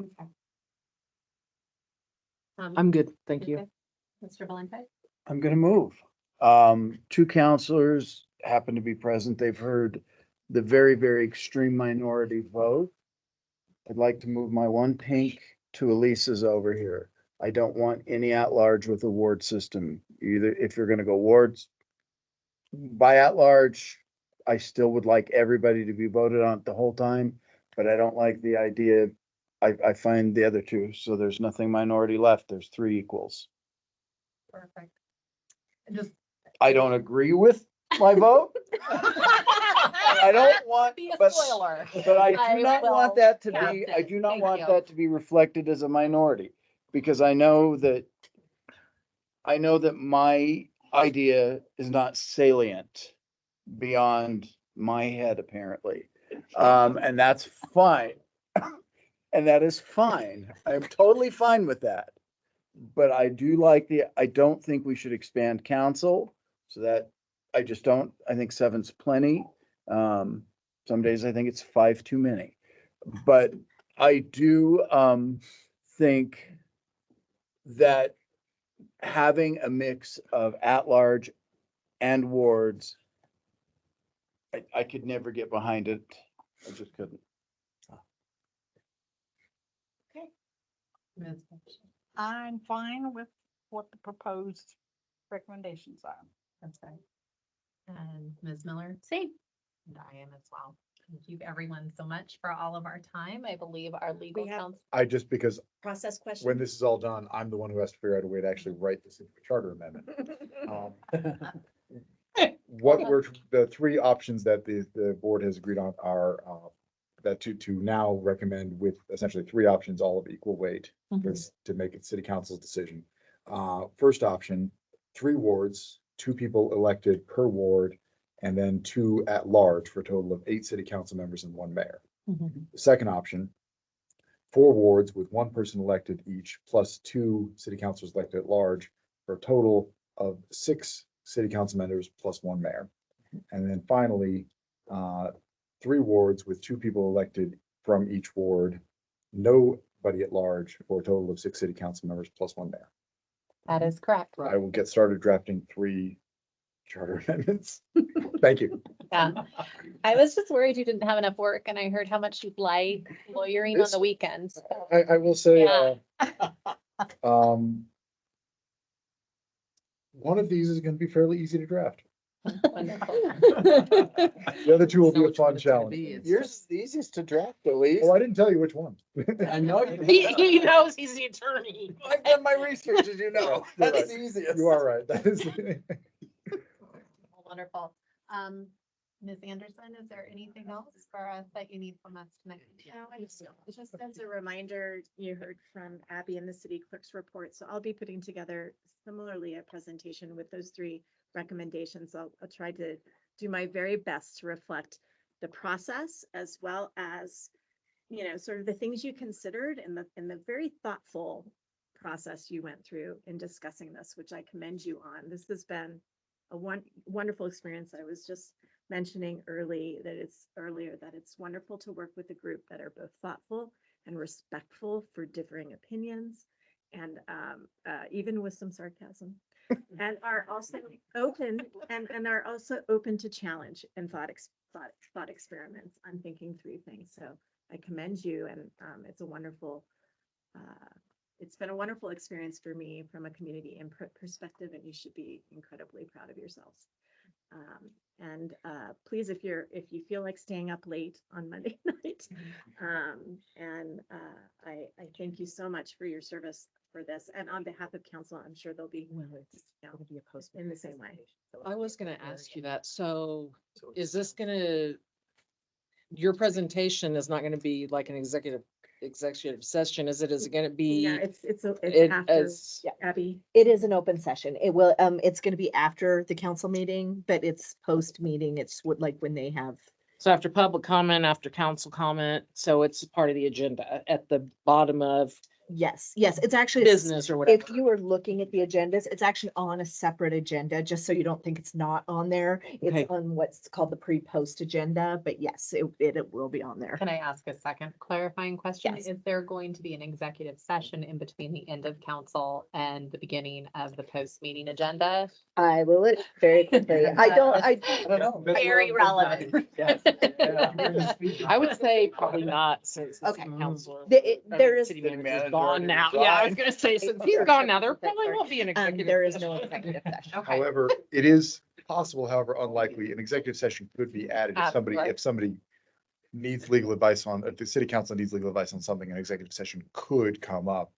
okay. I'm good, thank you. okay. Mr. Valente? I'm gonna move. 2 counselors happen to be present. They've heard the very, very extreme minority vote. I'd like to move my 1 pink to Elisa's over here. I don't want any at-large with a ward system. Either, if you're gonna go wards by at-large, I still would like everybody to be voted on the whole time, but I don't like the idea. I find the other 2, so there's nothing minority left. There's 3 equals. Perfect. Just. I don't agree with my vote. I don't want, Be a but, spoiler. but I I do not will want that to count be, it. I do not Thank want you. that to be reflected as a minority. Because I know that my idea is not salient beyond my head, apparently. And that's fine. And that is fine. I'm totally fine with that. But I do like I don't think we should expand council, so that, I just don't, I think 7's plenty. Some days I think it's 5 too many. But I do, think that having a mix of at-large and wards, I could never get behind it. I just couldn't. Ms. I'm fine with what the proposed recommendations are. That's right. And Ms. Miller? Same. And I am as well. Thank you everyone so much for all of our time. I believe our legal We have- counsel. Because Process question. when this is all done, I'm the one who has to figure out a way to actually write this into a charter amendment. Um, the 3 options that the board has agreed on are, that to now recommend with essentially 3 options, all of equal weight to make it city council's decision. First option, 3 wards, 2 people elected per ward, and then 2 at large for a total of 8 city council members and 1 mayor. Mhm. The second option, 4 wards with 1 person elected each, plus 2 city councilors elected at large, for a total of 6 city council members plus 1 mayor. And then finally, 3 wards with 2 people elected from each ward, nobody at large, for a total of 6 city council members plus 1 mayor. That is correct. I will get started drafting 3 charter amendments. Thank you. Yeah. I was just worried you didn't have enough work and I heard how much you like lawyering on This- the weekends. I will say, Yeah. One of these is gonna be fairly easy to draft. Wonderful. The other 2 will be So a which one fun it's gonna challenge. be, it's Yours just- is the easiest to draft, at least. Well, I didn't tell you which one. I know you. He knows he's the attorney. I've done my research, as you know. You're That's right. the easiest. You are right. That is. Wonderful. Ms. Anderson, is there anything else for us that you need from us tonight? Just as a reminder, you heard from Abby in the city clerk's report, so I'll be putting together similarly a presentation with those 3 recommendations. I'll try to do my very best to reflect the process as well as, sort of the things you considered in the very thoughtful process you went through in discussing this, which I commend you on. This has been a wonderful experience. I was just mentioning earlier that it's wonderful to work with a group that are both thoughtful and respectful for differing opinions, and even with some sarcasm, and are also open to challenge and thought experiments on thinking through things. So I commend you, and it's been a wonderful experience for me from a community input perspective, and you should be incredibly proud of yourselves. Please, if you feel like staying up late on Monday night, I thank you so much for your service for this. And on behalf of council, I'm sure they'll be in the same way. I was gonna ask you that. So is this your presentation is not gonna be like an executive session, is it? Is it gonna be? Yeah, it's it after, as- Abby. It is an open session. It will, it's gonna be after the council meeting, but it's post-meeting. It's like when they have. So after public comment, after council comment, so it's part of the agenda at the bottom of Yes, it's actually. business or If whatever. you were looking at the agendas, it's actually on a separate agenda, just so you don't think it's not on there. Okay. It's on what's called the pre-post agenda, but yes, it will be on there. Can I ask a second clarifying question? Yes. Is there going to be an executive session in between the end of council and the beginning of the post-meeting agenda? I will look very quickly. I don't. I don't know. Very relevant. Yes. I would say probably not, since the Okay. council. There is. City City manager's manager gone already now. Yeah, I was resigned. gonna say, since he's gone now, there probably won't be an executive. There is no session. executive session. Okay. However, it is possible, however unlikely, an executive session could be added Added, right. if somebody needs legal advice on, if the city council needs legal advice on something, an executive session could come up.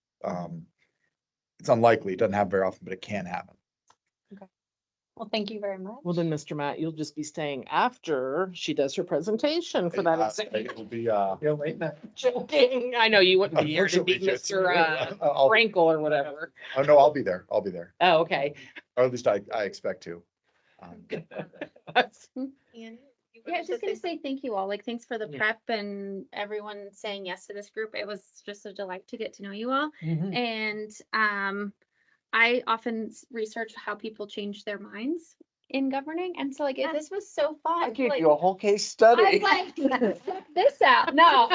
It's unlikely. It doesn't happen very often, but it can happen. Well, thank you very much. Well, then, Mr. Matt, you'll just be staying after she does her presentation for that. executive. It'll be, Yeah, late night. Joking. I know you wouldn't be here to be unfortunately, just- Mr. I'll- Frankel or whatever. Oh, no, I'll be there. I'll be there. Oh, okay. Or at least I expect to. Yeah, I was just gonna say thank you all, like, thanks for the Yeah. prep and everyone saying yes to this group. It was just a delight to get to know you all. Mhm. And I often research how people change their minds in governing, and so like, this was so fun. I gave like, you a whole case I study. was like, check this out, no.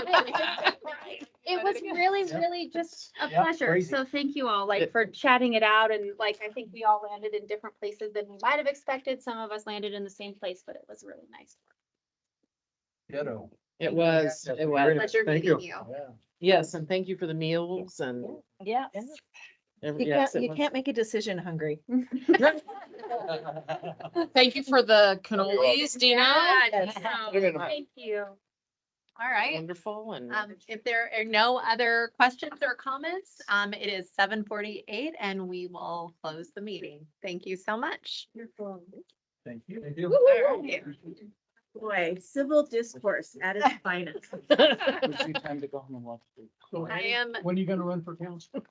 It was really, really just a Yeah, pleasure, crazy. so thank you all, like, It- for chatting it out, and like, I think we all landed in different places than we might have expected. Some of us landed in the same place, but it was really nice. Ditto. It was, Yes, it very was. nice. Pleasure Thank meeting you. you. Yeah. Yes, and thank you for the meals and. Yeah. yes, it You was- can't make a decision hungry. Thank you for the cannolis, Dina. Yes. Thank you. All right. Wonderful and. If there are no other questions or comments, it is 7:48 and we will close the meeting. Thank you so much. Thank you. All right. Boy, civil discourse at its finest. Gives you time to go home and watch. So I am when are you gonna run for council?